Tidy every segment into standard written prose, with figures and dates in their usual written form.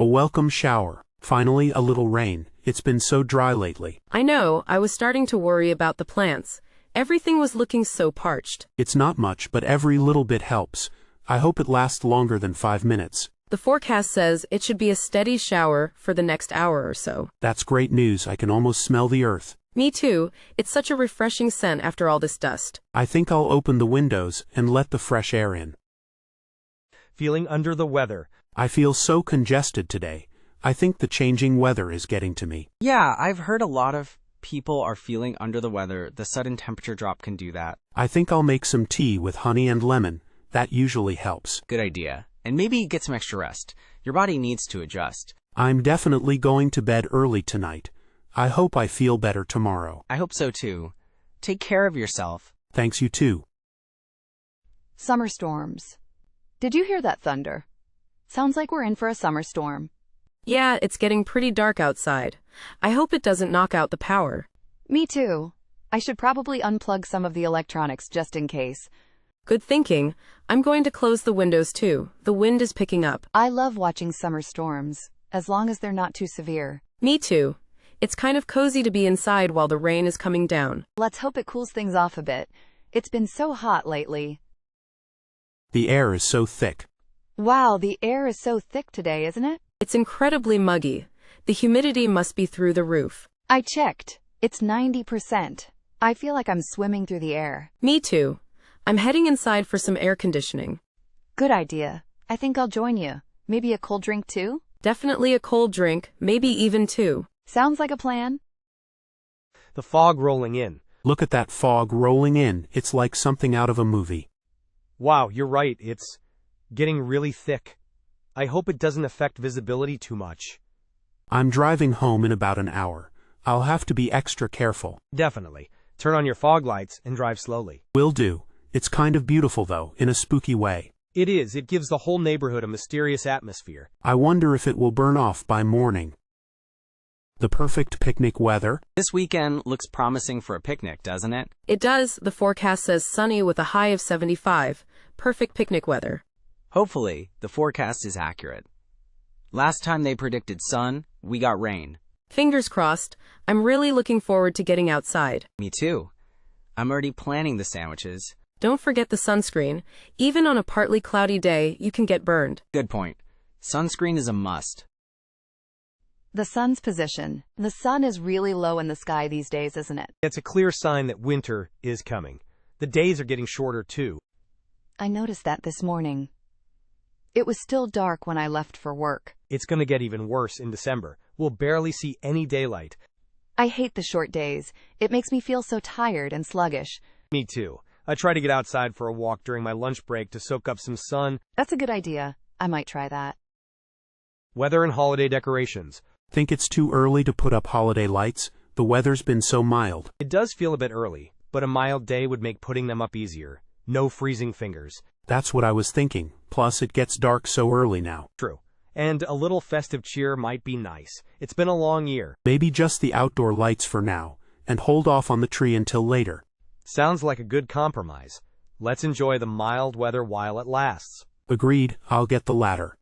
A welcome shower. Finally, a little rain. It's been so dry lately. I know, I was starting to worry about the plants. Everything was looking so parched. It's not much, but every little bit helps. I hope it lasts longer than 5 minutes. The forecast says it should be a steady shower for the next hour or so. That's great news. I can almost smell the earth. Me too. It's such a refreshing scent after all this dust. I think I'll open the windows and let the fresh air in. Feeling under the weather. I feel so congested today. I think the changing weather is getting to me. Yeah, I've heard a lot of people are feeling under the weather. The sudden temperature drop can do that. I think I'll make some tea with honey and lemon. That usually helps. Good idea. And maybe get some extra rest. Your body needs to adjust. I'm definitely going to bed early tonight. I hope I feel better tomorrow. I hope so too. Take care of yourself. Thanks, you too. Summer storms. Did you hear that thunder? Sounds like we're in for a summer storm. Yeah, it's getting pretty dark outside. I hope it doesn't knock out the power. Me too. I should probably unplug some of the electronics just in case. Good thinking. I'm going to close the windows too. The wind is picking up. I love watching summer storms, as long as they're not too severe. Me too. It's kind of cozy to be inside while the rain is coming down. Let's hope it cools things off a bit. It's been so hot lately. The air is so thick. Wow, the air is so thick today, isn't it? It's incredibly muggy. The humidity must be through the roof. I checked. It's 90%. I feel like I'm swimming through the air. Me too. I'm heading inside for some air conditioning. Good idea. I think I'll join you. Maybe a cold drink too? Definitely a cold drink, maybe even two. Sounds like a plan. The fog rolling in. Look at that fog rolling in. It's like something out of a movie. Wow, you're right. It's getting really thick. I hope it doesn't affect visibility too much. I'm driving home in about an hour. I'll have to be extra careful. Definitely. Turn on your fog lights and drive slowly. Will do. It's kind of beautiful though, in a spooky way. It is. It gives the whole neighborhood a mysterious atmosphere. I wonder if it will burn off by morning. The perfect picnic weather. This weekend looks promising for a picnic, doesn't it? It does. The forecast says sunny with a high of 75. Perfect picnic weather. Hopefully, the forecast is accurate. Last time they predicted sun, we got rain. Fingers crossed. I'm really looking forward to getting outside. Me too. I'm already planning the sandwiches. Don't forget the sunscreen. Even on a partly cloudy day, you can get burned. Good point. Sunscreen is a must. The sun's position. The sun is really low in the sky these days, isn't it? It's a clear sign that winter is coming. The days are getting shorter too. I noticed that this morning. It was still dark when I left for work. It's going to get even worse in December. We'll barely see any daylight. I hate the short days. It makes me feel so tired and sluggish. Me too. I try to get outside for a walk during my lunch break to soak up some sun. That's a good idea. I might try that. Weather and holiday decorations. Think it's too early to put up holiday lights? The weather's been so mild. It does feel a bit early, but a mild day would make putting them up easier. No freezing fingers. That's what I was thinking. Plus, it gets dark so early now. True. And a little festive cheer might be nice. It's been a long year. Maybe just the outdoor lights for now, and hold off on the tree until later. Sounds like a good compromise. Let's enjoy the mild weather while it lasts. Agreed, I'll get the latter.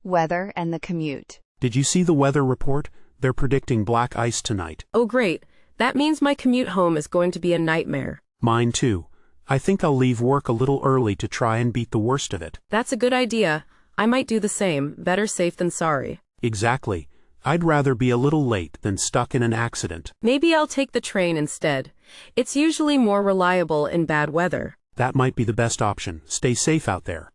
Weather and the commute. Did you see the weather report? They're predicting black ice tonight. Oh great. That means my commute home is going to be a nightmare. Mine too. I think I'll leave work a little early to try and beat the worst of it. That's a good idea. I might do the same. Better safe than sorry. Exactly. I'd rather be a little late than stuck in an accident. Maybe I'll take the train instead. It's usually more reliable in bad weather. That might be the best option. Stay safe out there.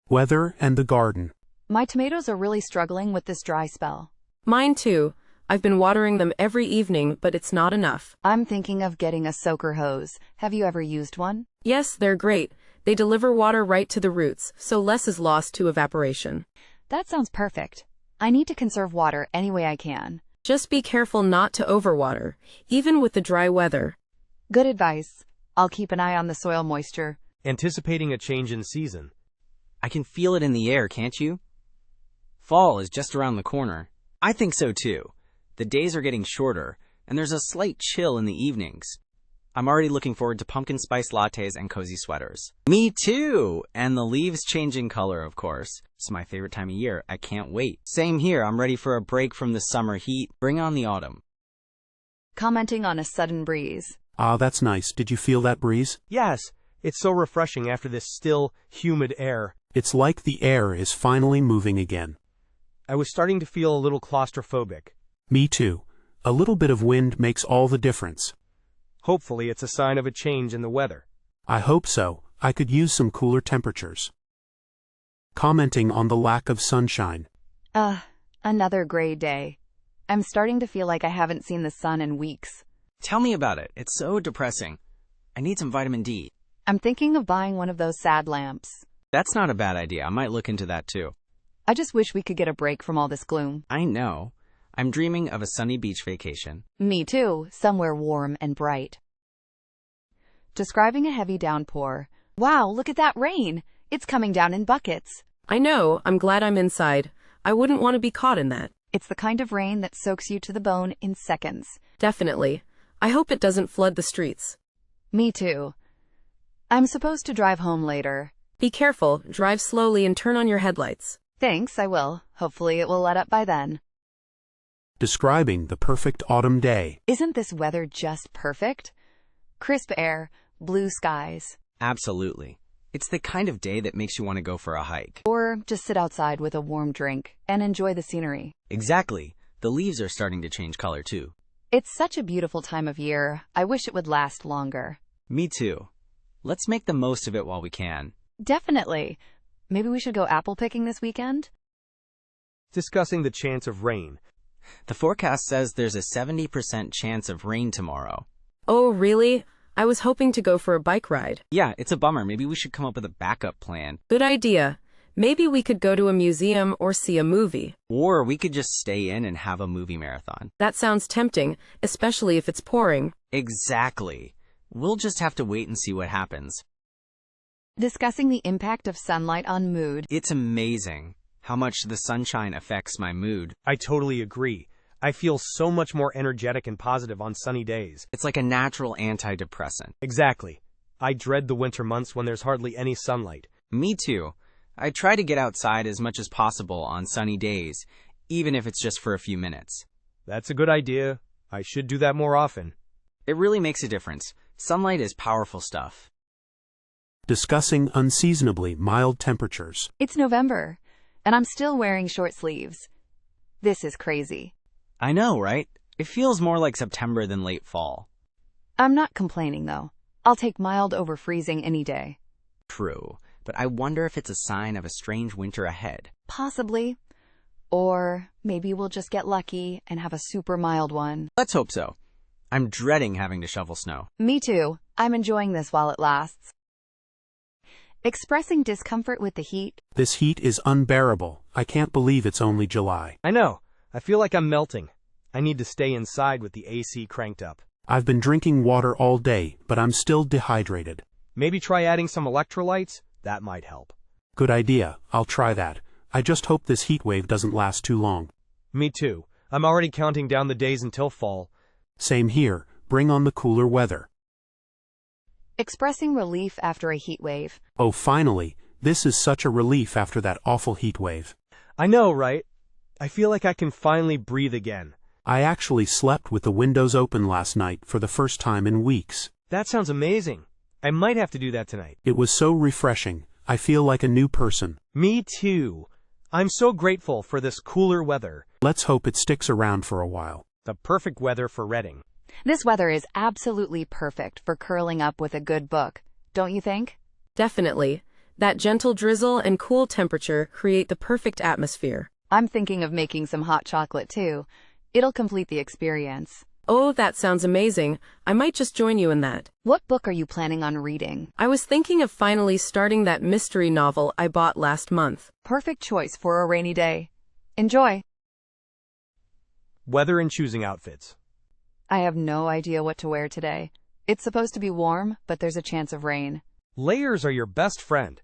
Weather and the garden. My tomatoes are really struggling with this dry spell. Mine too. I've been watering them every evening, but it's not enough. I'm thinking of getting a soaker hose. Have you ever used one? Yes, they're great. They deliver water right to the roots, so less is lost to evaporation. That sounds perfect. I need to conserve water any way I can. Just be careful not to overwater, even with the dry weather. Good advice. I'll keep an eye on the soil moisture. Anticipating a change in season. I can feel it in the air, can't you? Fall is just around the corner. I think so too. The days are getting shorter, and there's a slight chill in the evenings. I'm already looking forward to pumpkin spice lattes and cozy sweaters. Me too! And the leaves changing color, of course. It's my favorite time of year. I can't wait. Same here. I'm ready for a break from the summer heat. Bring on the autumn. Commenting on a sudden breeze. Ah, that's nice. Did you feel that breeze? Yes, it's so refreshing after this still, humid air. It's like the air is finally moving again. I was starting to feel a little claustrophobic. Me too. A little bit of wind makes all the difference. Hopefully it's a sign of a change in the weather. I hope so. I could use some cooler temperatures. Commenting on the lack of sunshine. Another gray day. I'm starting to feel like I haven't seen the sun in weeks. Tell me about it. It's so depressing. I need some vitamin D. I'm thinking of buying one of those sad lamps. That's not a bad idea. I might look into that too. I just wish we could get a break from all this gloom. I know. I'm dreaming of a sunny beach vacation. Me too, somewhere warm and bright. Describing a heavy downpour. Wow, look at that rain! It's coming down in buckets. I know, I'm glad I'm inside. I wouldn't want to be caught in that. It's the kind of rain that soaks you to the bone in seconds. Definitely. I hope it doesn't flood the streets. Me too. I'm supposed to drive home later. Be careful, drive slowly and turn on your headlights. Thanks, I will. Hopefully it will let up by then. Describing the perfect autumn day. Isn't this weather just perfect? Crisp air, blue skies. Absolutely. It's the kind of day that makes you want to go for a hike. Or just sit outside with a warm drink and enjoy the scenery. Exactly. The leaves are starting to change color too. It's such a beautiful time of year. I wish it would last longer. Me too. Let's make the most of it while we can. Definitely. Maybe we should go apple picking this weekend? Discussing the chance of rain. The forecast says there's a 70% chance of rain tomorrow. Oh, really? I was hoping to go for a bike ride. Yeah, it's a bummer. Maybe we should come up with a backup plan. Good idea. Maybe we could go to a museum or see a movie. Or we could just stay in and have a movie marathon. That sounds tempting, especially if it's pouring. Exactly. We'll just have to wait and see what happens. Discussing the impact of sunlight on mood. It's amazing how much the sunshine affects my mood. I totally agree. I feel so much more energetic and positive on sunny days. It's like a natural antidepressant. Exactly. I dread the winter months when there's hardly any sunlight. Me too. I try to get outside as much as possible on sunny days, even if it's just for a few minutes. That's a good idea. I should do that more often. It really makes a difference. Sunlight is powerful stuff. Discussing unseasonably mild temperatures. It's November, and I'm still wearing short sleeves. This is crazy. I know, right? It feels more like September than late fall. I'm not complaining, though. I'll take mild over freezing any day. True, but I wonder if it's a sign of a strange winter ahead. Possibly. Or maybe we'll just get lucky and have a super mild one. Let's hope so. I'm dreading having to shovel snow. Me too. I'm enjoying this while it lasts. Expressing discomfort with the heat. This heat is unbearable. I can't believe it's only July. I know. I feel like I'm melting. I need to stay inside with the AC cranked up. I've been drinking water all day, but I'm still dehydrated. Maybe try adding some electrolytes? That might help. Good idea. I'll try that. I just hope this heat wave doesn't last too long. Me too. I'm already counting down the days until fall. Same here. Bring on the cooler weather. Expressing relief after a heat wave. Oh, finally. This is such a relief after that awful heat wave. I know, right? I feel like I can finally breathe again. I actually slept with the windows open last night for the first time in weeks. That sounds amazing. I might have to do that tonight. It was so refreshing. I feel like a new person. Me too. I'm so grateful for this cooler weather. Let's hope it sticks around for a while. The perfect weather for Reading. This weather is absolutely perfect for curling up with a good book, don't you think? Definitely. That gentle drizzle and cool temperature create the perfect atmosphere. I'm thinking of making some hot chocolate too. It'll complete the experience. Oh, that sounds amazing. I might just join you in that. What book are you planning on reading? I was thinking of finally starting that mystery novel I bought last month. Perfect choice for a rainy day. Enjoy. Weather and choosing outfits. I have no idea what to wear today. It's supposed to be warm, but there's a chance of rain. Layers are your best friend.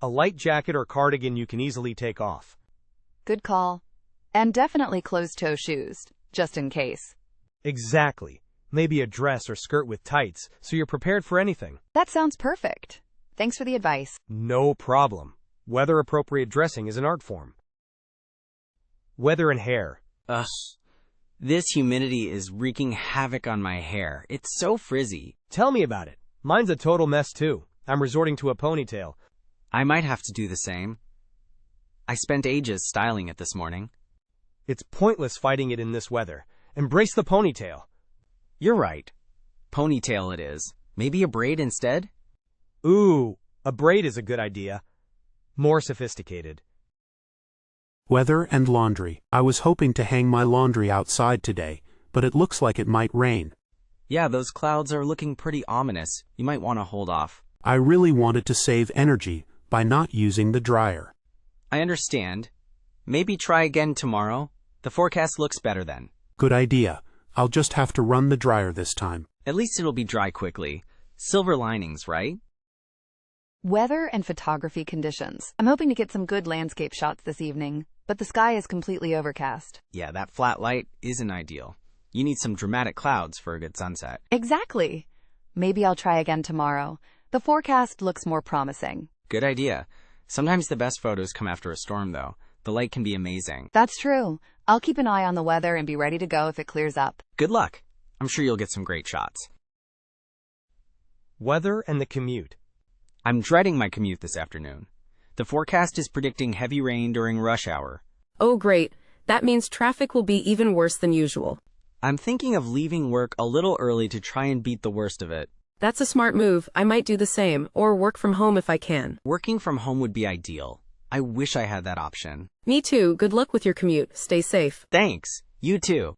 A light jacket or cardigan you can easily take off. Good call. And definitely closed-toe shoes, just in case. Exactly. Maybe a dress or skirt with tights, so you're prepared for anything. That sounds perfect. Thanks for the advice. No problem. Weather-appropriate dressing is an art form. Weather and hair. Ugh. This humidity is wreaking havoc on my hair. It's so frizzy. Tell me about it. Mine's a total mess too. I'm resorting to a ponytail. I might have to do the same. I spent ages styling it this morning. It's pointless fighting it in this weather. Embrace the ponytail. You're right. Ponytail it is. Maybe a braid instead? Ooh, a braid is a good idea. More sophisticated. Weather and laundry. I was hoping to hang my laundry outside today, but it looks like it might rain. Yeah, those clouds are looking pretty ominous. You might want to hold off. I really wanted to save energy by not using the dryer. I understand. Maybe try again tomorrow. The forecast looks better then. Good idea. I'll just have to run the dryer this time. At least it'll be dry quickly. Silver linings, right? Weather and photography conditions. I'm hoping to get some good landscape shots this evening, but the sky is completely overcast. Yeah, that flat light isn't ideal. You need some dramatic clouds for a good sunset. Exactly. Maybe I'll try again tomorrow. The forecast looks more promising. Good idea. Sometimes the best photos come after a storm, though. The light can be amazing. That's true. I'll keep an eye on the weather and be ready to go if it clears up. Good luck. I'm sure you'll get some great shots. Weather and the commute. I'm dreading my commute this afternoon. The forecast is predicting heavy rain during rush hour. Oh, great. That means traffic will be even worse than usual. I'm thinking of leaving work a little early to try and beat the worst of it. That's a smart move. I might do the same, or work from home if I can. Working from home would be ideal. I wish I had that option. Me too. Good luck with your commute. Stay safe. Thanks. You too.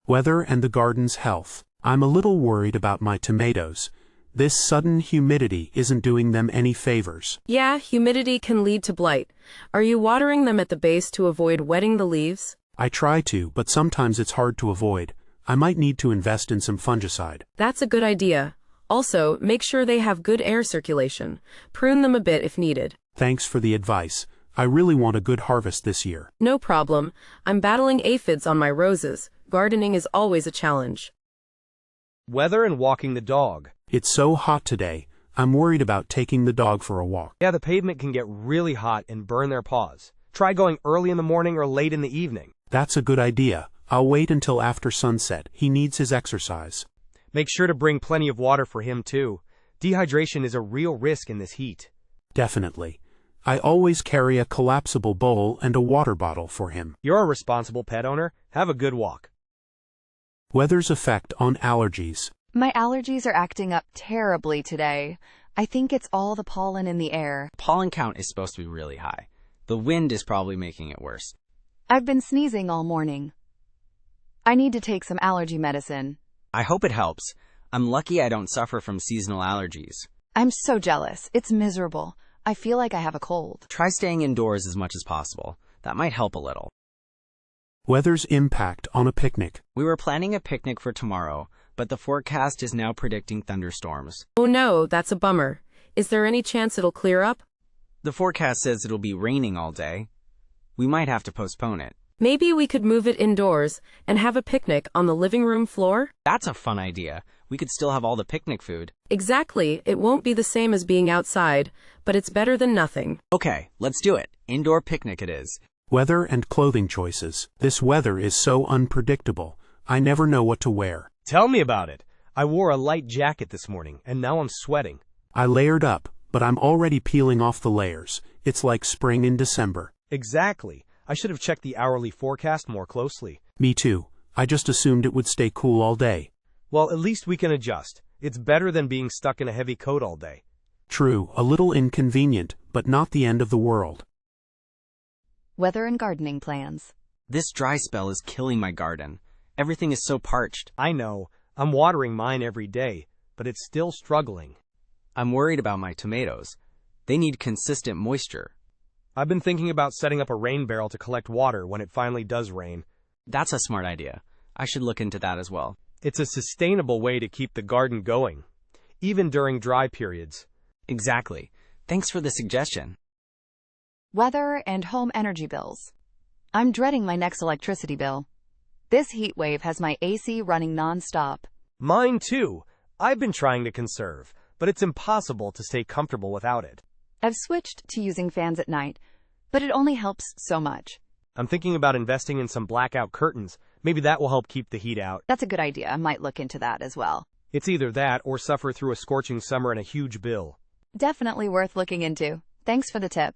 Weather and the garden's health. I'm a little worried about my tomatoes. This sudden humidity isn't doing them any favors. Yeah, humidity can lead to blight. Are you watering them at the base to avoid wetting the leaves? I try to, but sometimes it's hard to avoid. I might need to invest in some fungicide. That's a good idea. Also, make sure they have good air circulation. Prune them a bit if needed. Thanks for the advice. I really want a good harvest this year. No problem. I'm battling aphids on my roses. Gardening is always a challenge. Weather and walking the dog. It's so hot today. I'm worried about taking the dog for a walk. Yeah, the pavement can get really hot and burn their paws. Try going early in the morning or late in the evening. That's a good idea. I'll wait until after sunset. He needs his exercise. Make sure to bring plenty of water for him too. Dehydration is a real risk in this heat. Definitely. I always carry a collapsible bowl and a water bottle for him. You're a responsible pet owner. Have a good walk. Weather's effect on allergies. My allergies are acting up terribly today. I think it's all the pollen in the air. Pollen count is supposed to be really high. The wind is probably making it worse. I've been sneezing all morning. I need to take some allergy medicine. I hope it helps. I'm lucky I don't suffer from seasonal allergies. I'm so jealous. It's miserable. I feel like I have a cold. Try staying indoors as much as possible. That might help a little. Weather's impact on a picnic. We were planning a picnic for tomorrow, but the forecast is now predicting thunderstorms. Oh no, that's a bummer. Is there any chance it'll clear up? The forecast says it'll be raining all day. We might have to postpone it. Maybe we could move it indoors and have a picnic on the living room floor? That's a fun idea. We could still have all the picnic food. Exactly. It won't be the same as being outside, but it's better than nothing. Okay, let's do it. Indoor picnic it is. Weather and clothing choices. This weather is so unpredictable. I never know what to wear. Tell me about it. I wore a light jacket this morning, and now I'm sweating. I layered up, but I'm already peeling off the layers. It's like spring in December. Exactly. I should have checked the hourly forecast more closely. Me too. I just assumed it would stay cool all day. Well, at least we can adjust. It's better than being stuck in a heavy coat all day. True, a little inconvenient, but not the end of the world. Weather and gardening plans. This dry spell is killing my garden. Everything is so parched. I know. I'm watering mine every day, but it's still struggling. I'm worried about my tomatoes. They need consistent moisture. I've been thinking about setting up a rain barrel to collect water when it finally does rain. That's a smart idea. I should look into that as well. It's a sustainable way to keep the garden going, even during dry periods. Exactly. Thanks for the suggestion. Weather and home energy bills. I'm dreading my next electricity bill. This heat wave has my AC running non-stop. Mine too. I've been trying to conserve, but it's impossible to stay comfortable without it. I've switched to using fans at night, but it only helps so much. I'm thinking about investing in some blackout curtains. Maybe that will help keep the heat out. That's a good idea. I might look into that as well. It's either that or suffer through a scorching summer and a huge bill. Definitely worth looking into. Thanks for the tip.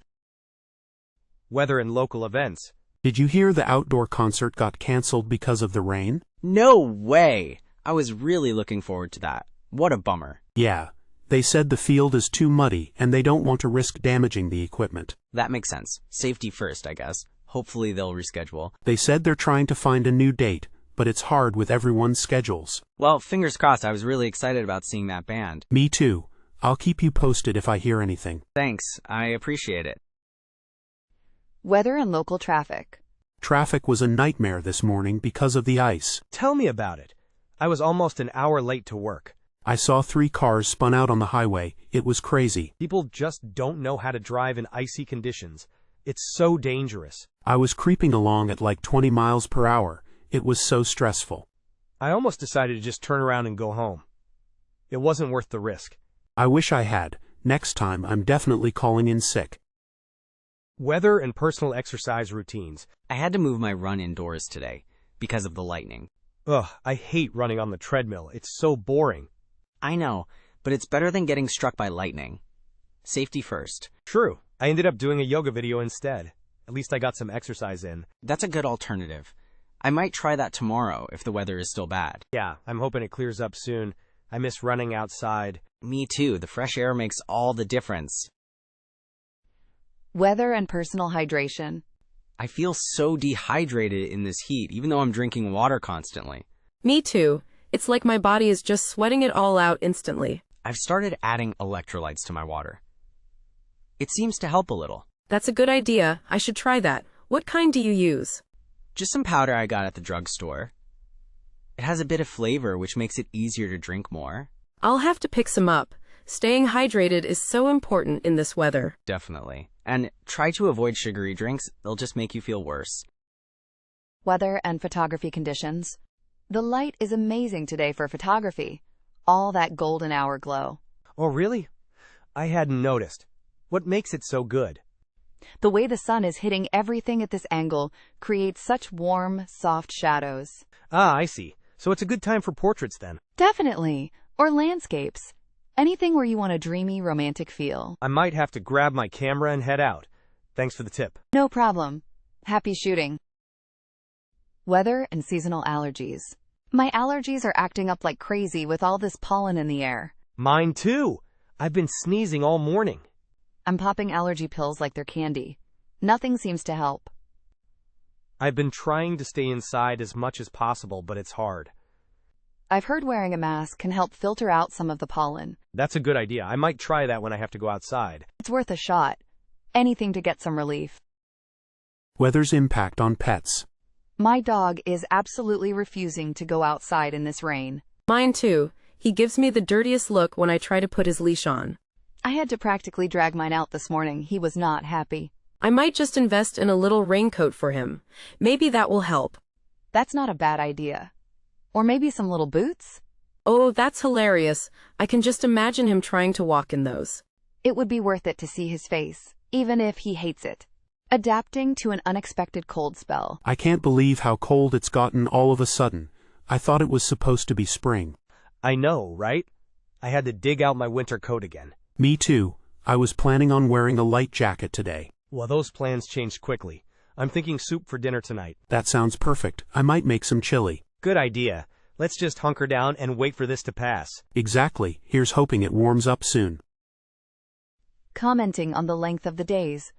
Weather and local events. Did you hear the outdoor concert got canceled because of the rain? No way! I was really looking forward to that. What a bummer. Yeah. They said the field is too muddy and they don't want to risk damaging the equipment. That makes sense. Safety first, I guess. Hopefully they'll reschedule. They said they're trying to find a new date, but it's hard with everyone's schedules. Well, fingers crossed. I was really excited about seeing that band. Me too. I'll keep you posted if I hear anything. Thanks. I appreciate it. Weather and local traffic. Traffic was a nightmare this morning because of the ice. Tell me about it. I was almost an hour late to work. I saw 3 cars spun out on the highway. It was crazy. People just don't know how to drive in icy conditions. It's so dangerous. I was creeping along at like 20 miles per hour. It was so stressful. I almost decided to just turn around and go home. It wasn't worth the risk. I wish I had. Next time, I'm definitely calling in sick. Weather and personal exercise routines. I had to move my run indoors today because of the lightning. Ugh, I hate running on the treadmill. It's so boring. I know, but it's better than getting struck by lightning. Safety first. True. I ended up doing a yoga video instead. At least I got some exercise in. That's a good alternative. I might try that tomorrow if the weather is still bad. Yeah, I'm hoping it clears up soon. I miss running outside. Me too. The fresh air makes all the difference. Weather and personal hydration. I feel so dehydrated in this heat, even though I'm drinking water constantly. Me too. It's like my body is just sweating it all out instantly. I've started adding electrolytes to my water. It seems to help a little. That's a good idea. I should try that. What kind do you use? Just some powder I got at the drugstore. It has a bit of flavor, which makes it easier to drink more. I'll have to pick some up. Staying hydrated is so important in this weather. Definitely. And try to avoid sugary drinks. They'll just make you feel worse. Weather and photography conditions. The light is amazing today for photography. All that golden hour glow. Oh, really? I hadn't noticed. What makes it so good? The way the sun is hitting everything at this angle creates such warm, soft shadows. Ah, I see. So it's a good time for portraits then. Definitely. Or landscapes. Anything where you want a dreamy, romantic feel. I might have to grab my camera and head out. Thanks for the tip. No problem. Happy shooting. Weather and seasonal allergies. My allergies are acting up like crazy with all this pollen in the air. Mine too. I've been sneezing all morning. I'm popping allergy pills like they're candy. Nothing seems to help. I've been trying to stay inside as much as possible, but it's hard. I've heard wearing a mask can help filter out some of the pollen. That's a good idea. I might try that when I have to go outside. It's worth a shot. Anything to get some relief. Weather's impact on pets. My dog is absolutely refusing to go outside in this rain. Mine too. He gives me the dirtiest look when I try to put his leash on. I had to practically drag mine out this morning. He was not happy. I might just invest in a little raincoat for him. Maybe that will help. That's not a bad idea. Or maybe some little boots? Oh, that's hilarious. I can just imagine him trying to walk in those. It would be worth it to see his face, even if he hates it. Adapting to an unexpected cold spell. I can't believe how cold it's gotten all of a sudden. I thought it was supposed to be spring. I know, right? I had to dig out my winter coat again. Me too. I was planning on wearing a light jacket today. Well, those plans changed quickly. I'm thinking soup for dinner tonight. That sounds perfect. I might make some chili. Good idea. Let's just hunker down and wait for this to pass. Exactly. Here's hoping it warms up soon. Commenting on the length of the days.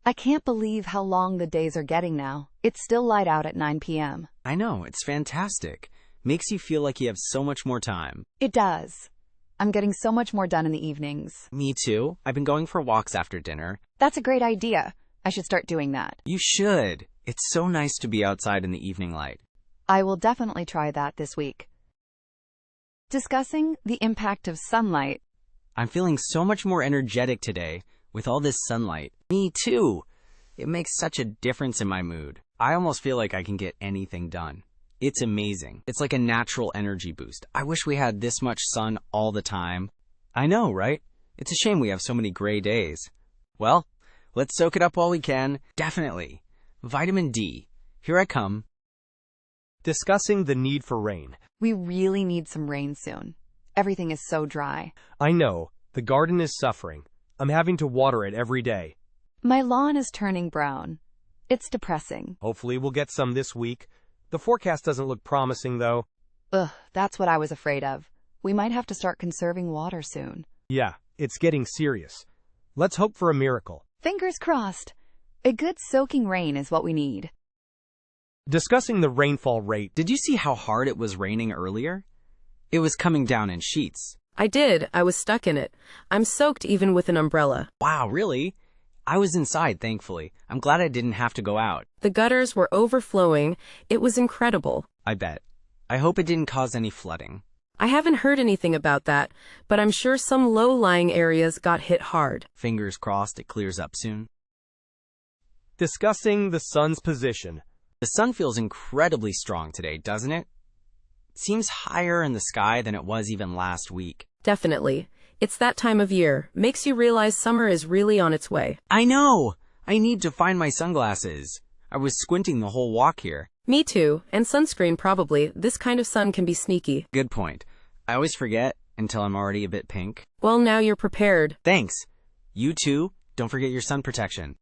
I can't believe how long the days are getting now. It's still light out at 9 p.m. I know, it's fantastic. Makes you feel like you have so much more time. It does. I'm getting so much more done in the evenings. Me too. I've been going for walks after dinner. That's a great idea. I should start doing that. You should. It's so nice to be outside in the evening light. I will definitely try that this week. Discussing the impact of sunlight. I'm feeling so much more energetic today with all this sunlight. Me too. It makes such a difference in my mood. I almost feel like I can get anything done. It's amazing. It's like a natural energy boost. I wish we had this much sun all the time. I know, right? It's a shame we have so many gray days. Well, let's soak it up while we can. Definitely. Vitamin D. Here I come. Discussing the need for rain. We really need some rain soon. Everything is so dry. I know, the garden is suffering. I'm having to water it every day. My lawn is turning brown. It's depressing. Hopefully we'll get some this week. The forecast doesn't look promising, though. Ugh, that's what I was afraid of. We might have to start conserving water soon. Yeah, it's getting serious. Let's hope for a miracle. Fingers crossed. A good soaking rain is what we need. Discussing the rainfall rate. Did you see how hard it was raining earlier? It was coming down in sheets. I did. I was stuck in it. I'm soaked even with an umbrella. Wow, really? I was inside, thankfully. I'm glad I didn't have to go out. The gutters were overflowing. It was incredible. I bet. I hope it didn't cause any flooding. I haven't heard anything about that, but I'm sure some low-lying areas got hit hard. Fingers crossed it clears up soon. Discussing the sun's position. The sun feels incredibly strong today, doesn't it? It seems higher in the sky than it was even last week. Definitely. It's that time of year. Makes you realize summer is really on its way. I know! I need to find my sunglasses. I was squinting the whole walk here. Me too. And sunscreen probably. This kind of sun can be sneaky. Good point. I always forget until I'm already a bit pink. Well, now you're prepared. Thanks. You too. Don't forget your sun protection.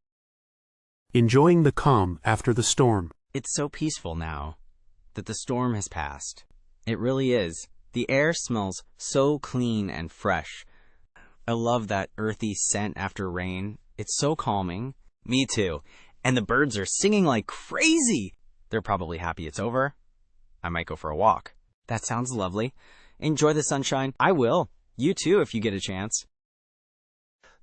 Enjoying the calm after the storm. It's so peaceful now that the storm has passed. It really is. The air smells so clean and fresh. I love that earthy scent after rain. It's so calming. Me too. And the birds are singing like crazy. They're probably happy it's over. I might go for a walk. That sounds lovely. Enjoy the sunshine. I will. You too if you get a chance.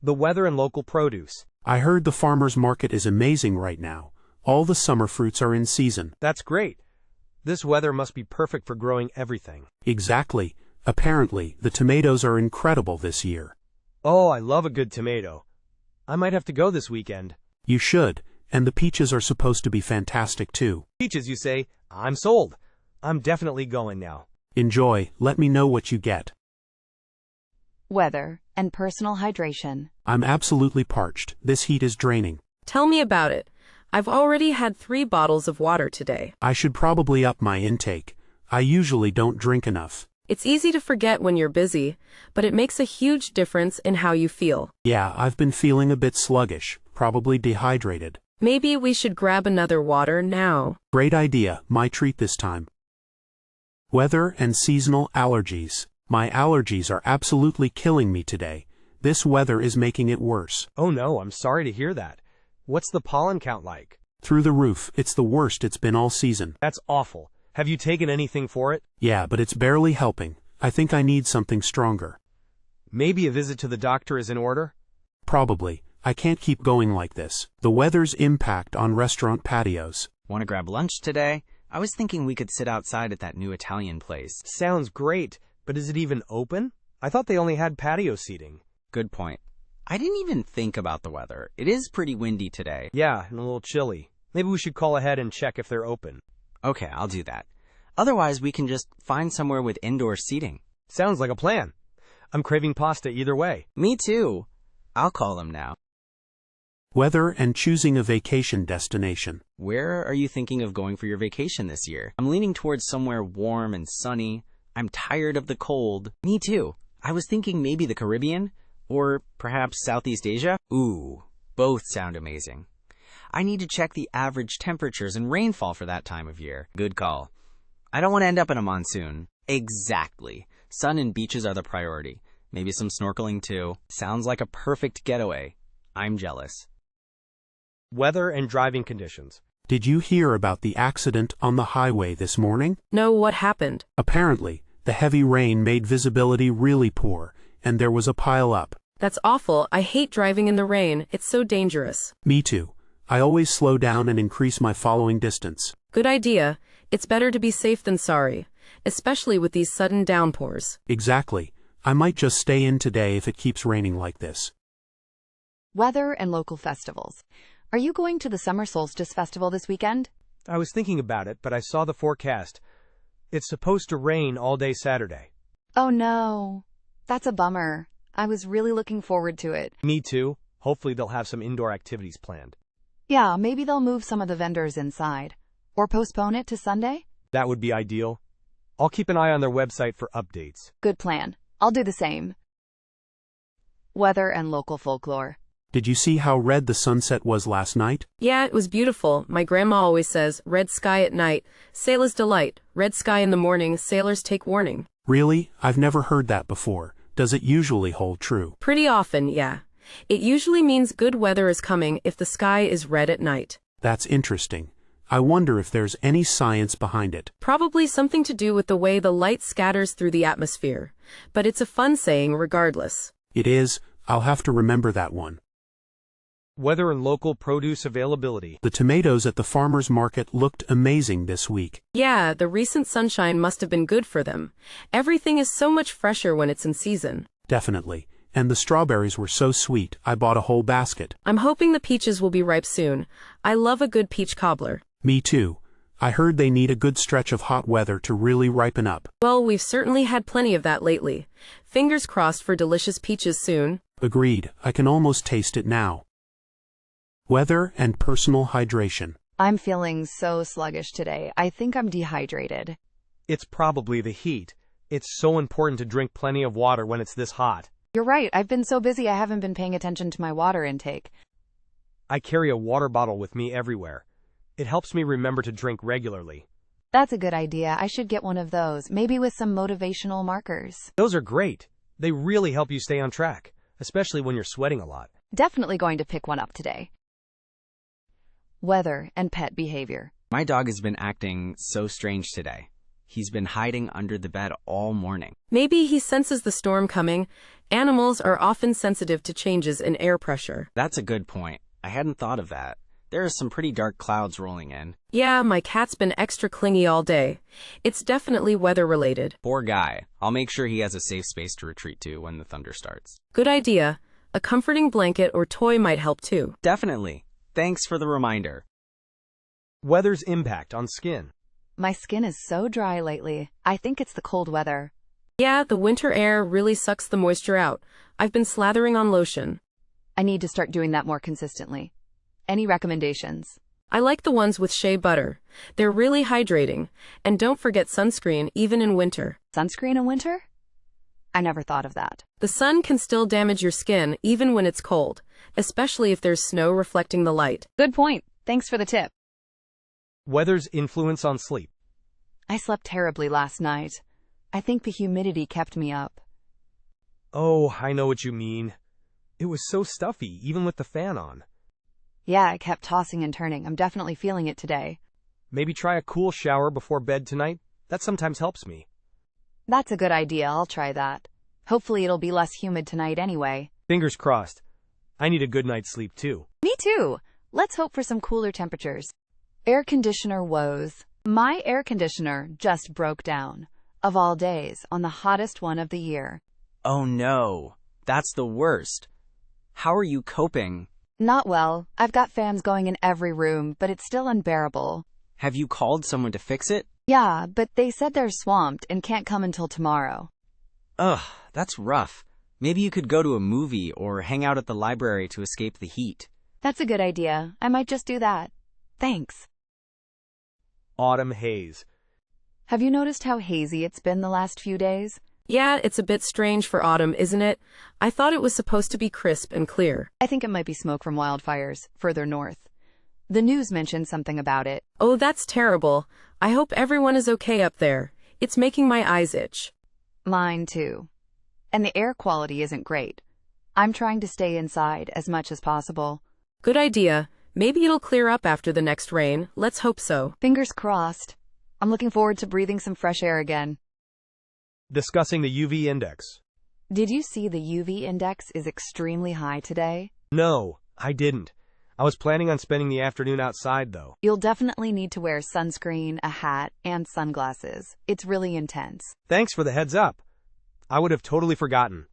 The weather and local produce. I heard the farmer's market is amazing right now. All the summer fruits are in season. That's great. This weather must be perfect for growing everything. Exactly. Apparently, the tomatoes are incredible this year. Oh, I love a good tomato. I might have to go this weekend. You should, and the peaches are supposed to be fantastic too. Peaches, you say? I'm sold. I'm definitely going now. Enjoy, let me know what you get. Weather and personal hydration. I'm absolutely parched. This heat is draining. Tell me about it. I've already had 3 bottles of water today. I should probably up my intake. I usually don't drink enough. It's easy to forget when you're busy, but it makes a huge difference in how you feel. Yeah, I've been feeling a bit sluggish, probably dehydrated. Maybe we should grab another water now. Great idea, my treat this time. Weather and seasonal allergies. My allergies are absolutely killing me today. This weather is making it worse. Oh no, I'm sorry to hear that. What's the pollen count like? Through the roof, it's the worst it's been all season. That's awful. Have you taken anything for it? Yeah, but it's barely helping. I think I need something stronger. Maybe a visit to the doctor is in order? Probably. I can't keep going like this. The weather's impact on restaurant patios. Want to grab lunch today? I was thinking we could sit outside at that new Italian place. Sounds great, but is it even open? I thought they only had patio seating. Good point. I didn't even think about the weather. It is pretty windy today. Yeah, and a little chilly. Maybe we should call ahead and check if they're open. Okay, I'll do that. Otherwise, we can just find somewhere with indoor seating. Sounds like a plan. I'm craving pasta either way. Me too. I'll call them now. Weather and choosing a vacation destination. Where are you thinking of going for your vacation this year? I'm leaning towards somewhere warm and sunny. I'm tired of the cold. Me too. I was thinking maybe the Caribbean, or perhaps Southeast Asia. Ooh, both sound amazing. I need to check the average temperatures and rainfall for that time of year. Good call. I don't want to end up in a monsoon. Exactly. Sun and beaches are the priority. Maybe some snorkeling too. Sounds like a perfect getaway. I'm jealous. Weather and driving conditions. Did you hear about the accident on the highway this morning? No, what happened? Apparently, the heavy rain made visibility really poor, and there was a pile-up. That's awful. I hate driving in the rain. It's so dangerous. Me too. I always slow down and increase my following distance. Good idea. It's better to be safe than sorry, especially with these sudden downpours. Exactly. I might just stay in today if it keeps raining like this. Weather and local festivals. Are you going to the Summer Solstice Festival this weekend? I was thinking about it, but I saw the forecast. It's supposed to rain all day Saturday. Oh no. That's a bummer. I was really looking forward to it. Me too. Hopefully they'll have some indoor activities planned. Yeah, maybe they'll move some of the vendors inside. Or postpone it to Sunday? That would be ideal. I'll keep an eye on their website for updates. Good plan. I'll do the same. Weather and local folklore. Did you see how red the sunset was last night? Yeah, it was beautiful. My grandma always says, red sky at night, sailor's delight. Red sky in the morning, sailors take warning. Really? I've never heard that before. Does it usually hold true? Pretty often, yeah. It usually means good weather is coming if the sky is red at night. That's interesting. I wonder if there's any science behind it. Probably something to do with the way the light scatters through the atmosphere. But it's a fun saying regardless. It is. I'll have to remember that one. Weather and local produce availability. The tomatoes at the farmer's market looked amazing this week. Yeah, the recent sunshine must have been good for them. Everything is so much fresher when it's in season. Definitely. And the strawberries were so sweet, I bought a whole basket. I'm hoping the peaches will be ripe soon. I love a good peach cobbler. Me too. I heard they need a good stretch of hot weather to really ripen up. Well, we've certainly had plenty of that lately. Fingers crossed for delicious peaches soon. Agreed. I can almost taste it now. Weather and personal hydration. I'm feeling so sluggish today. I think I'm dehydrated. It's probably the heat. It's so important to drink plenty of water when it's this hot. You're right. I've been so busy I haven't been paying attention to my water intake. I carry a water bottle with me everywhere. It helps me remember to drink regularly. That's a good idea. I should get one of those, maybe with some motivational markers. Those are great. They really help you stay on track, especially when you're sweating a lot. Definitely going to pick one up today. Weather and pet behavior. My dog has been acting so strange today. He's been hiding under the bed all morning. Maybe he senses the storm coming. Animals are often sensitive to changes in air pressure. That's a good point. I hadn't thought of that. There are some pretty dark clouds rolling in. Yeah, my cat's been extra clingy all day. It's definitely weather-related. Poor guy. I'll make sure he has a safe space to retreat to when the thunder starts. Good idea. A comforting blanket or toy might help too. Definitely. Thanks for the reminder. Weather's impact on skin. My skin is so dry lately. I think it's the cold weather. Yeah, the winter air really sucks the moisture out. I've been slathering on lotion. I need to start doing that more consistently. Any recommendations? I like the ones with shea butter. They're really hydrating. And don't forget sunscreen, even in winter. Sunscreen in winter? I never thought of that. The sun can still damage your skin, even when it's cold, especially if there's snow reflecting the light. Good point. Thanks for the tip. Weather's influence on sleep. I slept terribly last night. I think the humidity kept me up. Oh, I know what you mean. It was so stuffy, even with the fan on. Yeah, I kept tossing and turning. I'm definitely feeling it today. Maybe try a cool shower before bed tonight. That sometimes helps me. That's a good idea. I'll try that. Hopefully it'll be less humid tonight anyway. Fingers crossed. I need a good night's sleep too. Me too. Let's hope for some cooler temperatures. Air conditioner woes. My air conditioner just broke down. Of all days, on the hottest one of the year. Oh no. That's the worst. How are you coping? Not well. I've got fans going in every room, but it's still unbearable. Have you called someone to fix it? Yeah, but they said they're swamped and can't come until tomorrow. Ugh, that's rough. Maybe you could go to a movie or hang out at the library to escape the heat. That's a good idea. I might just do that. Thanks. Autumn haze. Have you noticed how hazy it's been the last few days? Yeah, it's a bit strange for autumn, isn't it? I thought it was supposed to be crisp and clear. I think it might be smoke from wildfires further north. The news mentioned something about it. Oh, that's terrible. I hope everyone is okay up there. It's making my eyes itch. Mine too. And the air quality isn't great. I'm trying to stay inside as much as possible. Good idea. Maybe it'll clear up after the next rain. Let's hope so. Fingers crossed. I'm looking forward to breathing some fresh air again. Discussing the UV index. Did you see the UV index is extremely high today? No, I didn't. I was planning on spending the afternoon outside, though. You'll definitely need to wear sunscreen, a hat, and sunglasses. It's really intense. Thanks for the heads up. I would have totally forgotten.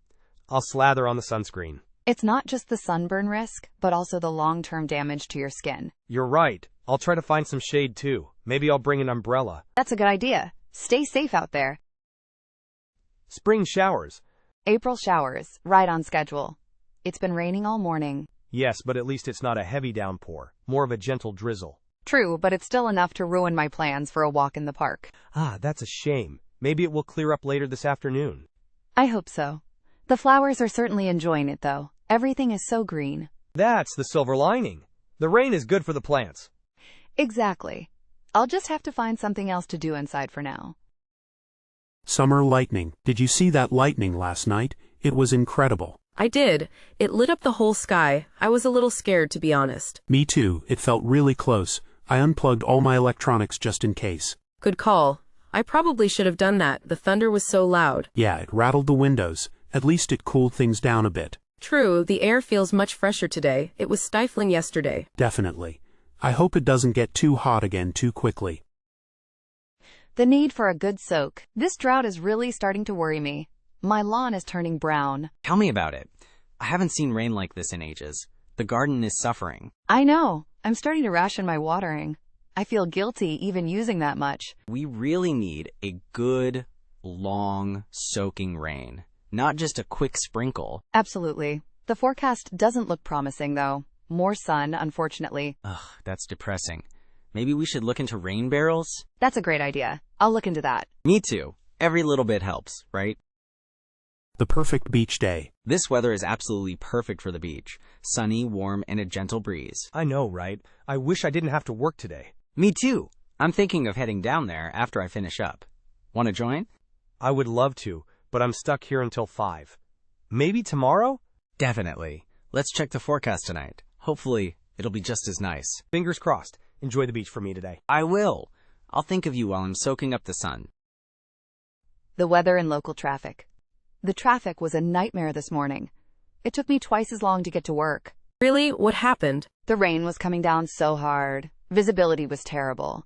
I'll slather on the sunscreen. It's not just the sunburn risk, but also the long-term damage to your skin. You're right. I'll try to find some shade too. Maybe I'll bring an umbrella. That's a good idea. Stay safe out there. Spring showers. April showers, right on schedule. It's been raining all morning. Yes, but at least it's not a heavy downpour. More of a gentle drizzle. True, but it's still enough to ruin my plans for a walk in the park. Ah, that's a shame. Maybe it will clear up later this afternoon. I hope so. The flowers are certainly enjoying it, though. Everything is so green. That's the silver lining. The rain is good for the plants. Exactly. I'll just have to find something else to do inside for now. Summer lightning. Did you see that lightning last night? It was incredible. I did. It lit up the whole sky. I was a little scared, to be honest. Me too. It felt really close. I unplugged all my electronics just in case. Good call. I probably should have done that. The thunder was so loud. Yeah, it rattled the windows. At least it cooled things down a bit. True, the air feels much fresher today. It was stifling yesterday. Definitely. I hope it doesn't get too hot again too quickly. The need for a good soak. This drought is really starting to worry me. My lawn is turning brown. Tell me about it. I haven't seen rain like this in ages. The garden is suffering. I know. I'm starting to ration my watering. I feel guilty even using that much. We really need a good, long, soaking rain. Not just a quick sprinkle. Absolutely. The forecast doesn't look promising, though. More sun, unfortunately. Ugh, that's depressing. Maybe we should look into rain barrels? That's a great idea. I'll look into that. Me too. Every little bit helps, right? The perfect beach day. This weather is absolutely perfect for the beach. Sunny, warm, and a gentle breeze. I know, right? I wish I didn't have to work today. Me too. I'm thinking of heading down there after I finish up. Want to join? I would love to, but I'm stuck here until 5. Maybe tomorrow? Definitely. Let's check the forecast tonight. Hopefully, it'll be just as nice. Fingers crossed. Enjoy the beach for me today. I will. I'll think of you while I'm soaking up the sun. The weather and local traffic. The traffic was a nightmare this morning. It took me twice as long to get to work. Really? What happened? The rain was coming down so hard. Visibility was terrible.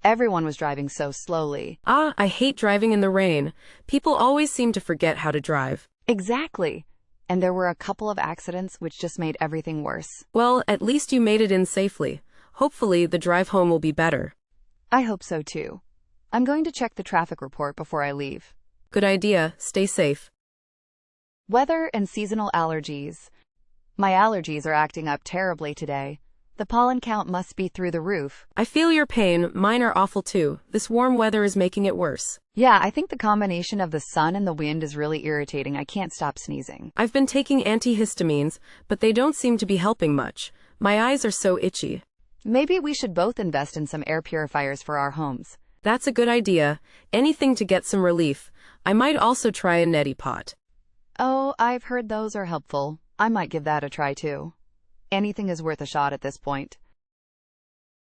Everyone was driving so slowly. Ah, I hate driving in the rain. People always seem to forget how to drive. Exactly. And there were a couple of accidents which just made everything worse. Well, at least you made it in safely. Hopefully, the drive home will be better. I hope so too. I'm going to check the traffic report before I leave. Good idea. Stay safe. Weather and seasonal allergies. My allergies are acting up terribly today. The pollen count must be through the roof. I feel your pain. Mine are awful too. This warm weather is making it worse. Yeah, I think the combination of the sun and the wind is really irritating. I can't stop sneezing. I've been taking antihistamines, but they don't seem to be helping much. My eyes are so itchy. Maybe we should both invest in some air purifiers for our homes. That's a good idea. Anything to get some relief. I might also try a neti pot. Oh, I've heard those are helpful. I might give that a try too. Anything is worth a shot at this point.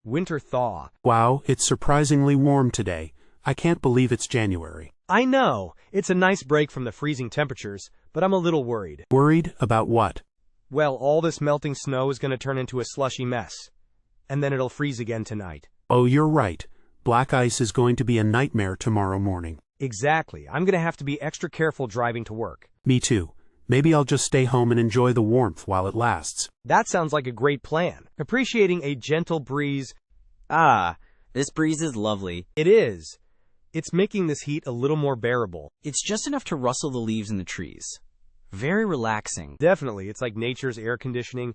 Winter thaw. Wow, it's surprisingly warm today. I can't believe it's January. I know. It's a nice break from the freezing temperatures, but I'm a little worried. Worried about what? Well, all this melting snow is going to turn into a slushy mess. And then it'll freeze again tonight. Oh, you're right. Black ice is going to be a nightmare tomorrow morning. Exactly. I'm going to have to be extra careful driving to work. Me too. Maybe I'll just stay home and enjoy the warmth while it lasts. That sounds like a great plan. Appreciating a gentle breeze. Ah, this breeze is lovely. It is. It's making this heat a little more bearable. It's just enough to rustle the leaves in the trees. Very relaxing. Definitely. It's like nature's air conditioning.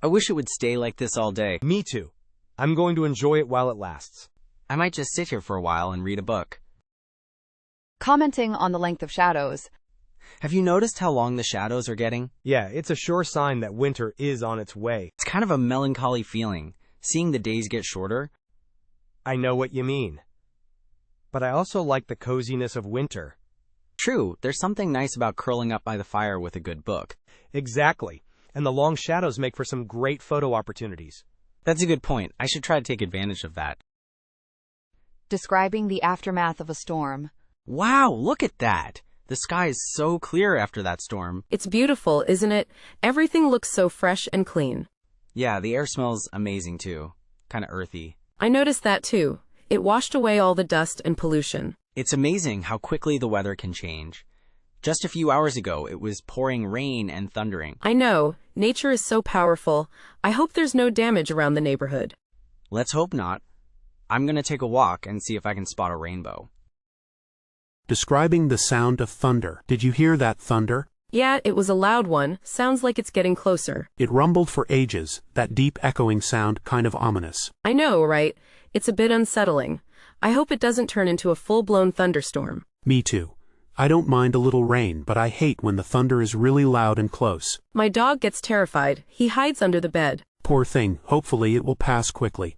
I wish it would stay like this all day. Me too. I'm going to enjoy it while it lasts. I might just sit here for a while and read a book. Commenting on the length of shadows. Have you noticed how long the shadows are getting? Yeah, it's a sure sign that winter is on its way. It's kind of a melancholy feeling, seeing the days get shorter. I know what you mean. But I also like the coziness of winter. True, there's something nice about curling up by the fire with a good book. Exactly. And the long shadows make for some great photo opportunities. That's a good point. I should try to take advantage of that. Describing the aftermath of a storm. Wow, look at that! The sky is so clear after that storm. It's beautiful, isn't it? Everything looks so fresh and clean. Yeah, the air smells amazing too. Kind of earthy. I noticed that too. It washed away all the dust and pollution. It's amazing how quickly the weather can change. Just a few hours ago, it was pouring rain and thundering. I know. Nature is so powerful. I hope there's no damage around the neighborhood. Let's hope not. I'm gonna take a walk and see if I can spot a rainbow. Describing the sound of thunder. Did you hear that thunder? Yeah, it was a loud one. Sounds like it's getting closer. It rumbled for ages, that deep echoing sound kind of ominous. I know, right? It's a bit unsettling. I hope it doesn't turn into a full-blown thunderstorm. Me too. I don't mind a little rain, but I hate when the thunder is really loud and close. My dog gets terrified. He hides under the bed. Poor thing, hopefully it will pass quickly.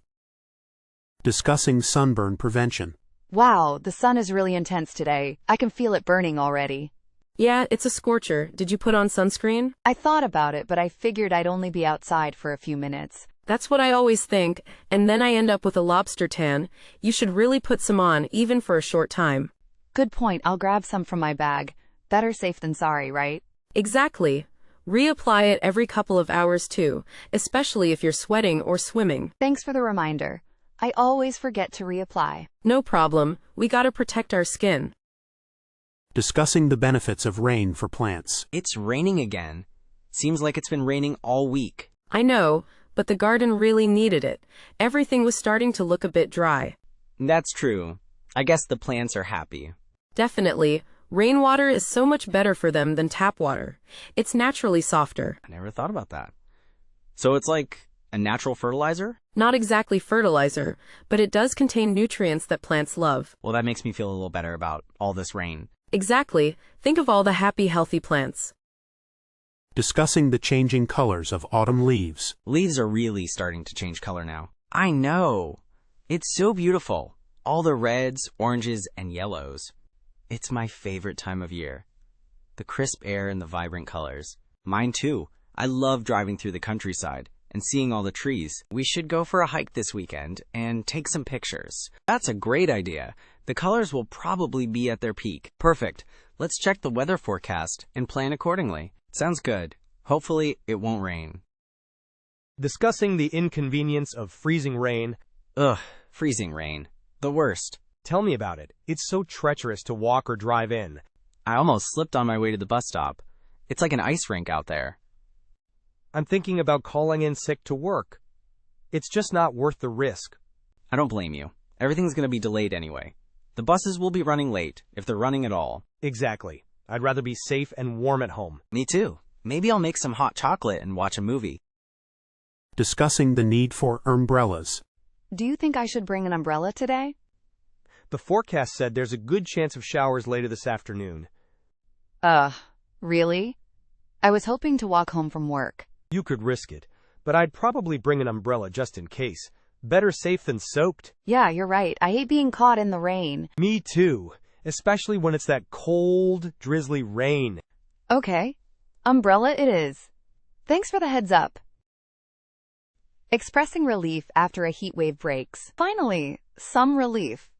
Discussing sunburn prevention. Wow, the sun is really intense today. I can feel it burning already. Yeah, it's a scorcher. Did you put on sunscreen? I thought about it, but I figured I'd only be outside for a few minutes. That's what I always think, and then I end up with a lobster tan. You should really put some on, even for a short time. Good point. I'll grab some from my bag. Better safe than sorry, right? Exactly. Reapply it every couple of hours too, especially if you're sweating or swimming. Thanks for the reminder. I always forget to reapply. No problem. We gotta protect our skin. Discussing the benefits of rain for plants. It's raining again. Seems like it's been raining all week. I know, but the garden really needed it. Everything was starting to look a bit dry. That's true. I guess the plants are happy. Definitely. Rainwater is so much better for them than tap water. It's naturally softer. I never thought about that. So it's like a natural fertilizer? Not exactly fertilizer, but it does contain nutrients that plants love. Well, that makes me feel a little better about all this rain. Exactly. Think of all the happy, healthy plants. Discussing the changing colors of autumn leaves. Leaves are really starting to change color now. I know. It's so beautiful. All the reds, oranges, and yellows. It's my favorite time of year. The crisp air and the vibrant colors. Mine too. I love driving through the countryside and seeing all the trees. We should go for a hike this weekend and take some pictures. That's a great idea. The colors will probably be at their peak. Perfect. Let's check the weather forecast and plan accordingly. Sounds good. Hopefully, it won't rain. Discussing the inconvenience of freezing rain. Ugh, freezing rain. The worst. Tell me about it. It's so treacherous to walk or drive in. I almost slipped on my way to the bus stop. It's like an ice rink out there. I'm thinking about calling in sick to work. It's just not worth the risk. I don't blame you. Everything's going to be delayed anyway. The buses will be running late, if they're running at all. Exactly. I'd rather be safe and warm at home. Me too. Maybe I'll make some hot chocolate and watch a movie. Discussing the need for umbrellas. Do you think I should bring an umbrella today? The forecast said there's a good chance of showers later this afternoon. Really? I was hoping to walk home from work. You could risk it, but I'd probably bring an umbrella just in case. Better safe than soaked. Yeah, you're right. I hate being caught in the rain. Me too, especially when it's that cold, drizzly rain. Okay. Umbrella it is. Thanks for the heads up. Expressing relief after a heat wave breaks. Finally, some relief.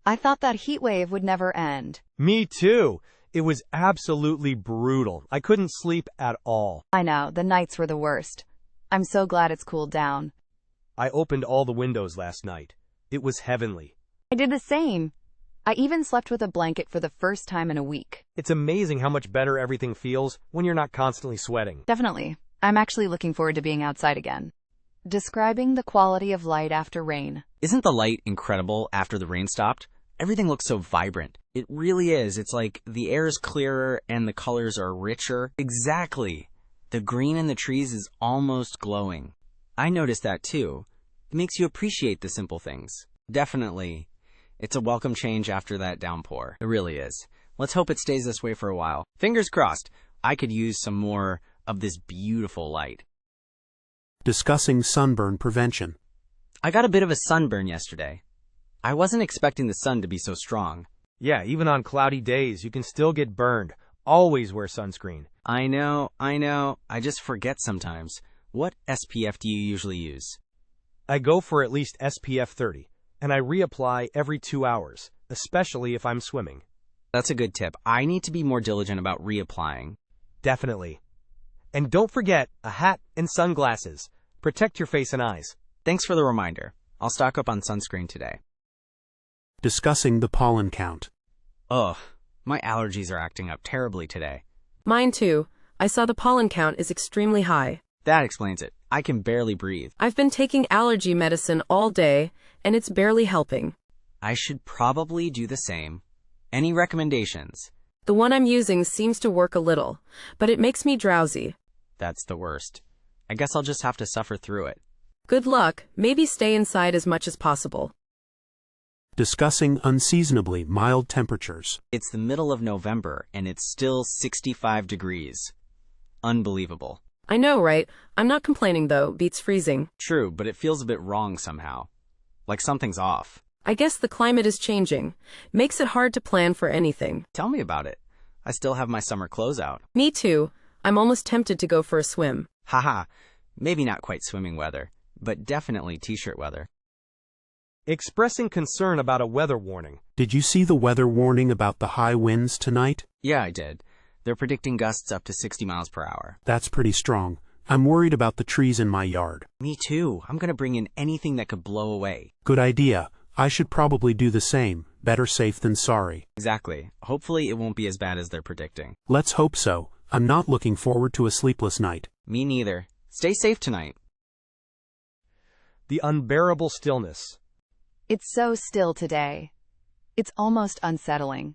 I thought that heat wave would never end. Me too. It was absolutely brutal. I couldn't sleep at all. I know, the nights were the worst. I'm so glad it's cooled down. I opened all the windows last night. It was heavenly. I did the same. I even slept with a blanket for the first time in a week. It's amazing how much better everything feels when you're not constantly sweating. Definitely. I'm actually looking forward to being outside again. Describing the quality of light after rain. Isn't the light incredible after the rain stopped? Everything looks so vibrant. It really is. It's like the air is clearer and the colors are richer. Exactly. The green in the trees is almost glowing. I noticed that too. It makes you appreciate the simple things. Definitely. It's a welcome change after that downpour. It really is. Let's hope it stays this way for a while. Fingers crossed. I could use some more of this beautiful light. Discussing sunburn prevention. I got a bit of a sunburn yesterday. I wasn't expecting the sun to be so strong. Yeah, even on cloudy days, you can still get burned. Always wear sunscreen. I know. I just forget sometimes. What SPF do you usually use? I go for at least SPF 30, and I reapply every 2 hours, especially if I'm swimming. That's a good tip. I need to be more diligent about reapplying. Definitely. And don't forget a hat and sunglasses. Protect your face and eyes. Thanks for the reminder. I'll stock up on sunscreen today. Discussing the pollen count. Ugh, my allergies are acting up terribly today. Mine too. I saw the pollen count is extremely high. That explains it. I can barely breathe. I've been taking allergy medicine all day, and it's barely helping. I should probably do the same. Any recommendations? The one I'm using seems to work a little, but it makes me drowsy. That's the worst. I guess I'll just have to suffer through it. Good luck, maybe stay inside as much as possible. Discussing unseasonably mild temperatures. It's the middle of November, and it's still 65 degrees. Unbelievable. I know, right? I'm not complaining though, beats freezing. True, but it feels a bit wrong somehow. Like something's off. I guess the climate is changing. Makes it hard to plan for anything. Tell me about it. I still have my summer clothes out. Me too. I'm almost tempted to go for a swim. Haha, maybe not quite swimming weather, but definitely t-shirt weather. Expressing concern about a weather warning. Did you see the weather warning about the high winds tonight? Yeah, I did. They're predicting gusts up to 60 miles per hour. That's pretty strong. I'm worried about the trees in my yard. Me too. I'm gonna bring in anything that could blow away. Good idea. I should probably do the same. Better safe than sorry. Exactly. Hopefully it won't be as bad as they're predicting. Let's hope so. I'm not looking forward to a sleepless night. Me neither. Stay safe tonight. The unbearable stillness. It's so still today. It's almost unsettling.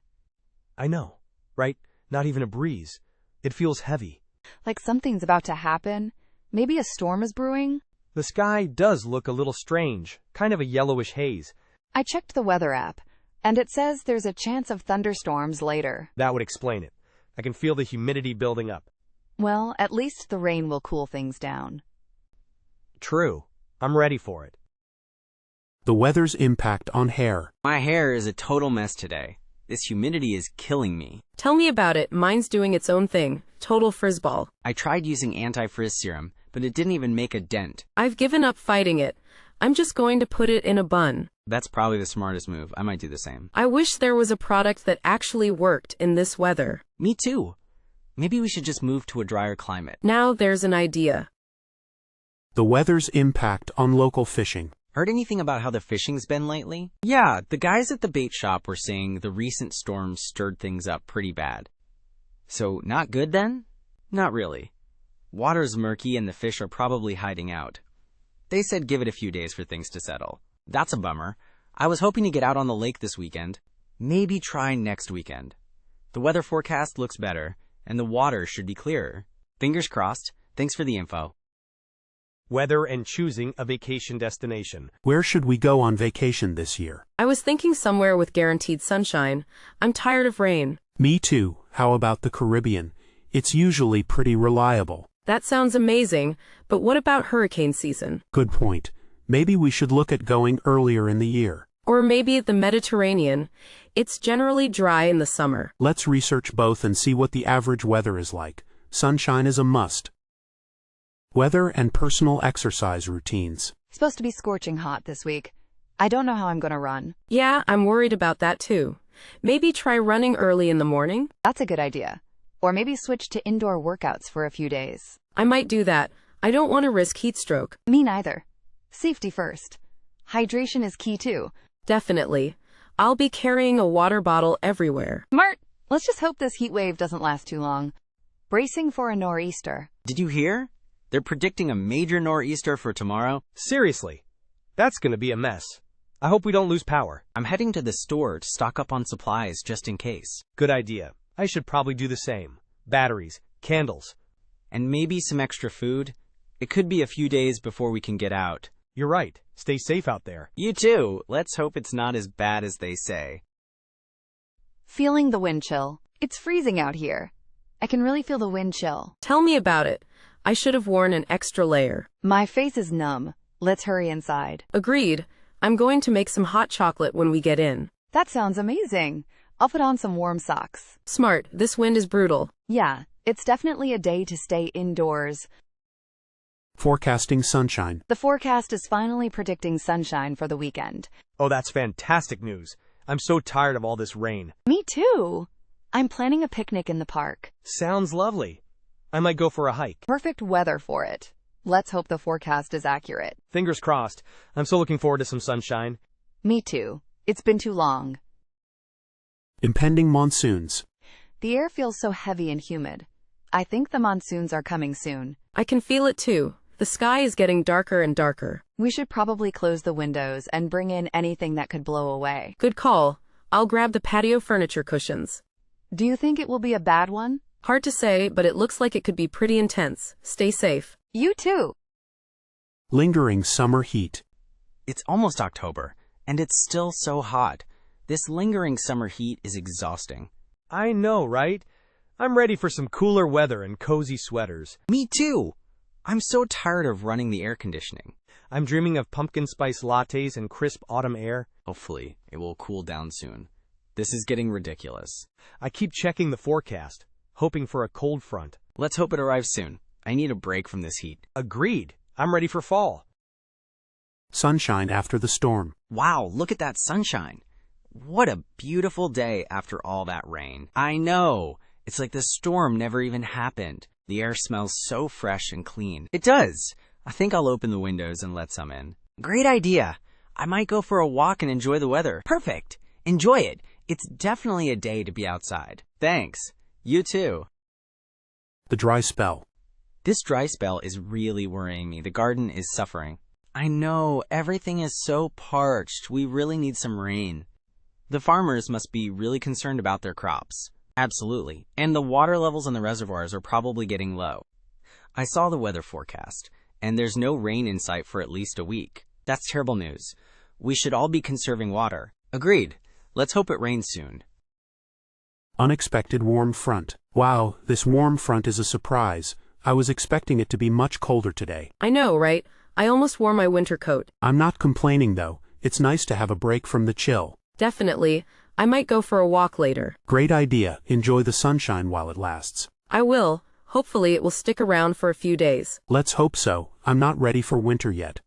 I know, right? Not even a breeze. It feels heavy. Like something's about to happen. Maybe a storm is brewing. The sky does look a little strange, kind of a yellowish haze. I checked the weather app, and it says there's a chance of thunderstorms later. That would explain it. I can feel the humidity building up. Well, at least the rain will cool things down. True. I'm ready for it. The weather's impact on hair. My hair is a total mess today. This humidity is killing me. Tell me about it. Mine's doing its own thing. Total frizzball. I tried using anti-frizz serum, but it didn't even make a dent. I've given up fighting it. I'm just going to put it in a bun. That's probably the smartest move. I might do the same. I wish there was a product that actually worked in this weather. Me too. Maybe we should just move to a drier climate. Now there's an idea. The weather's impact on local fishing. Heard anything about how the fishing's been lately? Yeah, the guys at the bait shop were saying the recent storms stirred things up pretty bad. So, not good then? Not really. Water's murky and the fish are probably hiding out. They said give it a few days for things to settle. That's a bummer. I was hoping to get out on the lake this weekend. Maybe try next weekend. The weather forecast looks better, and the water should be clearer. Fingers crossed. Thanks for the info. Weather and choosing a vacation destination. Where should we go on vacation this year? I was thinking somewhere with guaranteed sunshine. I'm tired of rain. Me too. How about the Caribbean? It's usually pretty reliable. That sounds amazing, but what about hurricane season? Good point. Maybe we should look at going earlier in the year. Or maybe the Mediterranean. It's generally dry in the summer. Let's research both and see what the average weather is like. Sunshine is a must. Weather and personal exercise routines. Supposed to be scorching hot this week. I don't know how I'm going to run. Yeah, I'm worried about that too. Maybe try running early in the morning? That's a good idea. Or maybe switch to indoor workouts for a few days. I might do that. I don't want to risk heat stroke. Me neither. Safety first. Hydration is key too. Definitely. I'll be carrying a water bottle everywhere. Mart, let's just hope this heat wave doesn't last too long. Bracing for a nor'easter. Did you hear? They're predicting a major nor'easter for tomorrow. Seriously. That's gonna be a mess. I hope we don't lose power. I'm heading to the store to stock up on supplies just in case. Good idea. I should probably do the same. Batteries, candles. And maybe some extra food. It could be a few days before we can get out. You're right. Stay safe out there. You too. Let's hope it's not as bad as they say. Feeling the wind chill. It's freezing out here. I can really feel the wind chill. Tell me about it. I should have worn an extra layer. My face is numb. Let's hurry inside. Agreed. I'm going to make some hot chocolate when we get in. That sounds amazing. I'll put on some warm socks. Smart. This wind is brutal. Yeah, it's definitely a day to stay indoors. Forecasting sunshine. The forecast is finally predicting sunshine for the weekend. Oh, that's fantastic news. I'm so tired of all this rain. Me too. I'm planning a picnic in the park. Sounds lovely. I might go for a hike. Perfect weather for it. Let's hope the forecast is accurate. Fingers crossed. I'm so looking forward to some sunshine. Me too. It's been too long. Impending monsoons. The air feels so heavy and humid. I think the monsoons are coming soon. I can feel it too. The sky is getting darker and darker. We should probably close the windows and bring in anything that could blow away. Good call. I'll grab the patio furniture cushions. Do you think it will be a bad one? Hard to say, but it looks like it could be pretty intense. Stay safe. You too. Lingering summer heat. It's almost October, and it's still so hot. This lingering summer heat is exhausting. I know, right? I'm ready for some cooler weather and cozy sweaters. Me too! I'm so tired of running the air conditioning. I'm dreaming of pumpkin spice lattes and crisp autumn air. Hopefully, it will cool down soon. This is getting ridiculous. I keep checking the forecast, hoping for a cold front. Let's hope it arrives soon. I need a break from this heat. Agreed. I'm ready for fall. Sunshine after the storm. Wow, look at that sunshine. What a beautiful day after all that rain. I know. It's like the storm never even happened. The air smells so fresh and clean. It does. I think I'll open the windows and let some in. Great idea. I might go for a walk and enjoy the weather. Perfect. Enjoy it. It's definitely a day to be outside. Thanks. You too. The dry spell. This dry spell is really worrying me. The garden is suffering. I know. Everything is so parched. We really need some rain. The farmers must be really concerned about their crops. Absolutely. And the water levels in the reservoirs are probably getting low. I saw the weather forecast, and there's no rain in sight for at least a week. That's terrible news. We should all be conserving water. Agreed. Let's hope it rains soon. Unexpected warm front. Wow, this warm front is a surprise. I was expecting it to be much colder today. I know, right? I almost wore my winter coat. I'm not complaining though. It's nice to have a break from the chill. Definitely. I might go for a walk later. Great idea. Enjoy the sunshine while it lasts. I will. Hopefully it will stick around for a few days. Let's hope so. I'm not ready for winter yet.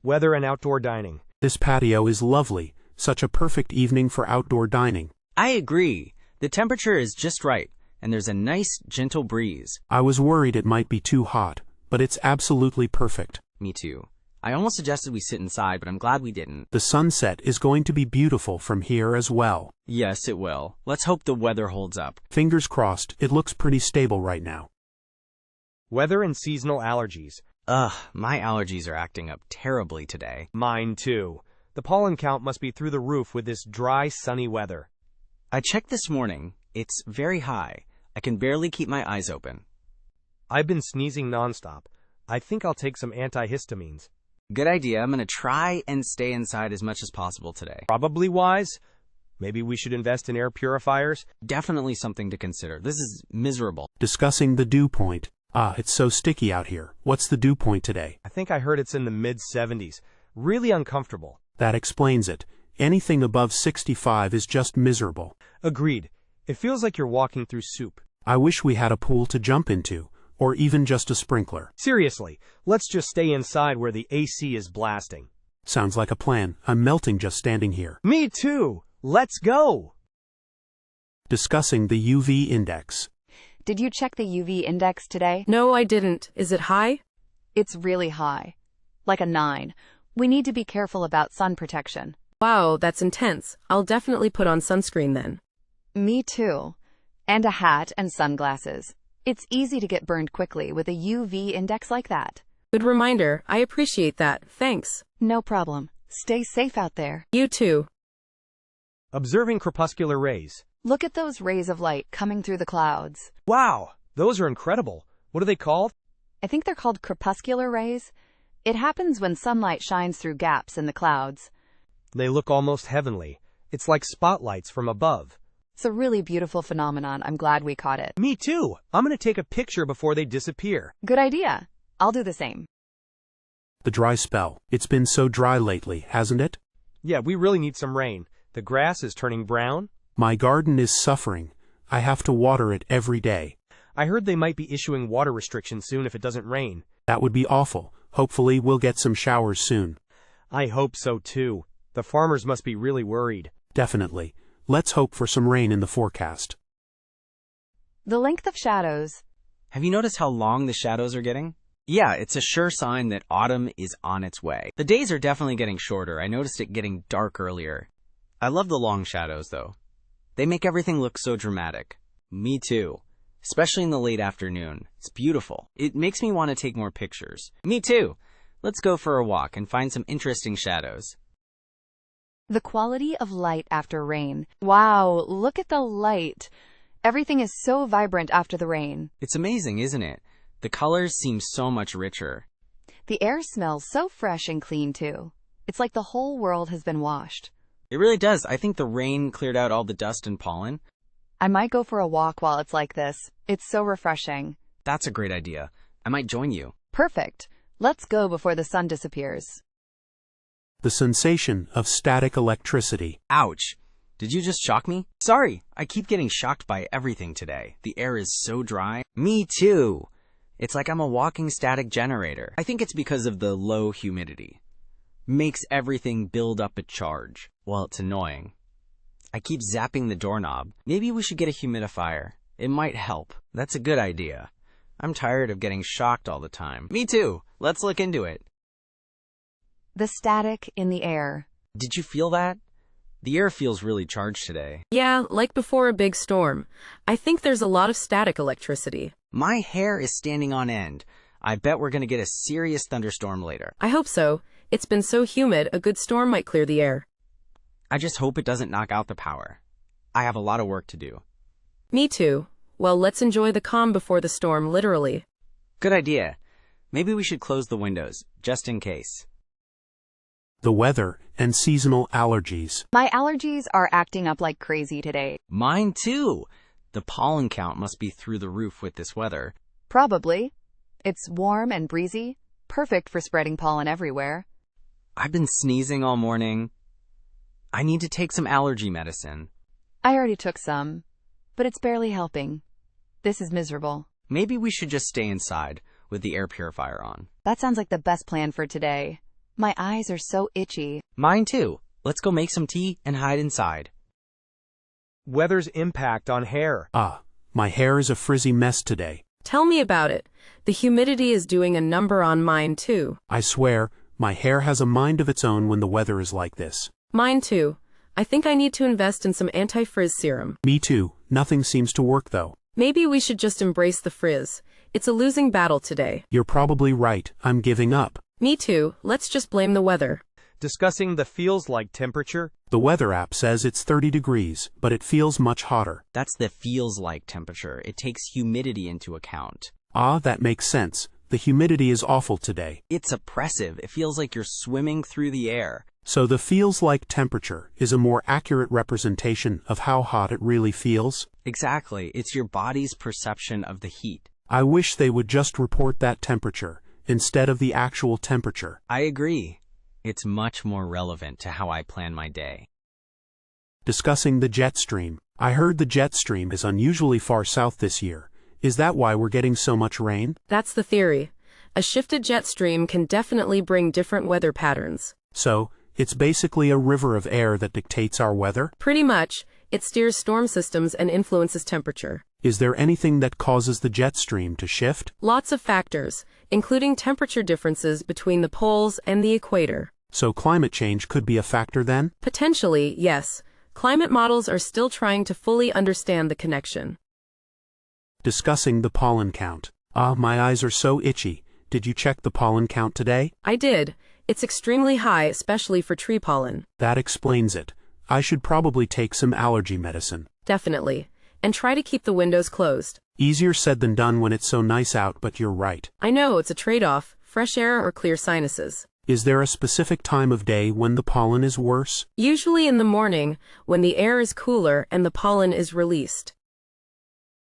Weather and outdoor dining. This patio is lovely. Such a perfect evening for outdoor dining. I agree. The temperature is just right, and there's a nice, gentle breeze. I was worried it might be too hot, but it's absolutely perfect. Me too. I almost suggested we sit inside, but I'm glad we didn't. The sunset is going to be beautiful from here as well. Yes, it will. Let's hope the weather holds up. Fingers crossed, it looks pretty stable right now. Weather and seasonal allergies. Ugh, my allergies are acting up terribly today. Mine too. The pollen count must be through the roof with this dry, sunny weather. I checked this morning. It's very high. I can barely keep my eyes open. I've been sneezing nonstop. I think I'll take some antihistamines. Good idea. I'm going to try and stay inside as much as possible today. Probably wise. Maybe we should invest in air purifiers. Definitely something to consider. This is miserable. Discussing the dew point. Ah, it's so sticky out here. What's the dew point today? I think I heard it's in the mid-70s. Really uncomfortable. That explains it. Anything above 65 is just miserable. Agreed. It feels like you're walking through soup. I wish we had a pool to jump into, or even just a sprinkler. Seriously, let's just stay inside where the AC is blasting. Sounds like a plan. I'm melting just standing here. Me too. Let's go. Discussing the UV index. Did you check the UV index today? No, I didn't. Is it high? It's really high. Like a 9. We need to be careful about sun protection. Wow, that's intense. I'll definitely put on sunscreen then. Me too. And a hat and sunglasses. It's easy to get burned quickly with a UV index like that. Good reminder. I appreciate that. Thanks. No problem. Stay safe out there. You too. Observing crepuscular rays. Look at those rays of light coming through the clouds. Wow, those are incredible. What are they called? I think they're called crepuscular rays. It happens when sunlight shines through gaps in the clouds. They look almost heavenly. It's like spotlights from above. It's a really beautiful phenomenon. I'm glad we caught it. Me too. I'm going to take a picture before they disappear. Good idea. I'll do the same. The dry spell. It's been so dry lately, hasn't it? Yeah, we really need some rain. The grass is turning brown. My garden is suffering. I have to water it every day. I heard they might be issuing water restrictions soon if it doesn't rain. That would be awful. Hopefully we'll get some showers soon. I hope so too. The farmers must be really worried. Definitely. Let's hope for some rain in the forecast. The length of shadows. Have you noticed how long the shadows are getting? Yeah, it's a sure sign that autumn is on its way. The days are definitely getting shorter. I noticed it getting dark earlier. I love the long shadows, though. They make everything look so dramatic. Me too. especially in the late afternoon. It's beautiful. It makes me want to take more pictures. Me too. Let's go for a walk and find some interesting shadows. The quality of light after rain. Wow, look at the light. Everything is so vibrant after the rain. It's amazing, isn't it? The colors seem so much richer. The air smells so fresh and clean too. It's like the whole world has been washed. It really does. I think the rain cleared out all the dust and pollen. I might go for a walk while it's like this. It's so refreshing. That's a great idea. I might join you. Perfect. Let's go before the sun disappears. The sensation of static electricity. Ouch. Did you just shock me? Sorry, I keep getting shocked by everything today. The air is so dry. Me too. It's like I'm a walking static generator. I think it's because of the low humidity. Makes everything build up a charge. Well, it's annoying. I keep zapping the doorknob. Maybe we should get a humidifier. It might help. That's a good idea. I'm tired of getting shocked all the time. Me too. Let's look into it. The static in the air. Did you feel that? The air feels really charged today. Yeah, like before a big storm. I think there's a lot of static electricity. My hair is standing on end. I bet we're going to get a serious thunderstorm later. I hope so. It's been so humid, a good storm might clear the air. I just hope it doesn't knock out the power. I have a lot of work to do. Me too. Well, let's enjoy the calm before the storm, literally. Good idea. Maybe we should close the windows, just in case. The weather and seasonal allergies. My allergies are acting up like crazy today. Mine too. The pollen count must be through the roof with this weather. Probably. It's warm and breezy, perfect for spreading pollen everywhere. I've been sneezing all morning. I need to take some allergy medicine. I already took some, but it's barely helping. This is miserable. Maybe we should just stay inside with the air purifier on. That sounds like the best plan for today. My eyes are so itchy. Mine too. Let's go make some tea and hide inside. Weather's impact on hair. My hair is a frizzy mess today. Tell me about it. The humidity is doing a number on mine too. I swear, my hair has a mind of its own when the weather is like this. Mine too. I think I need to invest in some anti-frizz serum. Me too. Nothing seems to work though. Maybe we should just embrace the frizz. It's a losing battle today. You're probably right. I'm giving up. Me too. Let's just blame the weather. Discussing the feels like temperature. The weather app says it's 30 degrees, but it feels much hotter. That's the feels like temperature. It takes humidity into account. That makes sense. The humidity is awful today. It's oppressive. It feels like you're swimming through the air. So the feels like temperature is a more accurate representation of how hot it really feels? Exactly. It's your body's perception of the heat. I wish they would just report that temperature instead of the actual temperature. I agree. It's much more relevant to how I plan my day. Discussing the jet stream. I heard the jet stream is unusually far south this year. Is that why we're getting so much rain? That's the theory. A shifted jet stream can definitely bring different weather patterns. So, it's basically a river of air that dictates our weather? Pretty much. It steers storm systems and influences temperature. Is there anything that causes the jet stream to shift? Lots of factors, including temperature differences between the poles and the equator. So climate change could be a factor then? Potentially, yes. Climate models are still trying to fully understand the connection. Discussing the pollen count. My eyes are so itchy. Did you check the pollen count today? I did. It's extremely high, especially for tree pollen. That explains it. I should probably take some allergy medicine. Definitely. And try to keep the windows closed. Easier said than done when it's so nice out, but you're right. I know, it's a trade-off, fresh air or clear sinuses. Is there a specific time of day when the pollen is worse? Usually in the morning, when the air is cooler and the pollen is released.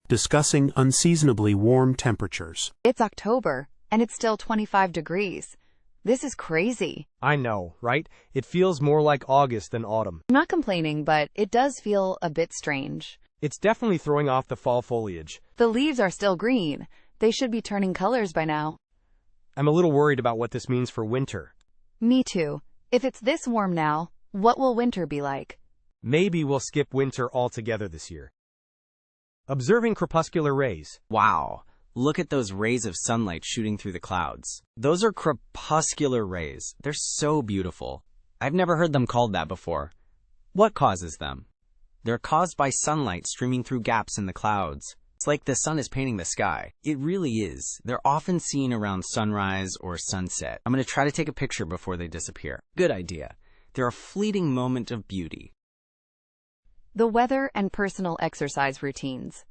Discussing unseasonably warm temperatures. It's October, and it's still 25 degrees. This is crazy. I know, right? It feels more like August than autumn. I'm not complaining, but it does feel a bit strange. It's definitely throwing off the fall foliage. The leaves are still green. They should be turning colors by now. I'm a little worried about what this means for winter. Me too. If it's this warm now, what will winter be like? Maybe we'll skip winter altogether this year. Observing crepuscular rays. Wow. Look at those rays of sunlight shooting through the clouds. Those are crepuscular rays. They're so beautiful. I've never heard them called that before. What causes them? They're caused by sunlight streaming through gaps in the clouds. It's like the sun is painting the sky. It really is. They're often seen around sunrise or sunset. I'm going to try to take a picture before they disappear. Good idea. They're a fleeting moment of beauty. The weather and personal exercise routines.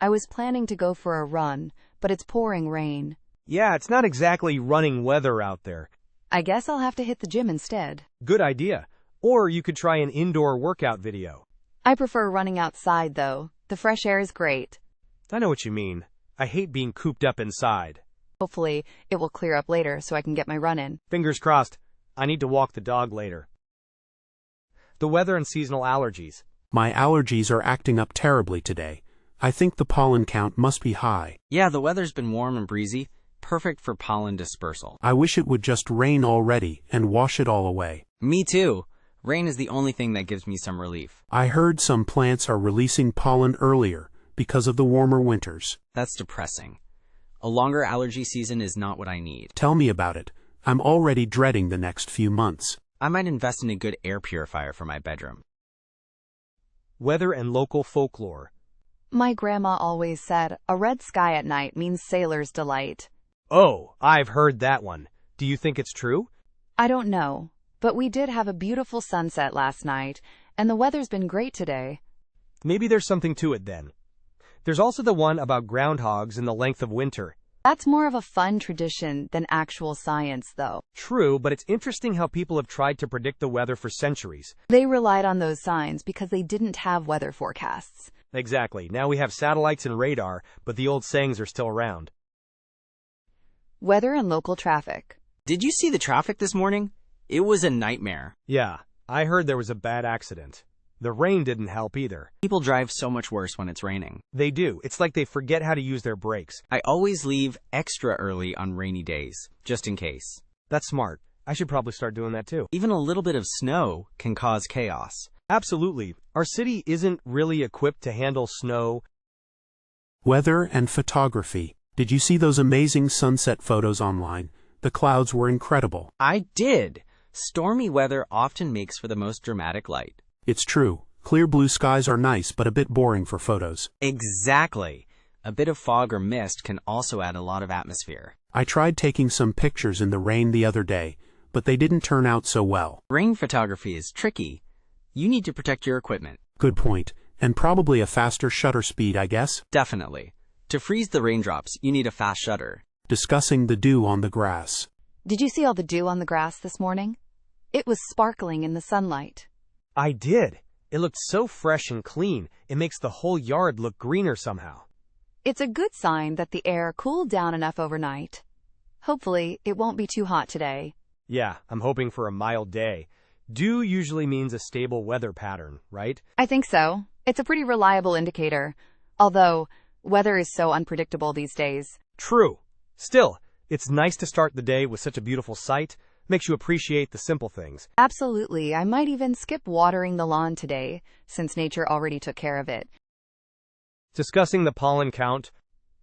I was planning to go for a run, but it's pouring rain. Yeah, it's not exactly running weather out there. I guess I'll have to hit the gym instead. Good idea. Or you could try an indoor workout video. I prefer running outside, though. The fresh air is great. I know what you mean. I hate being cooped up inside. Hopefully, it will clear up later so I can get my run in. Fingers crossed. I need to walk the dog later. The weather and seasonal allergies. My allergies are acting up terribly today. I think the pollen count must be high. Yeah, the weather's been warm and breezy. Perfect for pollen dispersal. I wish it would just rain already and wash it all away. Me too. Rain is the only thing that gives me some relief. I heard some plants are releasing pollen earlier because of the warmer winters. That's depressing. A longer allergy season is not what I need. Tell me about it. I'm already dreading the next few months. I might invest in a good air purifier for my bedroom. Weather and local folklore. My grandma always said, a red sky at night means sailor's delight. Oh, I've heard that one. Do you think it's true? I don't know, but we did have a beautiful sunset last night, and the weather's been great today. Maybe there's something to it then. There's also the one about groundhogs and the length of winter. That's more of a fun tradition than actual science, though. True, but it's interesting how people have tried to predict the weather for centuries. They relied on those signs because they didn't have weather forecasts. Exactly. Now we have satellites and radar, but the old sayings are still around. Weather and local traffic. Did you see the traffic this morning? It was a nightmare. Yeah, I heard there was a bad accident. The rain didn't help either. People drive so much worse when it's raining. They do. It's like they forget how to use their brakes. I always leave extra early on rainy days, just in case. That's smart. I should probably start doing that too. Even a little bit of snow can cause chaos. Absolutely. Our city isn't really equipped to handle snow. Weather and photography. Did you see those amazing sunset photos online? The clouds were incredible. I did. Stormy weather often makes for the most dramatic light. It's true. Clear blue skies are nice, but a bit boring for photos. Exactly. A bit of fog or mist can also add a lot of atmosphere. I tried taking some pictures in the rain the other day, but they didn't turn out so well. Rain photography is tricky. You need to protect your equipment. Good point. And probably a faster shutter speed, I guess? Definitely. To freeze the raindrops, you need a fast shutter. Discussing the dew on the grass. Did you see all the dew on the grass this morning? It was sparkling in the sunlight. I did. It looked so fresh and clean. It makes the whole yard look greener somehow. It's a good sign that the air cooled down enough overnight. Hopefully, it won't be too hot today. Yeah, I'm hoping for a mild day. Dew usually means a stable weather pattern, right? I think so. It's a pretty reliable indicator. Although, weather is so unpredictable these days. True. Still, it's nice to start the day with such a beautiful sight. Makes you appreciate the simple things. Absolutely. I might even skip watering the lawn today, since nature already took care of it. Discussing the pollen count.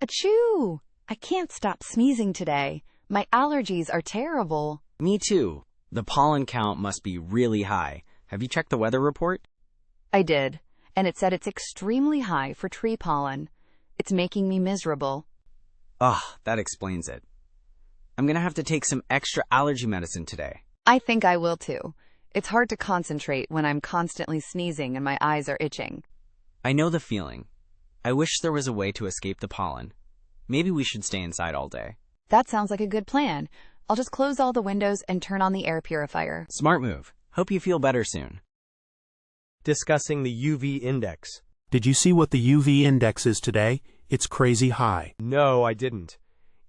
Achoo! I can't stop sneezing today. My allergies are terrible. Me too. The pollen count must be really high. Have you checked the weather report? I did, and it said it's extremely high for tree pollen. It's making me miserable. That explains it. I'm gonna have to take some extra allergy medicine today. I think I will too. It's hard to concentrate when I'm constantly sneezing and my eyes are itching. I know the feeling. I wish there was a way to escape the pollen. Maybe we should stay inside all day. That sounds like a good plan. I'll just close all the windows and turn on the air purifier. Smart move. Hope you feel better soon. Discussing the UV index. Did you see what the UV index is today? It's crazy high. No, I didn't.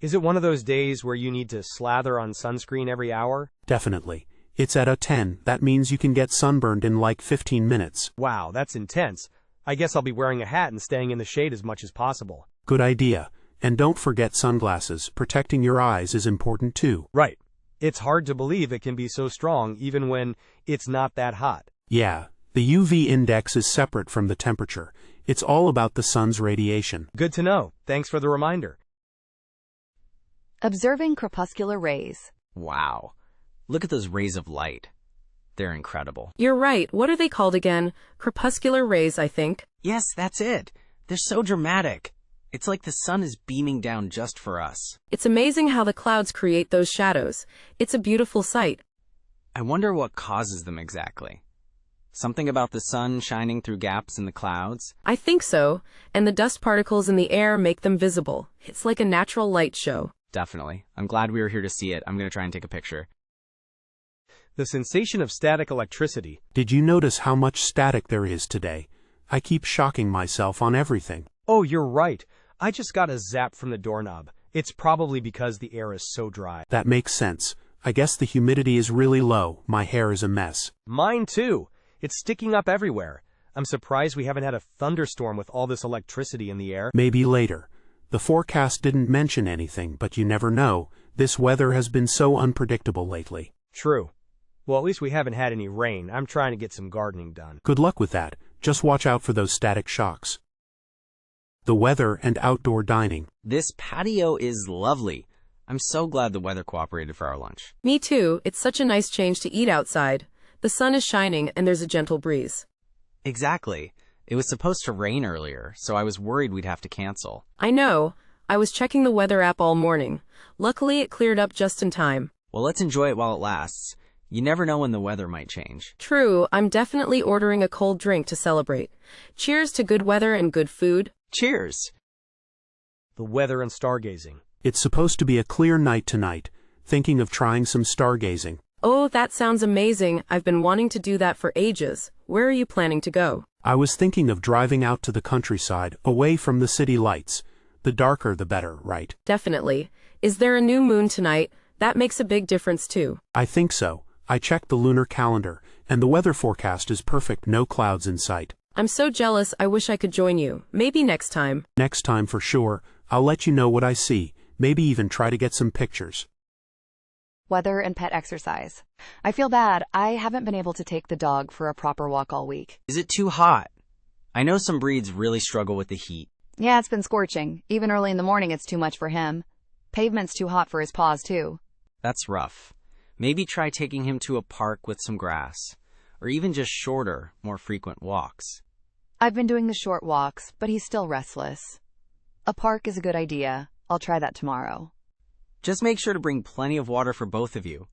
Is it one of those days where you need to slather on sunscreen every hour? Definitely. It's at a 10. That means you can get sunburned in like 15 minutes. Wow, that's intense. I guess I'll be wearing a hat and staying in the shade as much as possible. Good idea. And don't forget sunglasses. Protecting your eyes is important too. Right. It's hard to believe it can be so strong even when it's not that hot. Yeah, the UV index is separate from the temperature. It's all about the sun's radiation. Good to know. Thanks for the reminder. Observing crepuscular rays. Wow. Look at those rays of light. They're incredible. You're right. What are they called again? Crepuscular rays, I think. Yes, that's it. They're so dramatic. It's like the sun is beaming down just for us. It's amazing how the clouds create those shadows. It's a beautiful sight. I wonder what causes them exactly. Something about the sun shining through gaps in the clouds? I think so, and the dust particles in the air make them visible. It's like a natural light show. Definitely. I'm glad we were here to see it. I'm going to try and take a picture. The sensation of static electricity. Did you notice how much static there is today? I keep shocking myself on everything. Oh, you're right. I just got a zap from the doorknob. It's probably because the air is so dry. That makes sense. I guess the humidity is really low. My hair is a mess. Mine too. It's sticking up everywhere. I'm surprised we haven't had a thunderstorm with all this electricity in the air. Maybe later. The forecast didn't mention anything, but you never know. This weather has been so unpredictable lately. True. Well, at least we haven't had any rain. I'm trying to get some gardening done. Good luck with that. Just watch out for those static shocks. The weather and outdoor dining. This patio is lovely. I'm so glad the weather cooperated for our lunch. Me too. It's such a nice change to eat outside. The sun is shining and there's a gentle breeze. Exactly. It was supposed to rain earlier, so I was worried we'd have to cancel. I know. I was checking the weather app all morning. Luckily, it cleared up just in time. Well, let's enjoy it while it lasts. You never know when the weather might change. True, I'm definitely ordering a cold drink to celebrate. Cheers to good weather and good food. Cheers! The weather and stargazing. It's supposed to be a clear night tonight. Thinking of trying some stargazing. Oh, that sounds amazing. I've been wanting to do that for ages. Where are you planning to go? I was thinking of driving out to the countryside, away from the city lights. The darker the better, right? Definitely. Is there a new moon tonight? That makes a big difference too. I think so. I checked the lunar calendar, and the weather forecast is perfect, no clouds in sight. I'm so jealous, I wish I could join you. Maybe next time. Next time for sure. I'll let you know what I see, maybe even try to get some pictures. Weather and pet exercise. I feel bad. I haven't been able to take the dog for a proper walk all week. Is it too hot? I know some breeds really struggle with the heat. Yeah, it's been scorching. Even early in the morning, it's too much for him. Pavement's too hot for his paws, too. That's rough. Maybe try taking him to a park with some grass, or even just shorter, more frequent walks. I've been doing the short walks, but he's still restless. A park is a good idea. I'll try that tomorrow. Just make sure to bring plenty of water for both of you,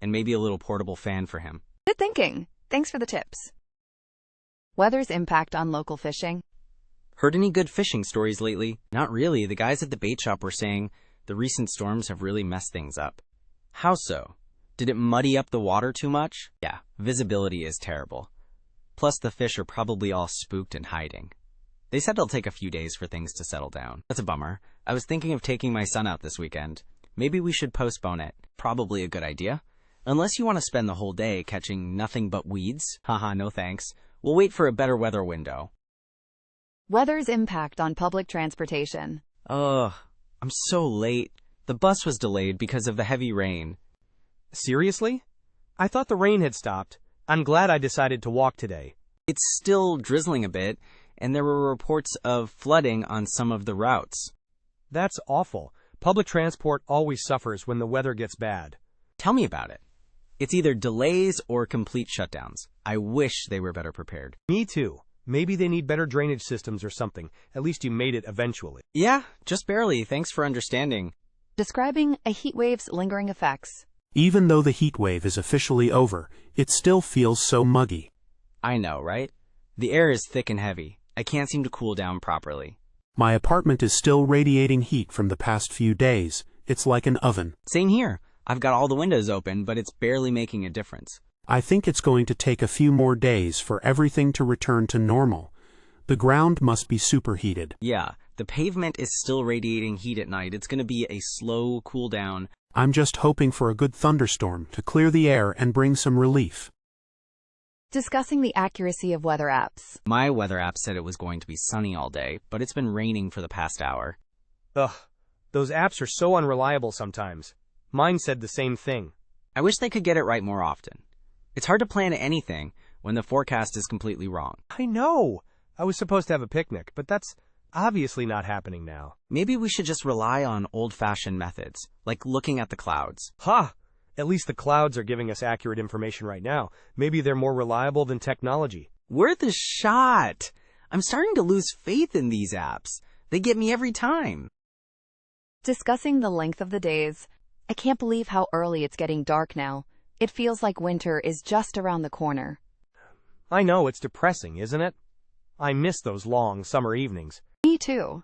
and maybe a little portable fan for him. Good thinking. Thanks for the tips. Weather's impact on local fishing. Heard any good fishing stories lately? Not really. The guys at the bait shop were saying the recent storms have really messed things up. How so? Did it muddy up the water too much? Yeah, visibility is terrible. Plus the fish are probably all spooked and hiding. They said it'll take a few days for things to settle down. That's a bummer. I was thinking of taking my son out this weekend. Maybe we should postpone it. Probably a good idea. Unless you want to spend the whole day catching nothing but weeds. Haha, no thanks. We'll wait for a better weather window. Weather's impact on public transportation. Ugh, I'm so late. The bus was delayed because of the heavy rain. Seriously? I thought the rain had stopped. I'm glad I decided to walk today. It's still drizzling a bit, and there were reports of flooding on some of the routes. That's awful. Public transport always suffers when the weather gets bad. Tell me about it. It's either delays or complete shutdowns. I wish they were better prepared. Me too. Maybe they need better drainage systems or something. At least you made it eventually. Yeah, just barely. Thanks for understanding. Describing a heat wave's lingering effects. Even though the heat wave is officially over, it still feels so muggy. I know, right? The air is thick and heavy. I can't seem to cool down properly. My apartment is still radiating heat from the past few days. It's like an oven. Same here. I've got all the windows open, but it's barely making a difference. I think it's going to take a few more days for everything to return to normal. The ground must be superheated. Yeah, the pavement is still radiating heat at night. It's going to be a slow cool down. I'm just hoping for a good thunderstorm to clear the air and bring some relief. Discussing the accuracy of weather apps. My weather app said it was going to be sunny all day, but it's been raining for the past hour. Ugh, those apps are so unreliable sometimes. Mine said the same thing. I wish they could get it right more often. It's hard to plan anything when the forecast is completely wrong. I know. I was supposed to have a picnic, but that's obviously not happening now. Maybe we should just rely on old-fashioned methods, like looking at the clouds. Ha! At least the clouds are giving us accurate information right now. Maybe they're more reliable than technology. Worth a shot! I'm starting to lose faith in these apps. They get me every time. Discussing the length of the days. I can't believe how early it's getting dark now. It feels like winter is just around the corner. I know, it's depressing, isn't it? I miss those long summer evenings. Me too.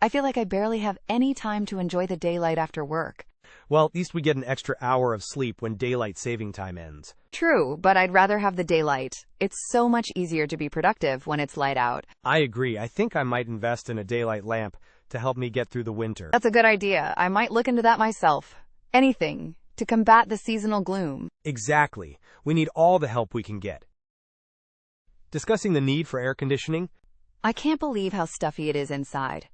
I feel like I barely have any time to enjoy the daylight after work. Well, at least we get an extra hour of sleep when daylight saving time ends. True, but I'd rather have the daylight. It's so much easier to be productive when it's light out. I agree. I think I might invest in a daylight lamp to help me get through the winter. That's a good idea. I might look into that myself. Anything to combat the seasonal gloom. Exactly. We need all the help we can get. Discussing the need for air conditioning. I can't believe how stuffy it is inside.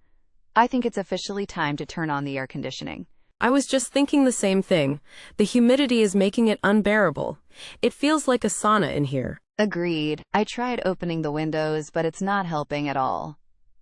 I think it's officially time to turn on the air conditioning. I was just thinking the same thing. The humidity is making it unbearable. It feels like a sauna in here. Agreed. I tried opening the windows, but it's not helping at all.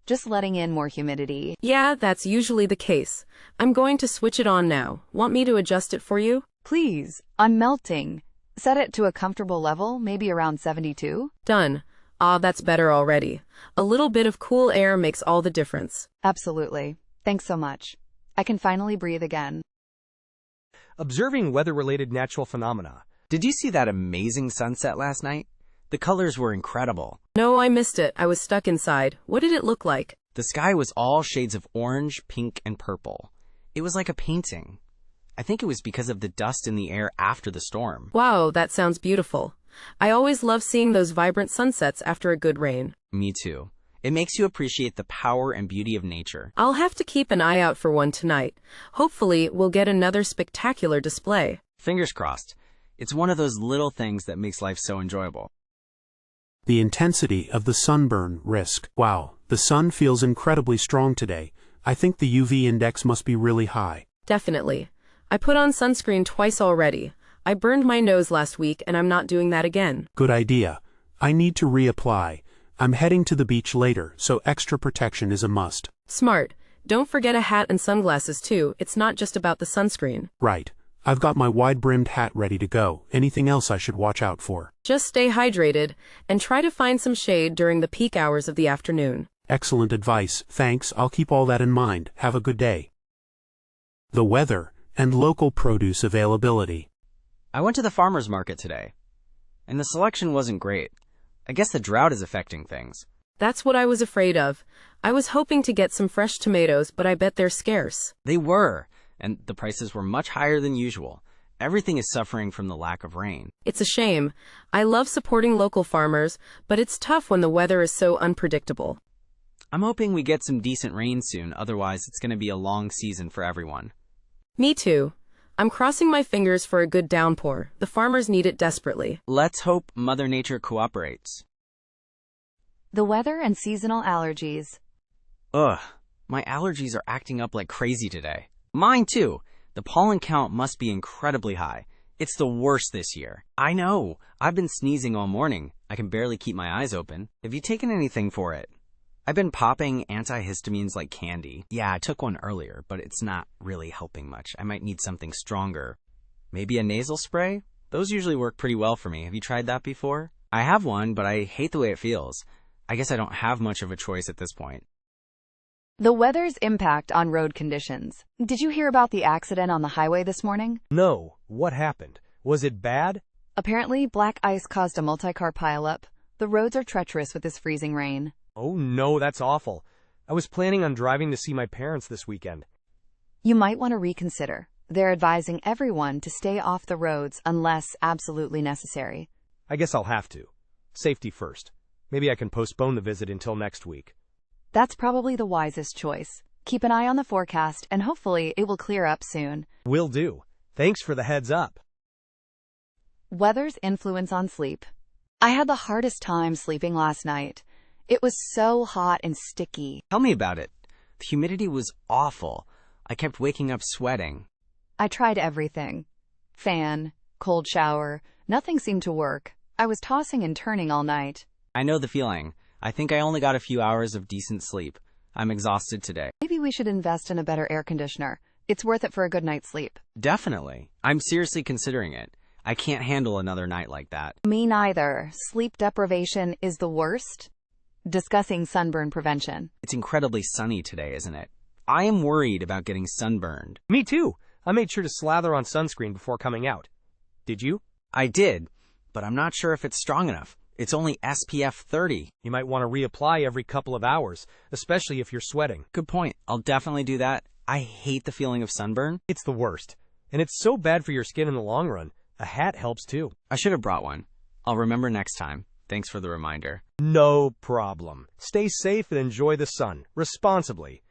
Just letting in more humidity. Yeah, that's usually the case. I'm going to switch it on now. Want me to adjust it for you? Please, I'm melting. Set it to a comfortable level, maybe around 72. Done. Ah, that's better already. A little bit of cool air makes all the difference. Absolutely. Thanks so much. I can finally breathe again. Observing weather-related natural phenomena. Did you see that amazing sunset last night? The colors were incredible. No, I missed it. I was stuck inside. What did it look like? The sky was all shades of orange, pink, and purple. It was like a painting. I think it was because of the dust in the air after the storm. Wow, that sounds beautiful. I always love seeing those vibrant sunsets after a good rain. Me too. It makes you appreciate the power and beauty of nature. I'll have to keep an eye out for one tonight. Hopefully, we'll get another spectacular display. Fingers crossed. It's one of those little things that makes life so enjoyable. The intensity of the sunburn risk. Wow, the sun feels incredibly strong today. I think the UV index must be really high. Definitely. I put on sunscreen twice already. I burned my nose last week and I'm not doing that again. Good idea. I need to reapply. I'm heading to the beach later, so extra protection is a must. Smart. Don't forget a hat and sunglasses too. It's not just about the sunscreen. Right. I've got my wide-brimmed hat ready to go. Anything else I should watch out for? Just stay hydrated and try to find some shade during the peak hours of the afternoon. Excellent advice. Thanks. I'll keep all that in mind. Have a good day. The weather and local produce availability. I went to the farmer's market today, and the selection wasn't great. I guess the drought is affecting things. That's what I was afraid of. I was hoping to get some fresh tomatoes, but I bet they're scarce. They were, and the prices were much higher than usual. Everything is suffering from the lack of rain. It's a shame. I love supporting local farmers, but it's tough when the weather is so unpredictable. I'm hoping we get some decent rain soon, otherwise it's going to be a long season for everyone. Me too. I'm crossing my fingers for a good downpour. The farmers need it desperately. Let's hope Mother Nature cooperates. The weather and seasonal allergies. Ugh, my allergies are acting up like crazy today. Mine too. The pollen count must be incredibly high. It's the worst this year. I know. I've been sneezing all morning. I can barely keep my eyes open. Have you taken anything for it? I've been popping antihistamines like candy. Yeah, I took one earlier, but it's not really helping much. I might need something stronger. Maybe a nasal spray? Those usually work pretty well for me. Have you tried that before? I have one, but I hate the way it feels. I guess I don't have much of a choice at this point. The weather's impact on road conditions. Did you hear about the accident on the highway this morning? No. What happened? Was it bad? Apparently, black ice caused a multi-car pileup. The roads are treacherous with this freezing rain. Oh no, that's awful. I was planning on driving to see my parents this weekend. You might want to reconsider. They're advising everyone to stay off the roads unless absolutely necessary. I guess I'll have to. Safety first. Maybe I can postpone the visit until next week. That's probably the wisest choice. Keep an eye on the forecast and hopefully it will clear up soon. Will do. Thanks for the heads up. Weather's influence on sleep. I had the hardest time sleeping last night. It was so hot and sticky. Tell me about it. The humidity was awful. I kept waking up sweating. I tried everything. Fan, cold shower, nothing seemed to work. I was tossing and turning all night. I know the feeling. I think I only got a few hours of decent sleep. I'm exhausted today. Maybe we should invest in a better air conditioner. It's worth it for a good night's sleep. Definitely. I'm seriously considering it. I can't handle another night like that. Me neither. Sleep deprivation is the worst. Discussing sunburn prevention. It's incredibly sunny today, isn't it? I am worried about getting sunburned. Me too. I made sure to slather on sunscreen before coming out. Did you? I did, but I'm not sure if it's strong enough. It's only SPF 30. You might want to reapply every couple of hours, especially if you're sweating. Good point. I'll definitely do that. I hate the feeling of sunburn. It's the worst. And it's so bad for your skin in the long run. A hat helps too. I should have brought one. I'll remember next time. Thanks for the reminder. No problem. Stay safe and enjoy the sun, responsibly.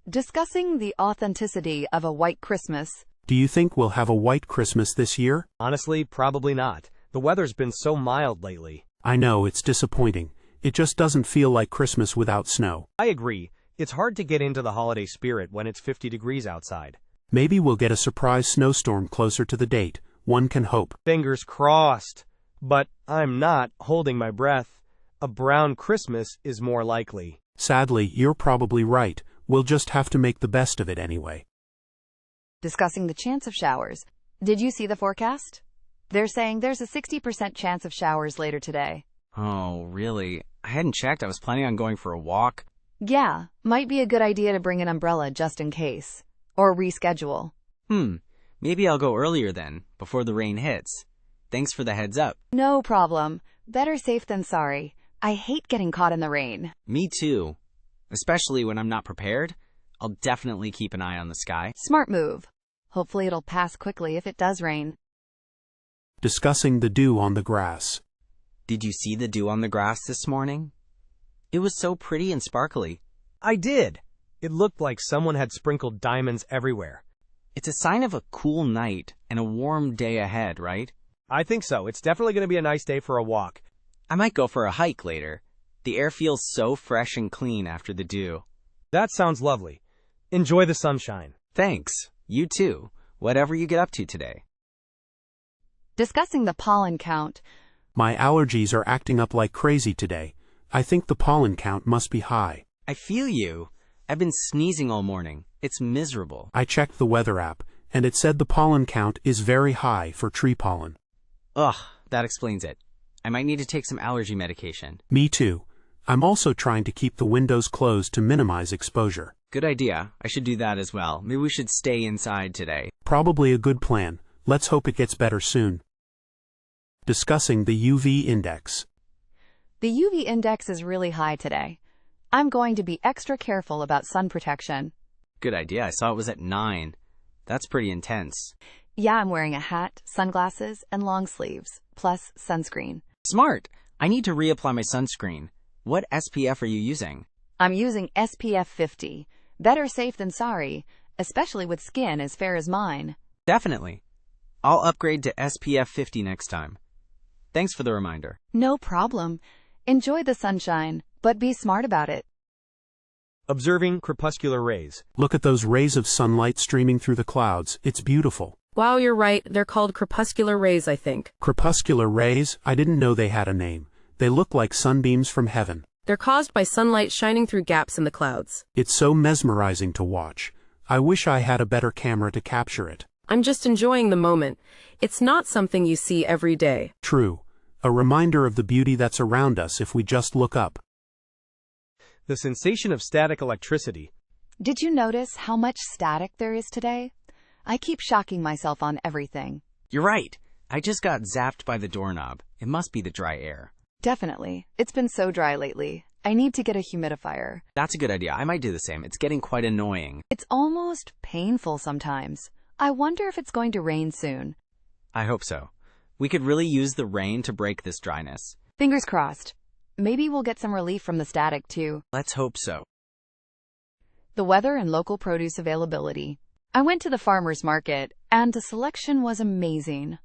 Discussing the authenticity of a white Christmas. Do you think we'll have a white Christmas this year? Honestly, probably not. The weather's been so mild lately. I know, it's disappointing. It just doesn't feel like Christmas without snow. I agree. It's hard to get into the holiday spirit when it's 50 degrees outside. Maybe we'll get a surprise snowstorm closer to the date. One can hope. Fingers crossed. But I'm not holding my breath. A brown Christmas is more likely. Sadly, you're probably right. We'll just have to make the best of it anyway. Discussing the chance of showers. Did you see the forecast? They're saying there's a 60% chance of showers later today. Oh, really? I hadn't checked. I was planning on going for a walk. Yeah, might be a good idea to bring an umbrella just in case. Or reschedule. Maybe I'll go earlier then, before the rain hits. Thanks for the heads up. No problem. Better safe than sorry. I hate getting caught in the rain. Me too. Especially when I'm not prepared. I'll definitely keep an eye on the sky. Smart move. Hopefully it'll pass quickly if it does rain. Discussing the dew on the grass. Did you see the dew on the grass this morning? It was so pretty and sparkly. I did. It looked like someone had sprinkled diamonds everywhere. It's a sign of a cool night and a warm day ahead, right? I think so. It's definitely going to be a nice day for a walk. I might go for a hike later. The air feels so fresh and clean after the dew. That sounds lovely. Enjoy the sunshine. Thanks. You too. Whatever you get up to today. Discussing the pollen count. My allergies are acting up like crazy today. I think the pollen count must be high. I feel you. I've been sneezing all morning. It's miserable. I checked the weather app, and it said the pollen count is very high for tree pollen. Ugh, that explains it. I might need to take some allergy medication. Me too. I'm also trying to keep the windows closed to minimize exposure. Good idea. I should do that as well. Maybe we should stay inside today. Probably a good plan. Let's hope it gets better soon. Discussing the UV index. The UV index is really high today. I'm going to be extra careful about sun protection. Good idea. I saw it was at 9. That's pretty intense. Yeah, I'm wearing a hat, sunglasses, and long sleeves, plus sunscreen. Smart. I need to reapply my sunscreen. What SPF are you using? I'm using SPF 50. Better safe than sorry, especially with skin as fair as mine. Definitely. I'll upgrade to SPF 50 next time. Thanks for the reminder. No problem. Enjoy the sunshine, but be smart about it. Observing crepuscular rays. Look at those rays of sunlight streaming through the clouds. It's beautiful. Wow, you're right. They're called crepuscular rays, I think. Crepuscular rays? I didn't know they had a name. They look like sunbeams from heaven. They're caused by sunlight shining through gaps in the clouds. It's so mesmerizing to watch. I wish I had a better camera to capture it. I'm just enjoying the moment. It's not something you see every day. True. A reminder of the beauty that's around us if we just look up. The sensation of static electricity. Did you notice how much static there is today? I keep shocking myself on everything. You're right. I just got zapped by the doorknob. It must be the dry air. Definitely. It's been so dry lately. I need to get a humidifier. That's a good idea. I might do the same. It's getting quite annoying. It's almost painful sometimes. I wonder if it's going to rain soon. I hope so. We could really use the rain to break this dryness. Fingers crossed. Maybe we'll get some relief from the static too. Let's hope so. The weather and local produce availability. I went to the farmer's market, and the selection was amazing.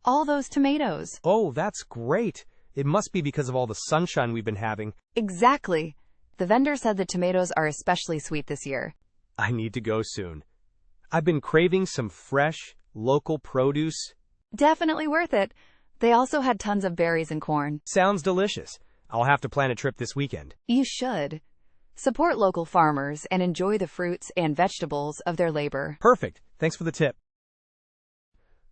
All those tomatoes. Oh, that's great. It must be because of all the sunshine we've been having. Exactly. The vendor said the tomatoes are especially sweet this year. I need to go soon. I've been craving some fresh, local produce. Definitely worth it. They also had tons of berries and corn. Sounds delicious. I'll have to plan a trip this weekend. You should. Support local farmers and enjoy the fruits and vegetables of their labor. Perfect. Thanks for the tip.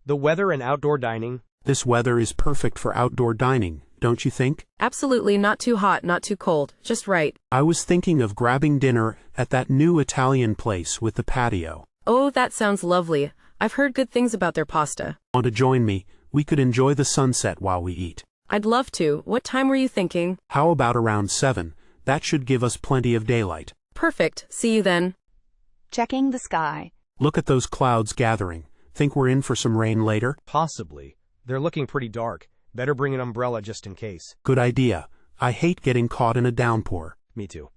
The weather and outdoor dining. This weather is perfect for outdoor dining. don't you think? Absolutely not too hot, not too cold, just right. I was thinking of grabbing dinner at that new Italian place with the patio. Oh, that sounds lovely. I've heard good things about their pasta. Want to join me? We could enjoy the sunset while we eat. I'd love to. What time were you thinking? How about around 7? That should give us plenty of daylight. Perfect. See you then. Checking the sky. Look at those clouds gathering. Think we're in for some rain later? Possibly. They're looking pretty dark. Better bring an umbrella just in case. Good idea. I hate getting caught in a downpour. Me too.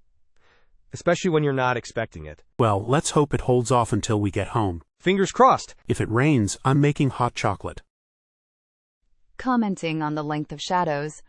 Especially when you're not expecting it. Well, let's hope it holds off until we get home. Fingers crossed. If it rains, I'm making hot chocolate. Commenting on the length of shadows.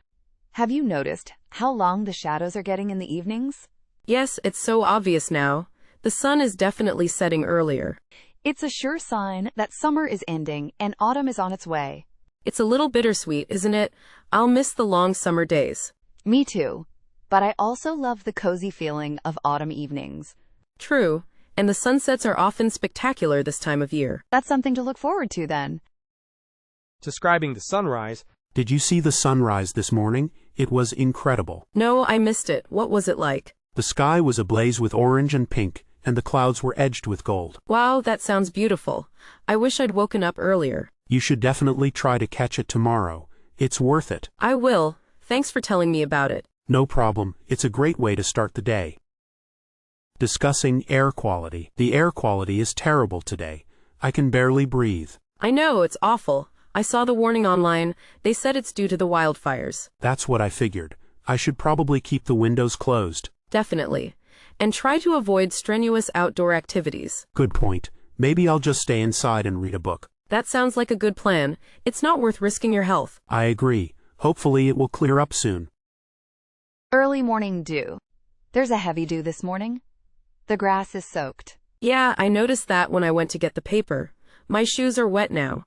Have you noticed how long the shadows are getting in the evenings? Yes, it's so obvious now. The sun is definitely setting earlier. It's a sure sign that summer is ending and autumn is on its way. It's a little bittersweet, isn't it? I'll miss the long summer days. Me too. But I also love the cozy feeling of autumn evenings. True, and the sunsets are often spectacular this time of year. That's something to look forward to then. Describing the sunrise. Did you see the sunrise this morning? It was incredible. No, I missed it. What was it like? The sky was ablaze with orange and pink, and the clouds were edged with gold. Wow, that sounds beautiful. I wish I'd woken up earlier. You should definitely try to catch it tomorrow. It's worth it. I will. Thanks for telling me about it. No problem. It's a great way to start the day. Discussing air quality. The air quality is terrible today. I can barely breathe. I know, it's awful. I saw the warning online. They said it's due to the wildfires. That's what I figured. I should probably keep the windows closed. Definitely. And try to avoid strenuous outdoor activities. Good point. Maybe I'll just stay inside and read a book. That sounds like a good plan. It's not worth risking your health. I agree. Hopefully it will clear up soon. Early morning dew. There's a heavy dew this morning. The grass is soaked. Yeah, I noticed that when I went to get the paper. My shoes are wet now.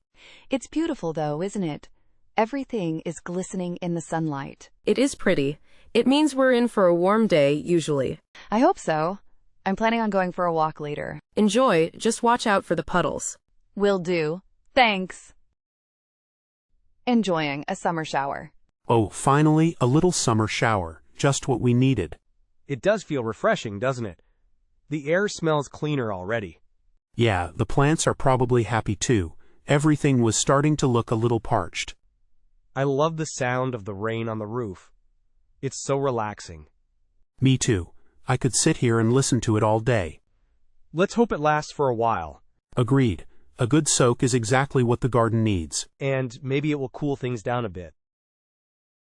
It's beautiful though, isn't it? Everything is glistening in the sunlight. It is pretty. It means we're in for a warm day, usually. I hope so. I'm planning on going for a walk later. Enjoy, just watch out for the puddles. Will do. Thanks. Enjoying a summer shower. Oh, finally, a little summer shower. Just what we needed. It does feel refreshing, doesn't it? The air smells cleaner already. Yeah, the plants are probably happy too. Everything was starting to look a little parched. I love the sound of the rain on the roof. It's so relaxing. Me too. I could sit here and listen to it all day. Let's hope it lasts for a while. Agreed. A good soak is exactly what the garden needs. And maybe it will cool things down a bit.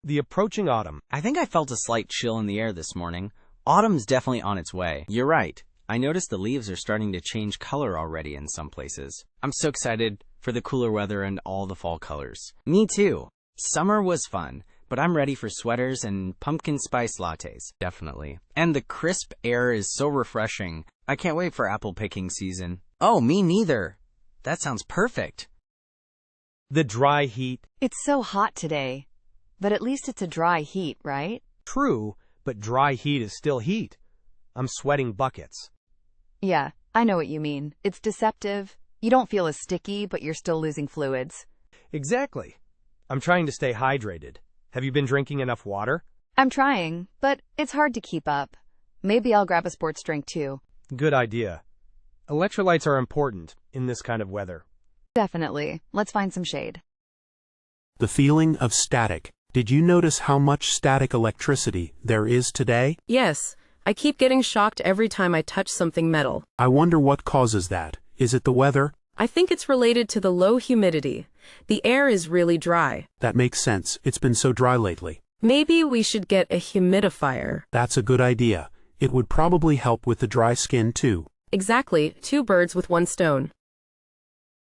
The approaching autumn. I think I felt a slight chill in the air this morning. Autumn's definitely on its way. You're right. I noticed the leaves are starting to change color already in some places. I'm so excited for the cooler weather and all the fall colors. Me too. Summer was fun, but I'm ready for sweaters and pumpkin spice lattes. Definitely. And the crisp air is so refreshing. I can't wait for apple picking season. Oh, me neither. That sounds perfect. The dry heat. It's so hot today. But at least it's a dry heat, right? True, but dry heat is still heat. I'm sweating buckets. Yeah, I know what you mean. It's deceptive. You don't feel as sticky, but you're still losing fluids. Exactly. I'm trying to stay hydrated. Have you been drinking enough water? I'm trying, but it's hard to keep up. Maybe I'll grab a sports drink too. Good idea. Electrolytes are important in this kind of weather. Definitely. Let's find some shade. The feeling of static. Did you notice how much static electricity there is today? Yes, I keep getting shocked every time I touch something metal. I wonder what causes that. Is it the weather? I think it's related to the low humidity. The air is really dry. That makes sense. It's been so dry lately. Maybe we should get a humidifier. That's a good idea. It would probably help with the dry skin too. Exactly, 2 birds with 1 stone.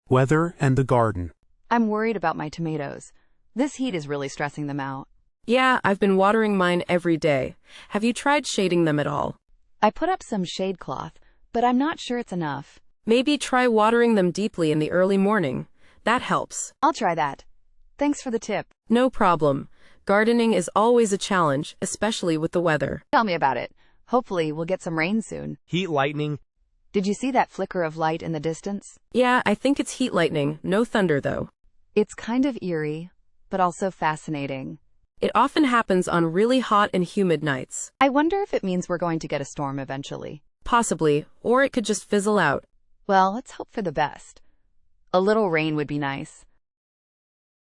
Weather and the garden. I'm worried about my tomatoes. This heat is really stressing them out. Yeah, I've been watering mine every day. Have you tried shading them at all? I put up some shade cloth, but I'm not sure it's enough. Maybe try watering them deeply in the early morning. That helps. I'll try that. Thanks for the tip. No problem. Gardening is always a challenge, especially with the weather. Tell me about it. Hopefully we'll get some rain soon. Heat lightning. Did you see that flicker of light in the distance? Yeah, I think it's heat lightning. No thunder, though. It's kind of eerie, but also fascinating. It often happens on really hot and humid nights. I wonder if it means we're going to get a storm eventually. Possibly, or it could just fizzle out. Well, let's hope for the best. A little rain would be nice.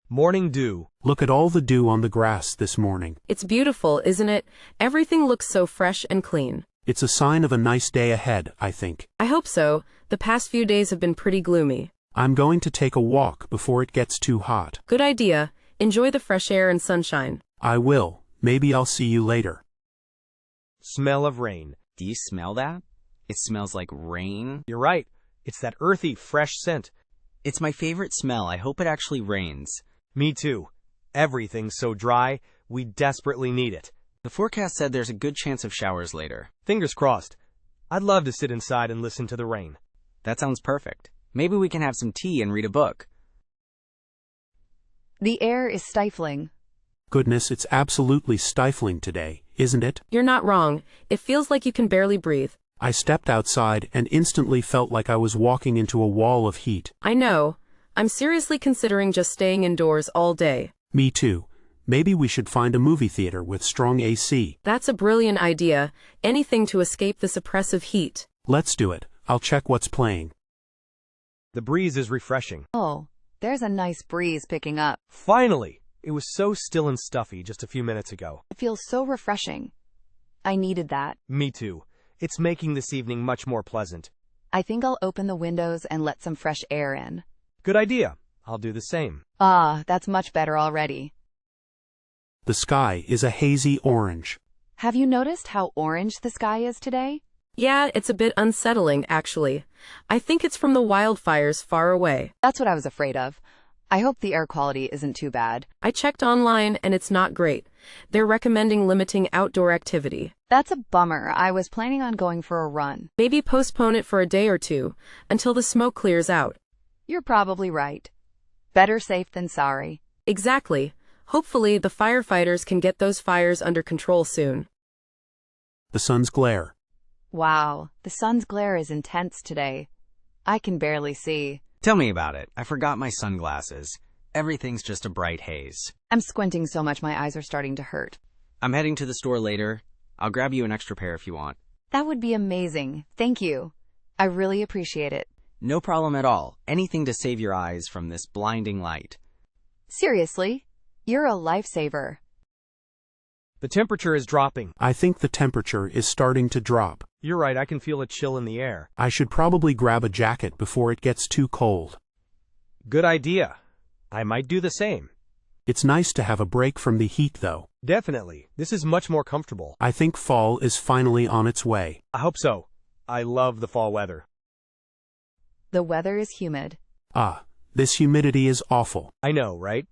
Morning dew. Look at all the dew on the grass this morning. It's beautiful, isn't it? Everything looks so fresh and clean. It's a sign of a nice day ahead, I think. I hope so. The past few days have been pretty gloomy. I'm going to take a walk before it gets too hot. Good idea. Enjoy the fresh air and sunshine. I will. Maybe I'll see you later. Smell of rain. Do you smell that? It smells like rain. You're right. It's that earthy, fresh scent. It's my favorite smell. I hope it actually rains. Me too. Everything's so dry, we desperately need it. The forecast said there's a good chance of showers later. Fingers crossed. I'd love to sit inside and listen to the rain. That sounds perfect. Maybe we can have some tea and read a book. The air is stifling. Goodness, it's absolutely stifling today, isn't it? You're not wrong. It feels like you can barely breathe. I stepped outside and instantly felt like I was walking into a wall of heat. I know. I'm seriously considering just staying indoors all day. Me too. Maybe we should find a movie theater with strong AC. That's a brilliant idea. Anything to escape this oppressive heat. Let's do it. I'll check what's playing. The breeze is refreshing. Oh, there's a nice breeze picking up. Finally! It was so still and stuffy just a few minutes ago. It feels so refreshing. I needed that. Me too. It's making this evening much more pleasant. I think I'll open the windows and let some fresh air in. Good idea. I'll do the same. Ah, that's much better already. The sky is a hazy orange. Have you noticed how orange the sky is today? Yeah, it's a bit unsettling, actually. I think it's from the wildfires far away. That's what I was afraid of. I hope the air quality isn't too bad. I checked online and it's not great. They're recommending limiting outdoor activity. That's a bummer. I was planning on going for a run. Maybe postpone it for a day or two, until the smoke clears out. You're probably right. Better safe than sorry. Exactly. Hopefully, the firefighters can get those fires under control soon. The sun's glare. Wow, the sun's glare is intense today. I can barely see. Tell me about it. I forgot my sunglasses. Everything's just a bright haze. I'm squinting so much my eyes are starting to hurt. I'm heading to the store later. I'll grab you an extra pair if you want. That would be amazing. Thank you. I really appreciate it. No problem at all. Anything to save your eyes from this blinding light. Seriously, you're a lifesaver. The temperature is dropping. I think the temperature is starting to drop. You're right, I can feel a chill in the air. I should probably grab a jacket before it gets too cold. Good idea. I might do the same. It's nice to have a break from the heat, though. Definitely. This is much more comfortable. I think fall is finally on its way. I hope so. I love the fall weather. The weather is humid. Ah, this humidity is awful. I know, right?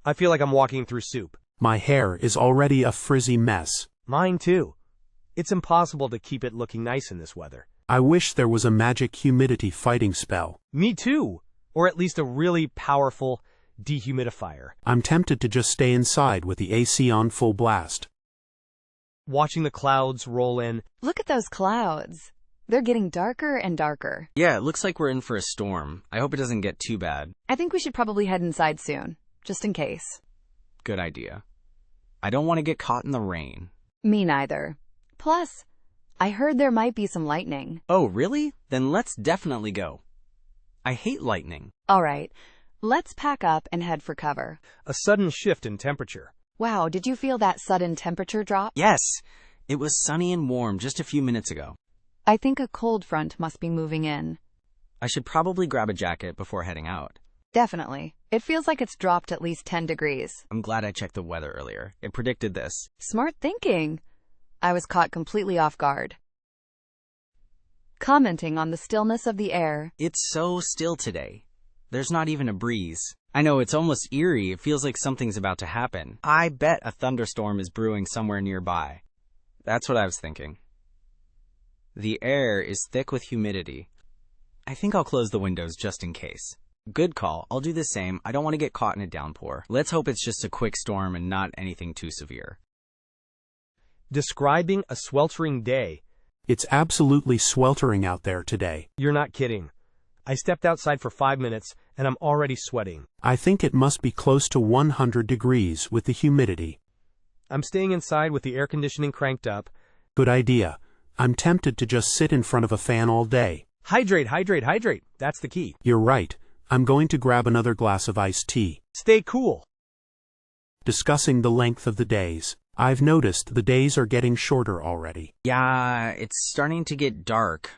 I feel like I'm walking through soup. My hair is already a frizzy mess. Mine too. It's impossible to keep it looking nice in this weather. I wish there was a magic humidity fighting spell. Me too. Or at least a really powerful dehumidifier. I'm tempted to just stay inside with the AC on full blast. Watching the clouds roll in. Look at those clouds. They're getting darker and darker. Yeah, it looks like we're in for a storm. I hope it doesn't get too bad. I think we should probably head inside soon, just in case. Good idea. I don't want to get caught in the rain. Me neither. Plus, I heard there might be some lightning. Oh, really? Then let's definitely go. I hate lightning. All right, let's pack up and head for cover. A sudden shift in temperature. Wow, did you feel that sudden temperature drop? Yes, it was sunny and warm just a few minutes ago. I think a cold front must be moving in. I should probably grab a jacket before heading out. Definitely. It feels like it's dropped at least 10 degrees. I'm glad I checked the weather earlier. It predicted this. Smart thinking. I was caught completely off guard. Commenting on the stillness of the air. It's so still today. There's not even a breeze. I know, it's almost eerie. It feels like something's about to happen. I bet a thunderstorm is brewing somewhere nearby. That's what I was thinking. The air is thick with humidity. I think I'll close the windows just in case. Good call. I'll do the same. I don't want to get caught in a downpour. Let's hope it's just a quick storm and not anything too severe. Describing a sweltering day. It's absolutely sweltering out there today. You're not kidding. I stepped outside for 5 minutes and I'm already sweating. I think it must be close to 100 degrees with the humidity. I'm staying inside with the air conditioning cranked up. Good idea. I'm tempted to just sit in front of a fan all day. Hydrate, hydrate, hydrate. That's the key. You're right. I'm going to grab another glass of iced tea. Stay cool. Discussing the length of the days. I've noticed the days are getting shorter already. Yeah, it's starting to get dark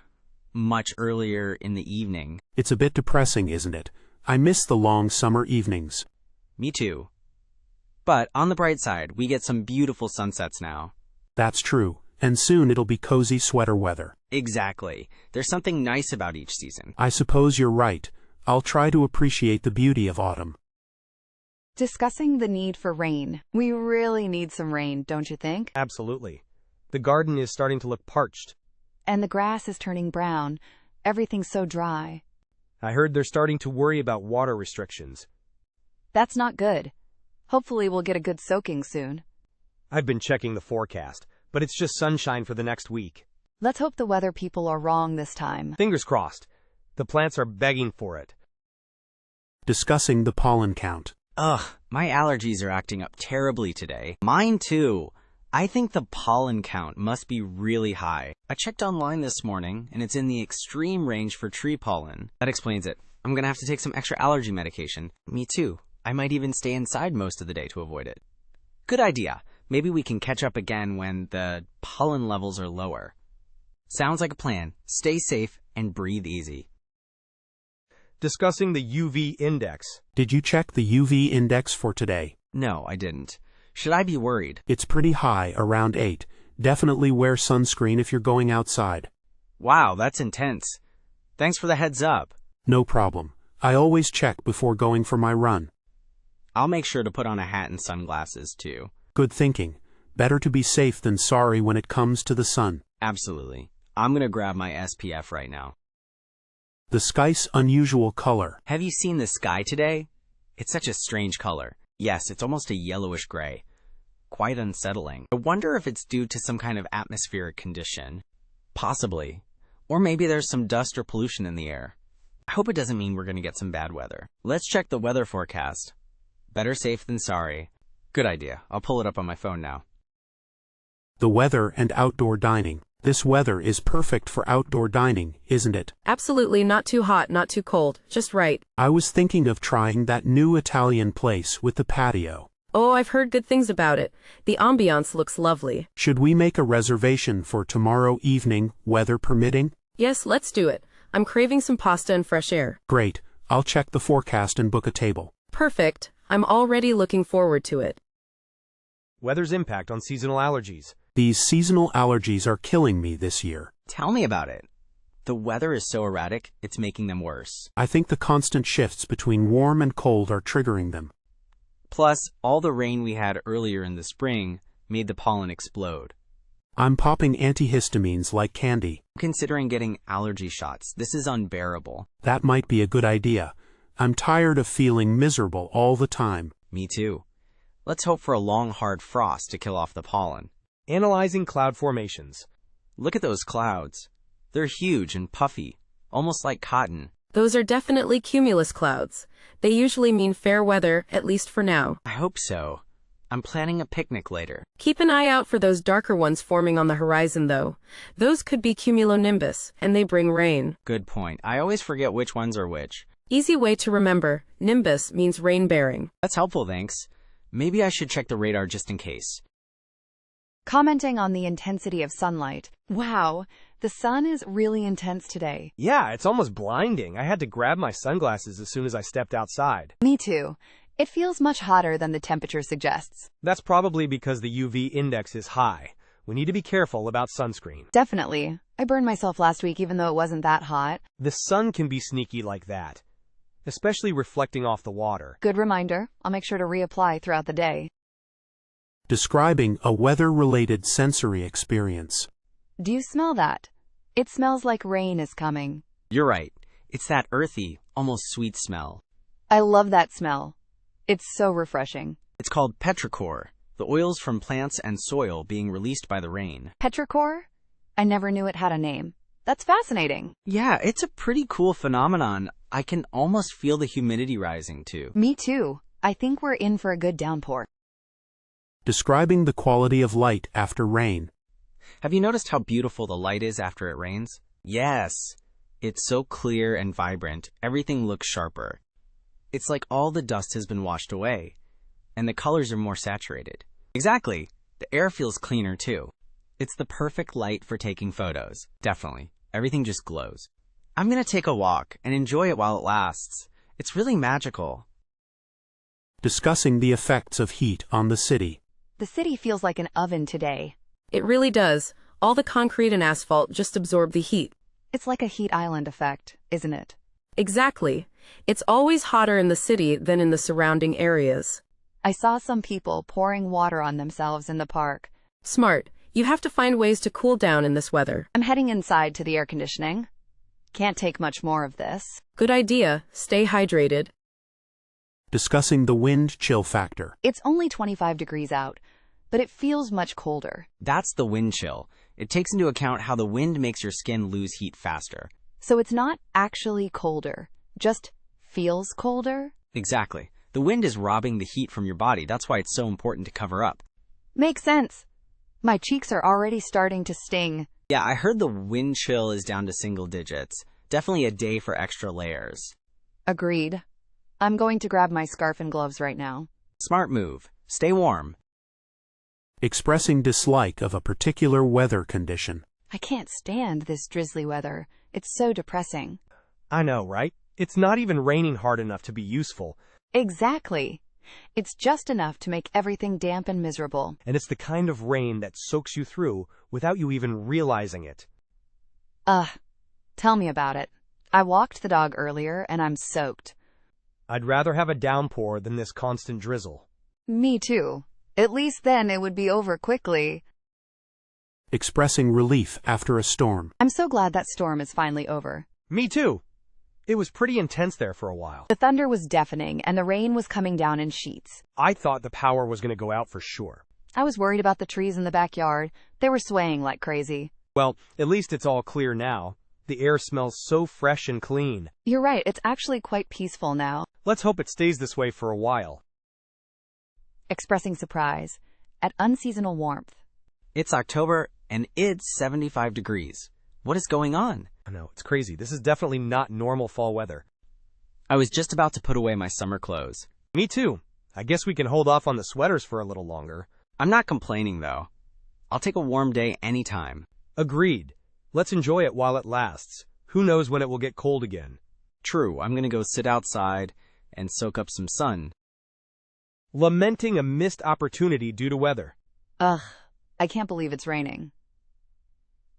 much earlier in the evening. It's a bit depressing, isn't it? I miss the long summer evenings. Me too. But on the bright side, we get some beautiful sunsets now. That's true, and soon it'll be cozy sweater weather. Exactly. There's something nice about each season. I suppose you're right. I'll try to appreciate the beauty of autumn. Discussing the need for rain. We really need some rain, don't you think? Absolutely. The garden is starting to look parched. And the grass is turning brown. Everything's so dry. I heard they're starting to worry about water restrictions. That's not good. Hopefully we'll get a good soaking soon. I've been checking the forecast, but it's just sunshine for the next week. Let's hope the weather people are wrong this time. Fingers crossed. The plants are begging for it. Discussing the pollen count. Ugh, my allergies are acting up terribly today. Mine too. I think the pollen count must be really high. I checked online this morning, and it's in the extreme range for tree pollen. That explains it. I'm gonna have to take some extra allergy medication. Me too. I might even stay inside most of the day to avoid it. Good idea. Maybe we can catch up again when the pollen levels are lower. Sounds like a plan. Stay safe and breathe easy. Discussing the UV index. Did you check the UV index for today? No, I didn't. Should I be worried? It's pretty high, around 8. Definitely wear sunscreen if you're going outside. Wow, that's intense. Thanks for the heads up. No problem. I always check before going for my run. I'll make sure to put on a hat and sunglasses too. Good thinking. Better to be safe than sorry when it comes to the sun. Absolutely. I'm gonna grab my SPF right now. The sky's unusual color. Have you seen the sky today? It's such a strange color. Yes, it's almost a yellowish gray. Quite unsettling. I wonder if it's due to some kind of atmospheric condition. Possibly. Or maybe there's some dust or pollution in the air. I hope it doesn't mean we're gonna get some bad weather. Let's check the weather forecast. Better safe than sorry. Good idea. I'll pull it up on my phone now. The weather and outdoor dining. This weather is perfect for outdoor dining, isn't it? Absolutely, not too hot, not too cold, just right. I was thinking of trying that new Italian place with the patio. Oh, I've heard good things about it. The ambiance looks lovely. Should we make a reservation for tomorrow evening, weather permitting? Yes, let's do it. I'm craving some pasta and fresh air. Great. I'll check the forecast and book a table. Perfect. I'm already looking forward to it. Weather's impact on seasonal allergies. These seasonal allergies are killing me this year. Tell me about it. The weather is so erratic, it's making them worse. I think the constant shifts between warm and cold are triggering them. Plus, all the rain we had earlier in the spring made the pollen explode. I'm popping antihistamines like candy. Considering getting allergy shots, this is unbearable. That might be a good idea. I'm tired of feeling miserable all the time. Me too. Let's hope for a long, hard frost to kill off the pollen. Analyzing cloud formations. Look at those clouds. They're huge and puffy, almost like cotton. Those are definitely cumulus clouds. They usually mean fair weather, at least for now. I hope so. I'm planning a picnic later. Keep an eye out for those darker ones forming on the horizon, though. Those could be cumulonimbus, and they bring rain. Good point. I always forget which ones are which. Easy way to remember, nimbus means rain-bearing. That's helpful, thanks. Maybe I should check the radar just in case. Commenting on the intensity of sunlight. Wow, the sun is really intense today. Yeah, it's almost blinding. I had to grab my sunglasses as soon as I stepped outside. Me too. It feels much hotter than the temperature suggests. That's probably because the UV index is high. We need to be careful about sunscreen. Definitely. I burned myself last week even though it wasn't that hot. The sun can be sneaky like that, especially reflecting off the water. Good reminder. I'll make sure to reapply throughout the day. Describing a weather-related sensory experience. Do you smell that? It smells like rain is coming. You're right. It's that earthy, almost sweet smell. I love that smell. It's so refreshing. It's called petrichor, the oils from plants and soil being released by the rain. Petrichor? I never knew it had a name. That's fascinating. Yeah, it's a pretty cool phenomenon. I can almost feel the humidity rising too. Me too. I think we're in for a good downpour. Describing the quality of light after rain. Have you noticed how beautiful the light is after it rains? Yes. It's so clear and vibrant, everything looks sharper. It's like all the dust has been washed away, and the colors are more saturated. Exactly. The air feels cleaner too. It's the perfect light for taking photos. Definitely. Everything just glows. I'm gonna take a walk and enjoy it while it lasts. It's really magical. Discussing the effects of heat on the city. The city feels like an oven today. It really does. All the concrete and asphalt just absorb the heat. It's like a heat island effect, isn't it? Exactly. It's always hotter in the city than in the surrounding areas. I saw some people pouring water on themselves in the park. Smart. You have to find ways to cool down in this weather. I'm heading inside to the air conditioning. Can't take much more of this. Good idea. Stay hydrated. Discussing the wind chill factor. It's only 25 degrees out, but it feels much colder. That's the wind chill. It takes into account how the wind makes your skin lose heat faster. So it's not actually colder, just feels colder? Exactly. The wind is robbing the heat from your body. That's why it's so important to cover up. Makes sense. My cheeks are already starting to sting. Yeah, I heard the wind chill is down to single digits. Definitely a day for extra layers. Agreed. I'm going to grab my scarf and gloves right now. Smart move. Stay warm. Expressing dislike of a particular weather condition. I can't stand this drizzly weather. It's so depressing. I know, right? It's not even raining hard enough to be useful. Exactly. It's just enough to make everything damp and miserable. And it's the kind of rain that soaks you through without you even realizing it. Tell me about it. I walked the dog earlier and I'm soaked. I'd rather have a downpour than this constant drizzle. Me too. At least then it would be over quickly. Expressing relief after a storm. I'm so glad that storm is finally over. Me too. It was pretty intense there for a while. The thunder was deafening and the rain was coming down in sheets. I thought the power was going to go out for sure. I was worried about the trees in the backyard. They were swaying like crazy. Well, at least it's all clear now. The air smells so fresh and clean. You're right, it's actually quite peaceful now. Let's hope it stays this way for a while. Expressing surprise at unseasonal warmth. It's October and it's 75 degrees. What is going on? I know, it's crazy. This is definitely not normal fall weather. I was just about to put away my summer clothes. Me too. I guess we can hold off on the sweaters for a little longer. I'm not complaining though. I'll take a warm day anytime. Agreed. Let's enjoy it while it lasts. Who knows when it will get cold again? True, I'm gonna go sit outside and soak up some sun. Lamenting a missed opportunity due to weather. Ugh, I can't believe it's raining.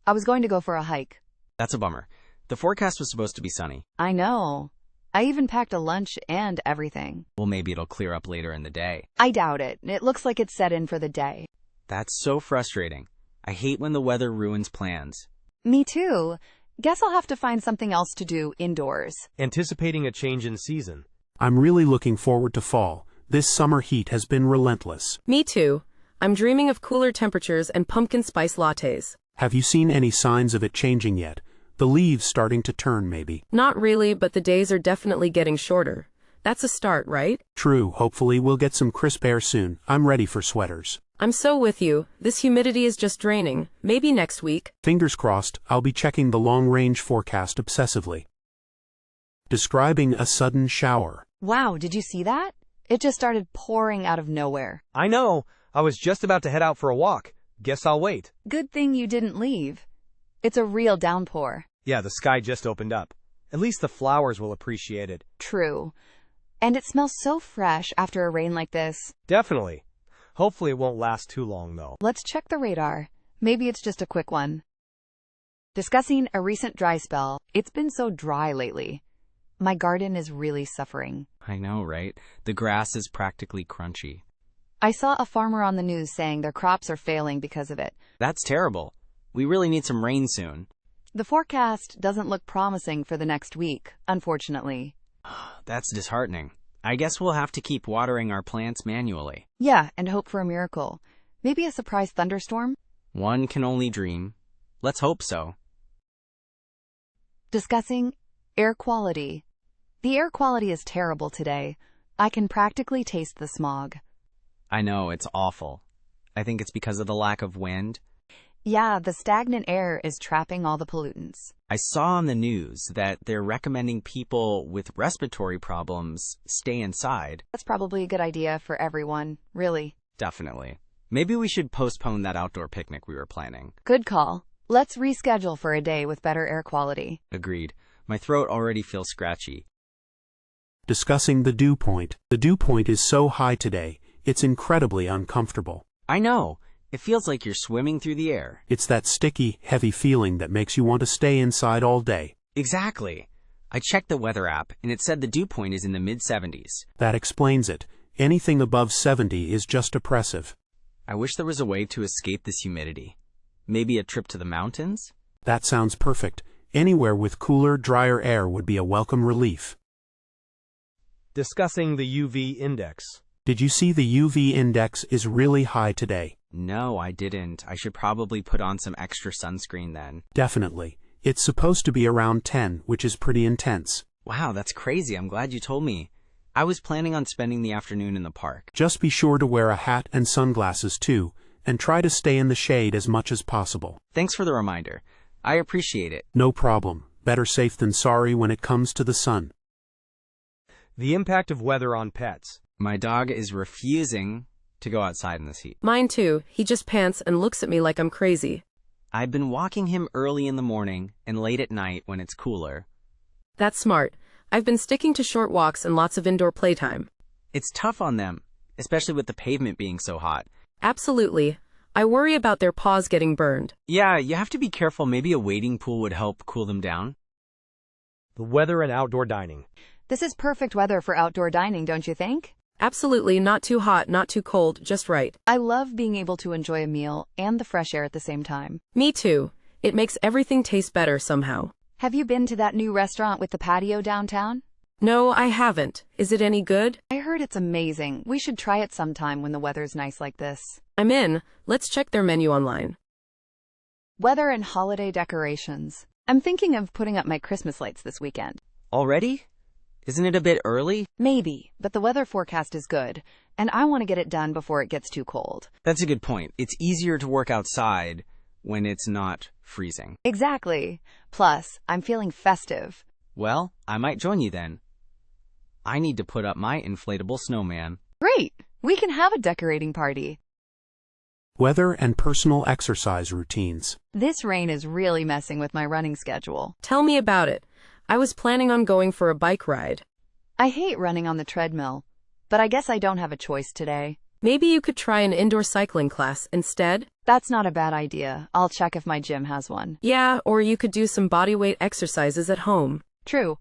I was going to go for a hike. That's a bummer. The forecast was supposed to be sunny. I know. I even packed a lunch and everything. Well, maybe it'll clear up later in the day. I doubt it. It looks like it's set in for the day. That's so frustrating. I hate when the weather ruins plans. Me too. Guess I'll have to find something else to do indoors. Anticipating a change in season. I'm really looking forward to fall. This summer heat has been relentless. Me too. I'm dreaming of cooler temperatures and pumpkin spice lattes. Have you seen any signs of it changing yet? The leaves starting to turn, maybe. Not really, but the days are definitely getting shorter. That's a start, right? True, hopefully we'll get some crisp air soon. I'm ready for sweaters. I'm so with you. This humidity is just draining. Maybe next week. Fingers crossed, I'll be checking the long-range forecast obsessively. Describing a sudden shower. Wow, did you see that? It just started pouring out of nowhere. I know. I was just about to head out for a walk. Guess I'll wait. Good thing you didn't leave. It's a real downpour. Yeah, the sky just opened up. At least the flowers will appreciate it. True. And it smells so fresh after a rain like this. Definitely. Hopefully it won't last too long, though. Let's check the radar. Maybe it's just a quick one. Discussing a recent dry spell. It's been so dry lately. My garden is really suffering. I know, right? The grass is practically crunchy. I saw a farmer on the news saying their crops are failing because of it. That's terrible. We really need some rain soon. The forecast doesn't look promising for the next week, unfortunately. That's disheartening. I guess we'll have to keep watering our plants manually. Yeah, and hope for a miracle. Maybe a surprise thunderstorm? One can only dream. Let's hope so. Discussing air quality. The air quality is terrible today. I can practically taste the smog. I know, it's awful. I think it's because of the lack of wind. Yeah, the stagnant air is trapping all the pollutants. I saw on the news that they're recommending people with respiratory problems stay inside. That's probably a good idea for everyone, really. Definitely. Maybe we should postpone that outdoor picnic we were planning. Good call. Let's reschedule for a day with better air quality. Agreed. My throat already feels scratchy. Discussing the dew point. The dew point is so high today, it's incredibly uncomfortable. I know. It feels like you're swimming through the air. It's that sticky, heavy feeling that makes you want to stay inside all day. Exactly. I checked the weather app, and it said the dew point is in the mid-70s. That explains it. Anything above 70 is just oppressive. I wish there was a way to escape this humidity. Maybe a trip to the mountains? That sounds perfect. Anywhere with cooler, drier air would be a welcome relief. Discussing the UV index. Did you see the UV index is really high today? No, I didn't. I should probably put on some extra sunscreen then. Definitely. It's supposed to be around 10, which is pretty intense. Wow, that's crazy. I'm glad you told me. I was planning on spending the afternoon in the park. Just be sure to wear a hat and sunglasses too, and try to stay in the shade as much as possible. Thanks for the reminder. I appreciate it. No problem. Better safe than sorry when it comes to the sun. The impact of weather on pets. My dog is refusing to go outside in this heat. Mine too. He just pants and looks at me like I'm crazy. I've been walking him early in the morning and late at night when it's cooler. That's smart. I've been sticking to short walks and lots of indoor playtime. It's tough on them, especially with the pavement being so hot. Absolutely. I worry about their paws getting burned. Yeah, you have to be careful. Maybe a wading pool would help cool them down. The weather and outdoor dining. This is perfect weather for outdoor dining, don't you think? Absolutely, not too hot, not too cold, just right. I love being able to enjoy a meal and the fresh air at the same time. Me too. It makes everything taste better somehow. Have you been to that new restaurant with the patio downtown? No, I haven't. Is it any good? I heard it's amazing. We should try it sometime when the weather's nice like this. I'm in. Let's check their menu online. Weather and holiday decorations. I'm thinking of putting up my Christmas lights this weekend. Already? Isn't it a bit early? Maybe, but the weather forecast is good, and I want to get it done before it gets too cold. That's a good point. It's easier to work outside when it's not freezing. Exactly. Plus, I'm feeling festive. Well, I might join you then. I need to put up my inflatable snowman. Great! We can have a decorating party. Weather and personal exercise routines. This rain is really messing with my running schedule. Tell me about it. I was planning on going for a bike ride. I hate running on the treadmill, but I guess I don't have a choice today. Maybe you could try an indoor cycling class instead? That's not a bad idea. I'll check if my gym has one. Yeah, or you could do some bodyweight exercises at home. True.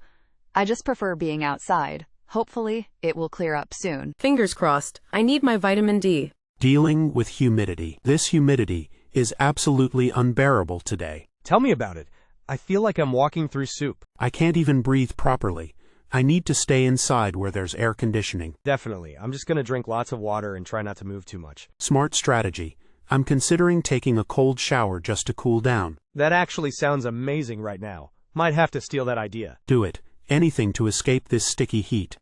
I just prefer being outside. Hopefully, it will clear up soon. Fingers crossed. I need my vitamin D. Dealing with humidity. This humidity is absolutely unbearable today. Tell me about it. I feel like I'm walking through soup. I can't even breathe properly. I need to stay inside where there's air conditioning. Definitely. I'm just going to drink lots of water and try not to move too much. Smart strategy. I'm considering taking a cold shower just to cool down. That actually sounds amazing right now. Might have to steal that idea. Do it. Anything to escape this sticky heat.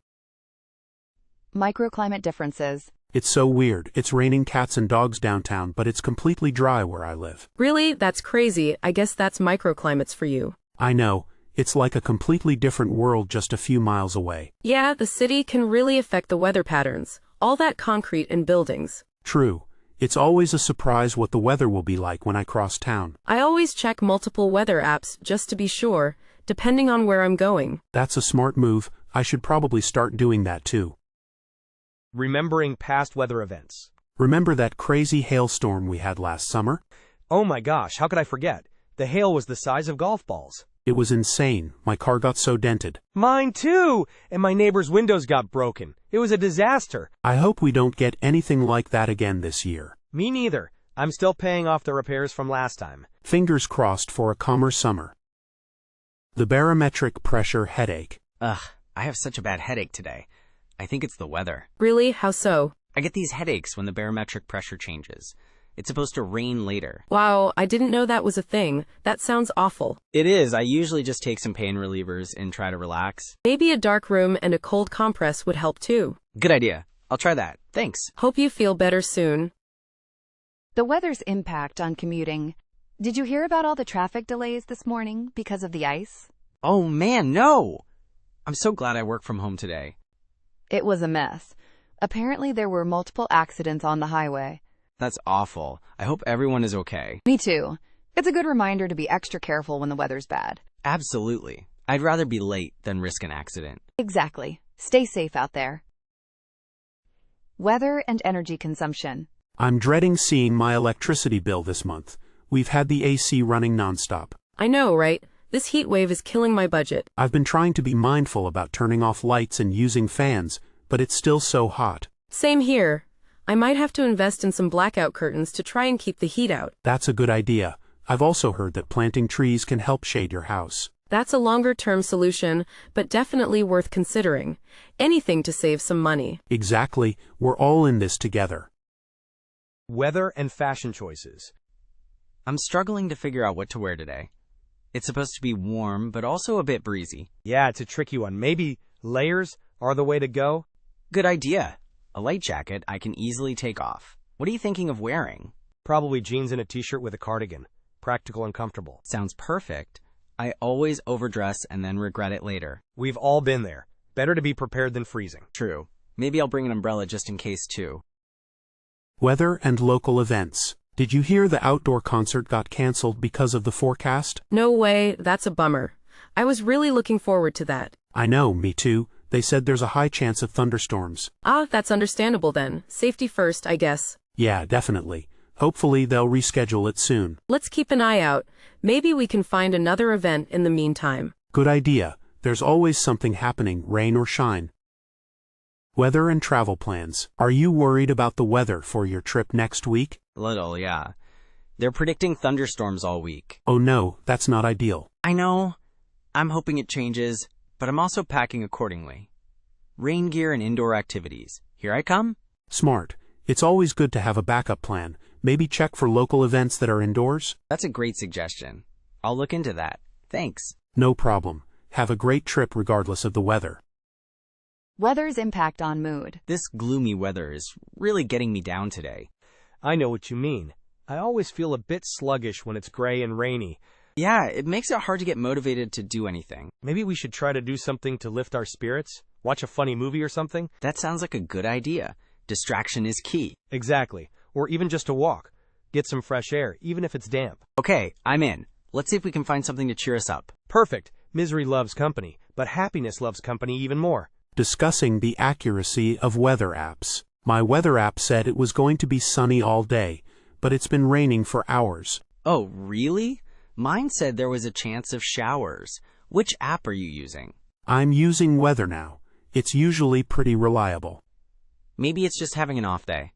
Microclimate differences. It's so weird. It's raining cats and dogs downtown, but it's completely dry where I live. Really? That's crazy. I guess that's microclimates for you. I know. It's like a completely different world just a few miles away. Yeah, the city can really affect the weather patterns. All that concrete and buildings. True. It's always a surprise what the weather will be like when I cross town. I always check multiple weather apps just to be sure, depending on where I'm going. That's a smart move. I should probably start doing that too. Remembering past weather events. Remember that crazy hailstorm we had last summer? Oh my gosh, how could I forget? The hail was the size of golf balls. It was insane. My car got so dented. Mine too! And my neighbor's windows got broken. It was a disaster. I hope we don't get anything like that again this year. Me neither. I'm still paying off the repairs from last time. Fingers crossed for a calmer summer. The barometric pressure headache. Ugh, I have such a bad headache today. I think it's the weather. Really? How so? I get these headaches when the barometric pressure changes. It's supposed to rain later. Wow, I didn't know that was a thing. That sounds awful. It is. I usually just take some pain relievers and try to relax. Maybe a dark room and a cold compress would help too. Good idea. I'll try that. Thanks. Hope you feel better soon. The weather's impact on commuting. Did you hear about all the traffic delays this morning because of the ice? Oh man, no! I'm so glad I work from home today. It was a mess. Apparently there were multiple accidents on the highway. That's awful. I hope everyone is okay. Me too. It's a good reminder to be extra careful when the weather's bad. Absolutely. I'd rather be late than risk an accident. Exactly. Stay safe out there. Weather and energy consumption. I'm dreading seeing my electricity bill this month. We've had the AC running nonstop. I know, right? This heat wave is killing my budget. I've been trying to be mindful about turning off lights and using fans, but it's still so hot. Same here. I might have to invest in some blackout curtains to try and keep the heat out. That's a good idea. I've also heard that planting trees can help shade your house. That's a longer-term solution, but definitely worth considering. Anything to save some money. Exactly. We're all in this together. Weather and fashion choices. I'm struggling to figure out what to wear today. It's supposed to be warm, but also a bit breezy. Yeah, it's a tricky one. Maybe layers are the way to go? Good idea. A light jacket I can easily take off. What are you thinking of wearing? Probably jeans and a t-shirt with a cardigan. Practical and comfortable. Sounds perfect. I always overdress and then regret it later. We've all been there. Better to be prepared than freezing. True. Maybe I'll bring an umbrella just in case too. Weather and local events. Did you hear the outdoor concert got canceled because of the forecast? No way, that's a bummer. I was really looking forward to that. I know, me too. They said there's a high chance of thunderstorms. Ah, that's understandable then. Safety first, I guess. Yeah, definitely. Hopefully they'll reschedule it soon. Let's keep an eye out. Maybe we can find another event in the meantime. Good idea. There's always something happening, rain or shine. Weather and travel plans. Are you worried about the weather for your trip next week? Little, yeah. They're predicting thunderstorms all week. Oh no, that's not ideal. I know. I'm hoping it changes, but I'm also packing accordingly. Rain gear and indoor activities. Here I come. Smart. It's always good to have a backup plan. Maybe check for local events that are indoors? That's a great suggestion. I'll look into that. Thanks. No problem. Have a great trip regardless of the weather. Weather's impact on mood. This gloomy weather is really getting me down today. I know what you mean. I always feel a bit sluggish when it's gray and rainy. Yeah, it makes it hard to get motivated to do anything. Maybe we should try to do something to lift our spirits? Watch a funny movie or something? That sounds like a good idea. Distraction is key. Exactly. Or even just a walk. Get some fresh air, even if it's damp. Okay, I'm in. Let's see if we can find something to cheer us up. Perfect. Misery loves company, but happiness loves company even more. Discussing the accuracy of weather apps. My weather app said it was going to be sunny all day, but it's been raining for hours. Oh, really? Mine said there was a chance of showers. Which app are you using? I'm using Weather Now. It's usually pretty reliable. Maybe it's just having an off day.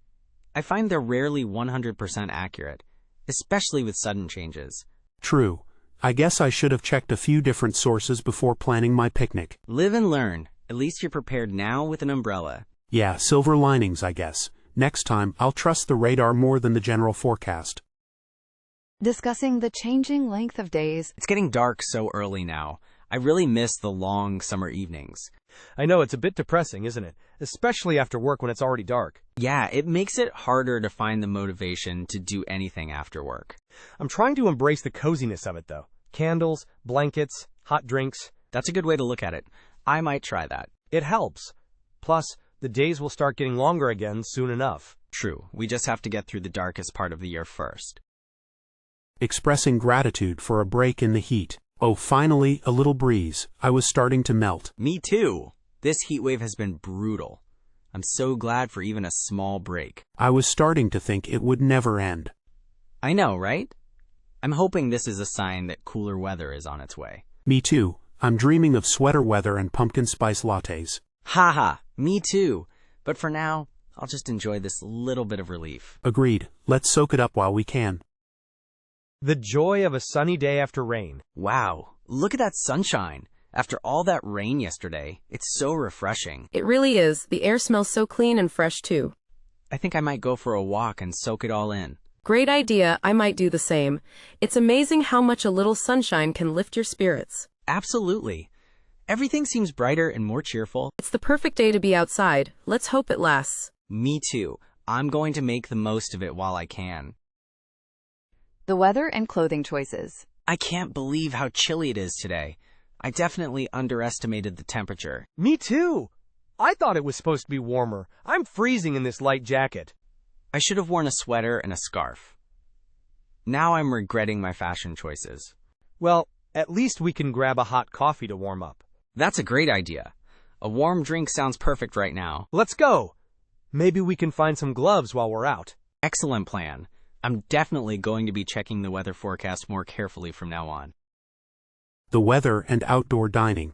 I find they're rarely 100% accurate, especially with sudden changes. True. I guess I should have checked a few different sources before planning my picnic. Live and learn. At least you're prepared now with an umbrella. Yeah, silver linings, I guess. Next time, I'll trust the radar more than the general forecast. Discussing the changing length of days. It's getting dark so early now. I really miss the long summer evenings. I know it's a bit depressing, isn't it? Especially after work when it's already dark. Yeah, it makes it harder to find the motivation to do anything after work. I'm trying to embrace the coziness of it, though. Candles, blankets, hot drinks. That's a good way to look at it. I might try that. It helps. Plus, the days will start getting longer again soon enough. True, we just have to get through the darkest part of the year first. Expressing gratitude for a break in the heat. Oh, finally, a little breeze. I was starting to melt. Me too. This heat wave has been brutal. I'm so glad for even a small break. I was starting to think it would never end. I know, right? I'm hoping this is a sign that cooler weather is on its way. Me too. I'm dreaming of sweater weather and pumpkin spice lattes. Haha, me too. But for now, I'll just enjoy this little bit of relief. Agreed. Let's soak it up while we can. The joy of a sunny day after rain. Wow, look at that sunshine. After all that rain yesterday, it's so refreshing. It really is. The air smells so clean and fresh too. I think I might go for a walk and soak it all in. Great idea. I might do the same. It's amazing how much a little sunshine can lift your spirits. Absolutely. Everything seems brighter and more cheerful. It's the perfect day to be outside. Let's hope it lasts. Me too. I'm going to make the most of it while I can. The weather and clothing choices. I can't believe how chilly it is today. I definitely underestimated the temperature. Me too. I thought it was supposed to be warmer. I'm freezing in this light jacket. I should have worn a sweater and a scarf. Now I'm regretting my fashion choices. Well, at least we can grab a hot coffee to warm up. That's a great idea. A warm drink sounds perfect right now. Let's go. Maybe we can find some gloves while we're out. Excellent plan. I'm definitely going to be checking the weather forecast more carefully from now on. The weather and outdoor dining.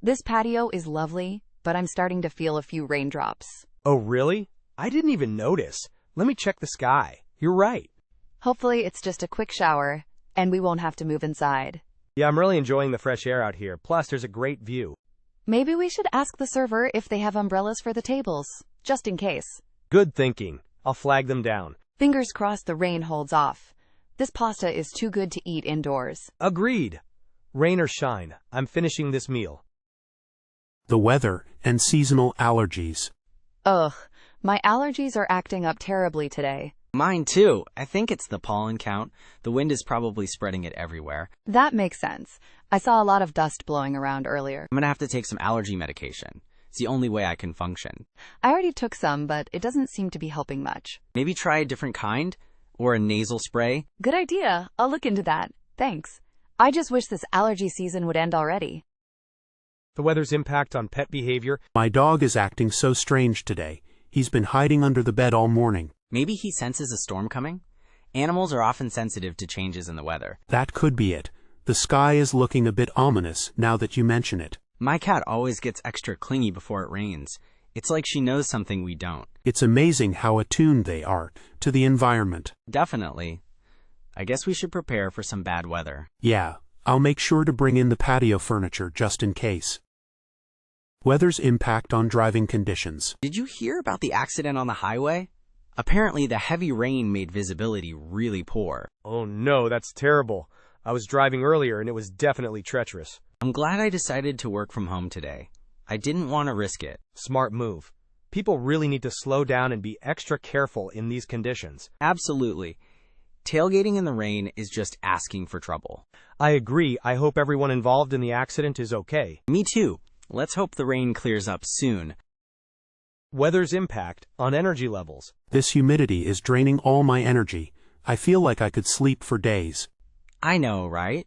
This patio is lovely, but I'm starting to feel a few raindrops. Oh, really? I didn't even notice. Let me check the sky. You're right. Hopefully it's just a quick shower, and we won't have to move inside. Yeah, I'm really enjoying the fresh air out here. Plus, there's a great view. Maybe we should ask the server if they have umbrellas for the tables, just in case. Good thinking. I'll flag them down. Fingers crossed the rain holds off. This pasta is too good to eat indoors. Agreed. Rain or shine, I'm finishing this meal. The weather and seasonal allergies. Ugh, my allergies are acting up terribly today. Mine too. I think it's the pollen count. The wind is probably spreading it everywhere. That makes sense. I saw a lot of dust blowing around earlier. I'm gonna have to take some allergy medication. It's the only way I can function. I already took some, but it doesn't seem to be helping much. Maybe try a different kind? Or a nasal spray? Good idea. I'll look into that. Thanks. I just wish this allergy season would end already. The weather's impact on pet behavior. My dog is acting so strange today. He's been hiding under the bed all morning. Maybe he senses a storm coming? Animals are often sensitive to changes in the weather. That could be it. The sky is looking a bit ominous now that you mention it. My cat always gets extra clingy before it rains. It's like she knows something we don't. It's amazing how attuned they are to the environment. Definitely. I guess we should prepare for some bad weather. Yeah, I'll make sure to bring in the patio furniture just in case. Weather's impact on driving conditions. Did you hear about the accident on the highway? Apparently, the heavy rain made visibility really poor. Oh no, that's terrible. I was driving earlier and it was definitely treacherous. I'm glad I decided to work from home today. I didn't want to risk it. Smart move. People really need to slow down and be extra careful in these conditions. Absolutely. Tailgating in the rain is just asking for trouble. I agree. I hope everyone involved in the accident is okay. Me too. Let's hope the rain clears up soon. Weather's impact on energy levels. This humidity is draining all my energy. I feel like I could sleep for days. I know, right?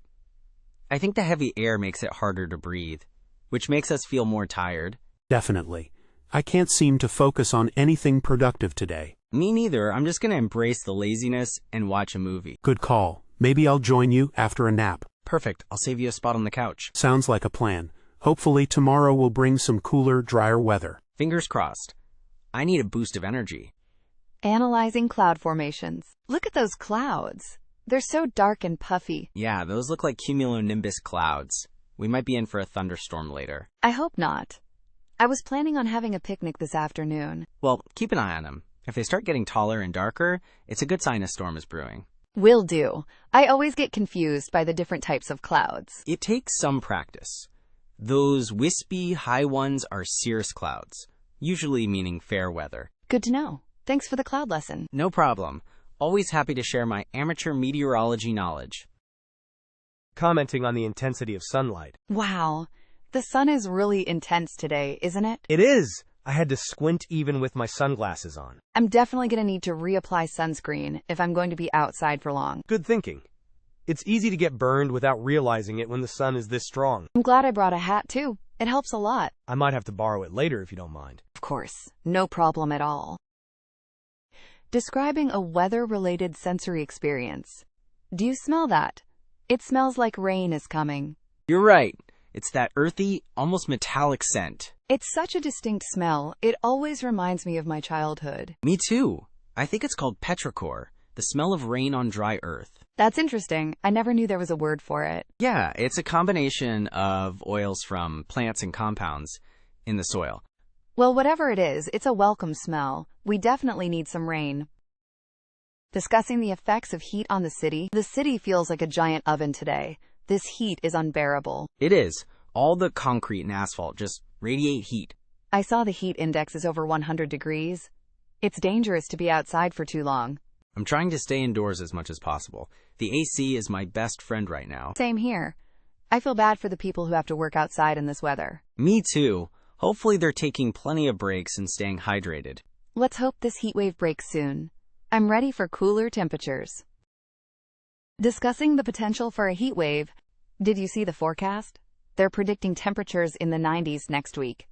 I think the heavy air makes it harder to breathe, which makes us feel more tired. Definitely. I can't seem to focus on anything productive today. Me neither. I'm just going to embrace the laziness and watch a movie. Good call. Maybe I'll join you after a nap. Perfect. I'll save you a spot on the couch. Sounds like a plan. Hopefully tomorrow will bring some cooler, drier weather. Fingers crossed. I need a boost of energy. Analyzing cloud formations. Look at those clouds. They're so dark and puffy. Yeah, those look like cumulonimbus clouds. We might be in for a thunderstorm later. I hope not. I was planning on having a picnic this afternoon. Well, keep an eye on them. If they start getting taller and darker, it's a good sign a storm is brewing. Will do. I always get confused by the different types of clouds. It takes some practice. Those wispy, high ones are cirrus clouds, usually meaning fair weather. Good to know. Thanks for the cloud lesson. No problem. Always happy to share my amateur meteorology knowledge. Commenting on the intensity of sunlight. Wow. The sun is really intense today, isn't it? It is. I had to squint even with my sunglasses on. I'm definitely going to need to reapply sunscreen if I'm going to be outside for long. Good thinking. It's easy to get burned without realizing it when the sun is this strong. I'm glad I brought a hat too. It helps a lot. I might have to borrow it later if you don't mind. Of course. No problem at all. Describing a weather-related sensory experience. Do you smell that? It smells like rain is coming. You're right. It's that earthy, almost metallic scent. It's such a distinct smell. It always reminds me of my childhood. Me too. I think it's called petrichor, the smell of rain on dry earth. That's interesting. I never knew there was a word for it. Yeah, it's a combination of oils from plants and compounds in the soil. Well, whatever it is, it's a welcome smell. We definitely need some rain. Discussing the effects of heat on the city. The city feels like a giant oven today. This heat is unbearable. It is. All the concrete and asphalt just radiate heat. I saw the heat index is over 100 degrees. It's dangerous to be outside for too long. I'm trying to stay indoors as much as possible. The AC is my best friend right now. Same here. I feel bad for the people who have to work outside in this weather. Me too. Hopefully they're taking plenty of breaks and staying hydrated. Let's hope this heat wave breaks soon. I'm ready for cooler temperatures. Discussing the potential for a heat wave. Did you see the forecast? They're predicting temperatures in the 90s next week.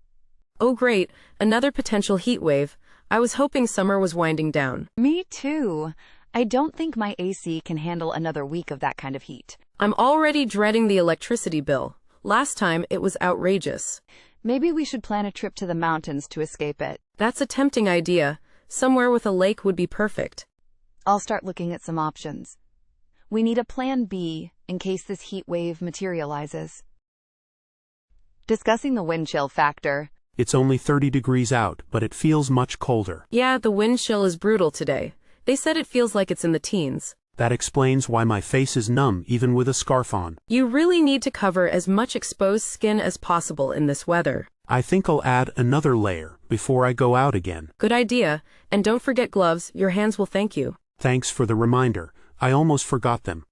Oh great, another potential heat wave. I was hoping summer was winding down. Me too. I don't think my AC can handle another week of that kind of heat. I'm already dreading the electricity bill. Last time it was outrageous. Maybe we should plan a trip to the mountains to escape it. That's a tempting idea. Somewhere with a lake would be perfect. I'll start looking at some options. We need a plan B in case this heat wave materializes. Discussing the wind chill factor. It's only 30 degrees out, but it feels much colder. Yeah, the wind chill is brutal today. They said it feels like it's in the teens. That explains why my face is numb even with a scarf on. You really need to cover as much exposed skin as possible in this weather. I think I'll add another layer before I go out again. Good idea. And don't forget gloves, your hands will thank you. Thanks for the reminder. I almost forgot them.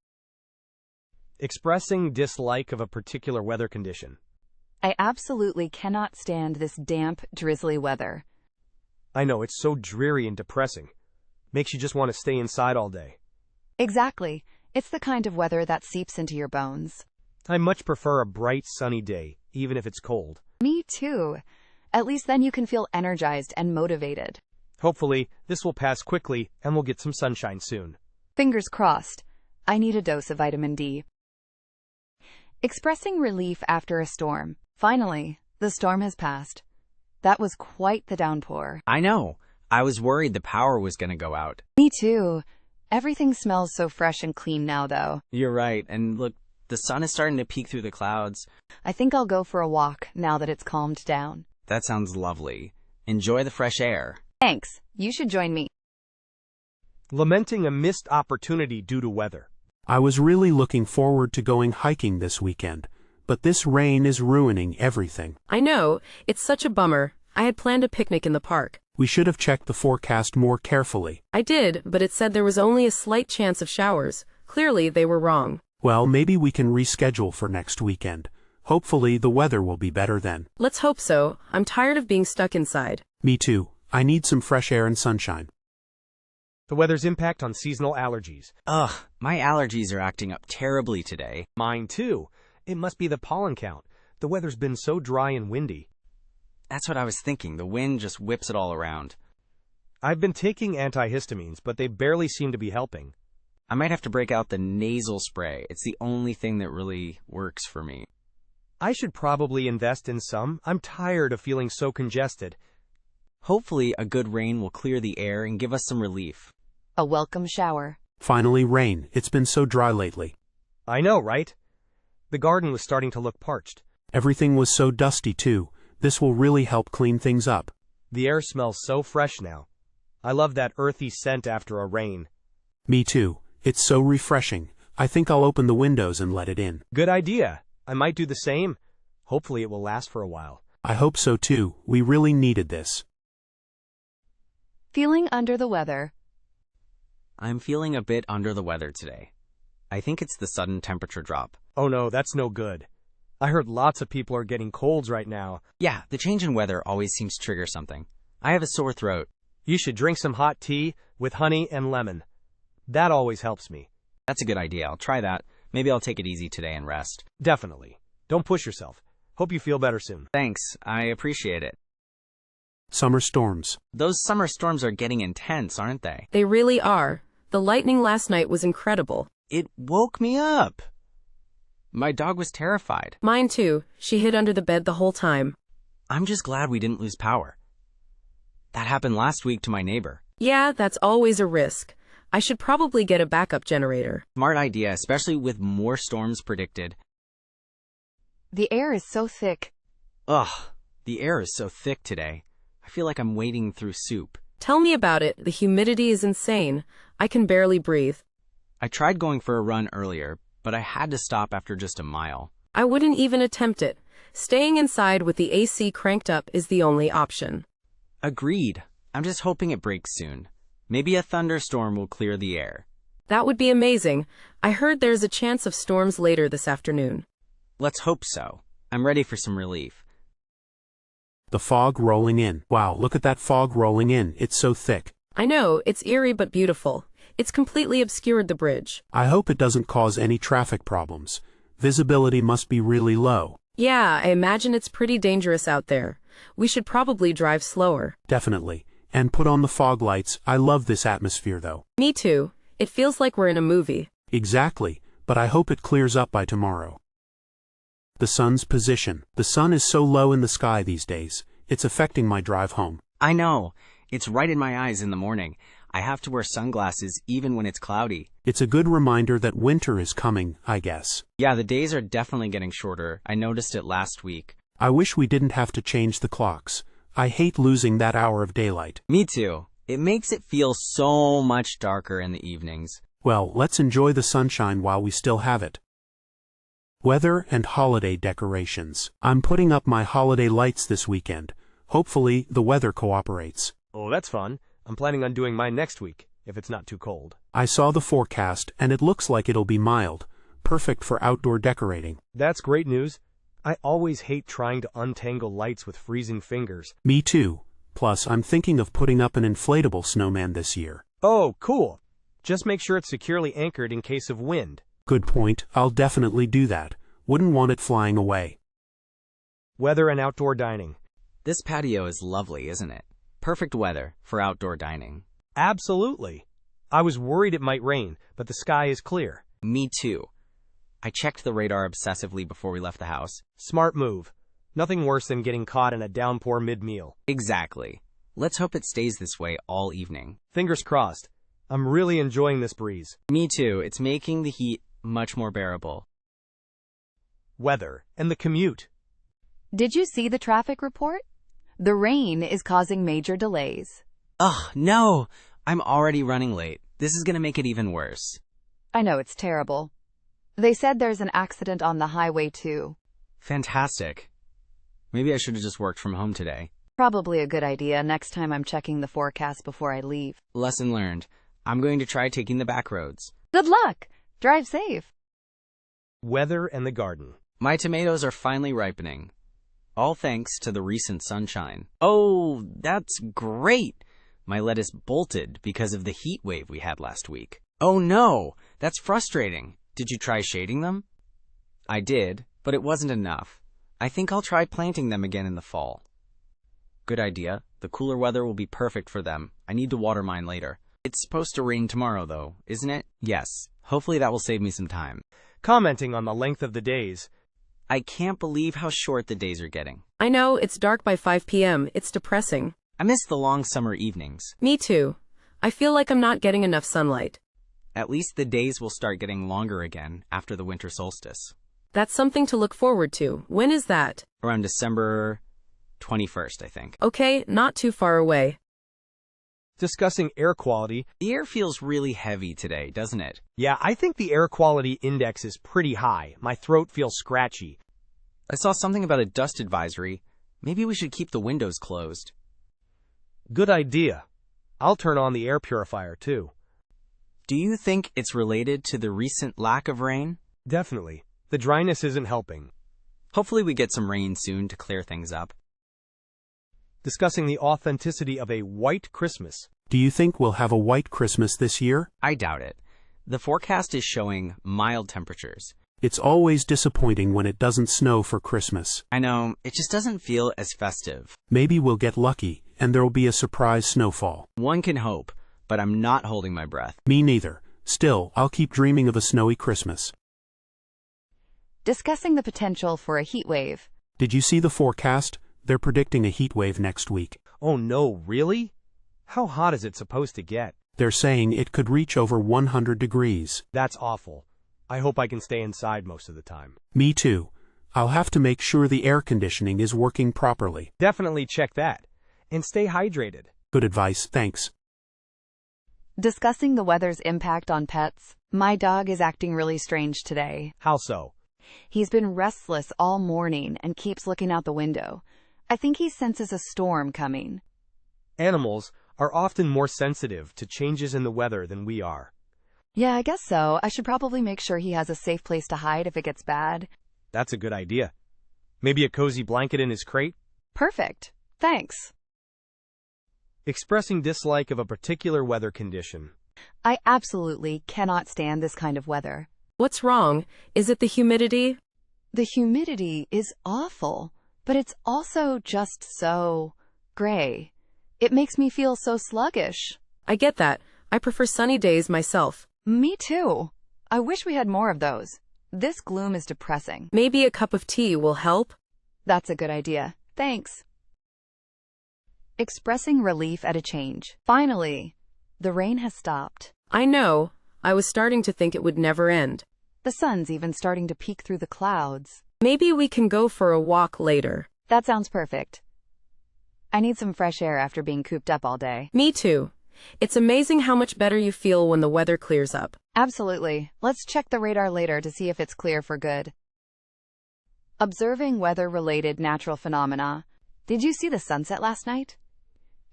Expressing dislike of a particular weather condition. I absolutely cannot stand this damp, drizzly weather. I know, it's so dreary and depressing. Makes you just want to stay inside all day. Exactly. It's the kind of weather that seeps into your bones. I much prefer a bright, sunny day, even if it's cold. Me too. At least then you can feel energized and motivated. Hopefully, this will pass quickly and we'll get some sunshine soon. Fingers crossed. I need a dose of vitamin D. Expressing relief after a storm. Finally, the storm has passed. That was quite the downpour. I know. I was worried the power was going to go out. Me too. Everything smells so fresh and clean now, though. You're right. And look, the sun is starting to peek through the clouds. I think I'll go for a walk now that it's calmed down. That sounds lovely. Enjoy the fresh air. Thanks. You should join me. Lamenting a missed opportunity due to weather. I was really looking forward to going hiking this weekend, but this rain is ruining everything. I know, it's such a bummer. I had planned a picnic in the park. We should have checked the forecast more carefully. I did, but it said there was only a slight chance of showers. Clearly, they were wrong. Well, maybe we can reschedule for next weekend. Hopefully, the weather will be better then. Let's hope so. I'm tired of being stuck inside. Me too. I need some fresh air and sunshine. The weather's impact on seasonal allergies. Ugh, my allergies are acting up terribly today. Mine too. It must be the pollen count. The weather's been so dry and windy. That's what I was thinking. The wind just whips it all around. I've been taking antihistamines, but they barely seem to be helping. I might have to break out the nasal spray. It's the only thing that really works for me. I should probably invest in some. I'm tired of feeling so congested. Hopefully, a good rain will clear the air and give us some relief. A welcome shower. Finally, rain. It's been so dry lately. I know, right? The garden was starting to look parched. Everything was so dusty too. This will really help clean things up. The air smells so fresh now. I love that earthy scent after a rain. Me too. It's so refreshing. I think I'll open the windows and let it in. Good idea. I might do the same. Hopefully it will last for a while. I hope so too. We really needed this. Feeling under the weather. I'm feeling a bit under the weather today. I think it's the sudden temperature drop. Oh no, that's no good. I heard lots of people are getting colds right now. Yeah, the change in weather always seems to trigger something. I have a sore throat. You should drink some hot tea with honey and lemon. That always helps me. That's a good idea. I'll try that. Maybe I'll take it easy today and rest. Definitely. Don't push yourself. Hope you feel better soon. Thanks. I appreciate it. Summer storms. Those summer storms are getting intense, aren't they? They really are. The lightning last night was incredible. It woke me up. My dog was terrified. Mine too. She hid under the bed the whole time. I'm just glad we didn't lose power. That happened last week to my neighbor. Yeah, that's always a risk. I should probably get a backup generator. Smart idea, especially with more storms predicted. The air is so thick. Ugh, the air is so thick today. I feel like I'm wading through soup. Tell me about it. The humidity is insane. I can barely breathe. I tried going for a run earlier, but I had to stop after just a mile. I wouldn't even attempt it. Staying inside with the AC cranked up is the only option. Agreed. I'm just hoping it breaks soon. Maybe a thunderstorm will clear the air. That would be amazing. I heard there's a chance of storms later this afternoon. Let's hope so. I'm ready for some relief. The fog rolling in. Wow, look at that fog rolling in. It's so thick. I know, it's eerie but beautiful. It's completely obscured the bridge. I hope it doesn't cause any traffic problems. Visibility must be really low. Yeah, I imagine it's pretty dangerous out there. We should probably drive slower. Definitely. And put on the fog lights. I love this atmosphere though. Me too. It feels like we're in a movie. Exactly, but I hope it clears up by tomorrow. The sun's position. The sun is so low in the sky these days. It's affecting my drive home. I know. It's right in my eyes in the morning. I have to wear sunglasses even when it's cloudy. It's a good reminder that winter is coming, I guess. Yeah, the days are definitely getting shorter. I noticed it last week. I wish we didn't have to change the clocks. I hate losing that hour of daylight. Me too. It makes it feel so much darker in the evenings. Well, let's enjoy the sunshine while we still have it. Weather and holiday decorations. I'm putting up my holiday lights this weekend. Hopefully, the weather cooperates. Oh, that's fun. I'm planning on doing mine next week, if it's not too cold. I saw the forecast, and it looks like it'll be mild. Perfect for outdoor decorating. That's great news. I always hate trying to untangle lights with freezing fingers. Me too. Plus, I'm thinking of putting up an inflatable snowman this year. Oh, cool. Just make sure it's securely anchored in case of wind. Good point. I'll definitely do that. Wouldn't want it flying away. Weather and outdoor dining. This patio is lovely, isn't it? Perfect weather for outdoor dining. Absolutely. I was worried it might rain, but the sky is clear. Me too. I checked the radar obsessively before we left the house. Smart move. Nothing worse than getting caught in a downpour mid-meal. Exactly. Let's hope it stays this way all evening. Fingers crossed. I'm really enjoying this breeze. Me too. It's making the heat much more bearable. Weather and the commute. Did you see the traffic report? The rain is causing major delays. Ugh, no! I'm already running late. This is gonna make it even worse. I know, it's terrible. They said there's an accident on the highway too. Fantastic. Maybe I should have just worked from home today. Probably a good idea next time I'm checking the forecast before I leave. Lesson learned. I'm going to try taking the back roads. Good luck! Drive safe! Weather and the garden. My tomatoes are finally ripening. All thanks to the recent sunshine. Oh, that's great! My lettuce bolted because of the heat wave we had last week. Oh no! That's frustrating. Did you try shading them? I did, but it wasn't enough. I think I'll try planting them again in the fall. Good idea. The cooler weather will be perfect for them. I need to water mine later. It's supposed to rain tomorrow, though, isn't it? Yes. Hopefully that will save me some time. Commenting on the length of the days. I can't believe how short the days are getting. I know, it's dark by 5 p.m. It's depressing. I miss the long summer evenings. Me too. I feel like I'm not getting enough sunlight. At least the days will start getting longer again after the winter solstice. That's something to look forward to. When is that? Around December 21st, I think. Okay, not too far away. Discussing air quality. The air feels really heavy today, doesn't it? Yeah, I think the air quality index is pretty high. My throat feels scratchy. I saw something about a dust advisory. Maybe we should keep the windows closed. Good idea. I'll turn on the air purifier too. Do you think it's related to the recent lack of rain? Definitely. The dryness isn't helping. Hopefully we get some rain soon to clear things up. Discussing the authenticity of a white Christmas. Do you think we'll have a white Christmas this year? I doubt it. The forecast is showing mild temperatures. It's always disappointing when it doesn't snow for Christmas. I know, it just doesn't feel as festive. Maybe we'll get lucky, and there'll be a surprise snowfall. One can hope, but I'm not holding my breath. Me neither. Still, I'll keep dreaming of a snowy Christmas. Discussing the potential for a heat wave. Did you see the forecast? They're predicting a heat wave next week. Oh no, really? How hot is it supposed to get? They're saying it could reach over 100 degrees. That's awful. I hope I can stay inside most of the time. Me too. I'll have to make sure the air conditioning is working properly. Definitely check that. And stay hydrated. Good advice, thanks. Discussing the weather's impact on pets. My dog is acting really strange today. How so? He's been restless all morning and keeps looking out the window. I think he senses a storm coming. Animals are often more sensitive to changes in the weather than we are. Yeah, I guess so. I should probably make sure he has a safe place to hide if it gets bad. That's a good idea. Maybe a cozy blanket in his crate? Perfect. Thanks. Expressing dislike of a particular weather condition. I absolutely cannot stand this kind of weather. What's wrong? Is it the humidity? The humidity is awful, but it's also just so gray. It makes me feel so sluggish. I get that. I prefer sunny days myself. Me too. I wish we had more of those. This gloom is depressing. Maybe a cup of tea will help? That's a good idea. Thanks. Expressing relief at a change. Finally, the rain has stopped. I know. I was starting to think it would never end. The sun's even starting to peek through the clouds. Maybe we can go for a walk later. That sounds perfect. I need some fresh air after being cooped up all day. Me too. It's amazing how much better you feel when the weather clears up. Absolutely. Let's check the radar later to see if it's clear for good. Observing weather-related natural phenomena. Did you see the sunset last night?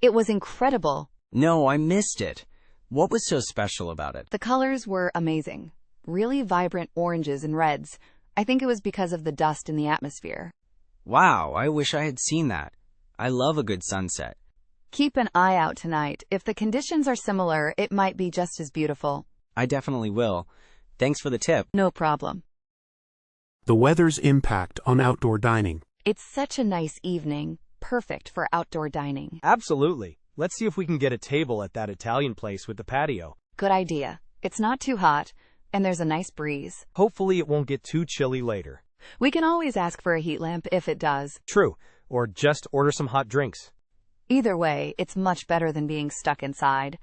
It was incredible. No, I missed it. What was so special about it? The colors were amazing. Really vibrant oranges and reds. I think it was because of the dust in the atmosphere. Wow, I wish I had seen that. I love a good sunset. Keep an eye out tonight. If the conditions are similar, it might be just as beautiful. I definitely will. Thanks for the tip. No problem. The weather's impact on outdoor dining. It's such a nice evening. Perfect for outdoor dining. Absolutely. Let's see if we can get a table at that Italian place with the patio. Good idea. It's not too hot, and there's a nice breeze. Hopefully it won't get too chilly later. We can always ask for a heat lamp if it does. True. Or just order some hot drinks. Either way, it's much better than being stuck inside.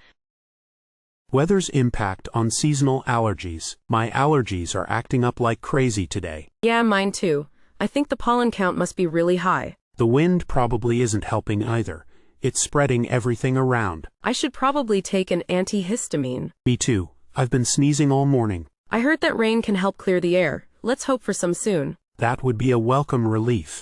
Weather's impact on seasonal allergies. My allergies are acting up like crazy today. Yeah, mine too. I think the pollen count must be really high. The wind probably isn't helping either. It's spreading everything around. I should probably take an antihistamine. Me too. I've been sneezing all morning. I heard that rain can help clear the air. Let's hope for some soon. That would be a welcome relief.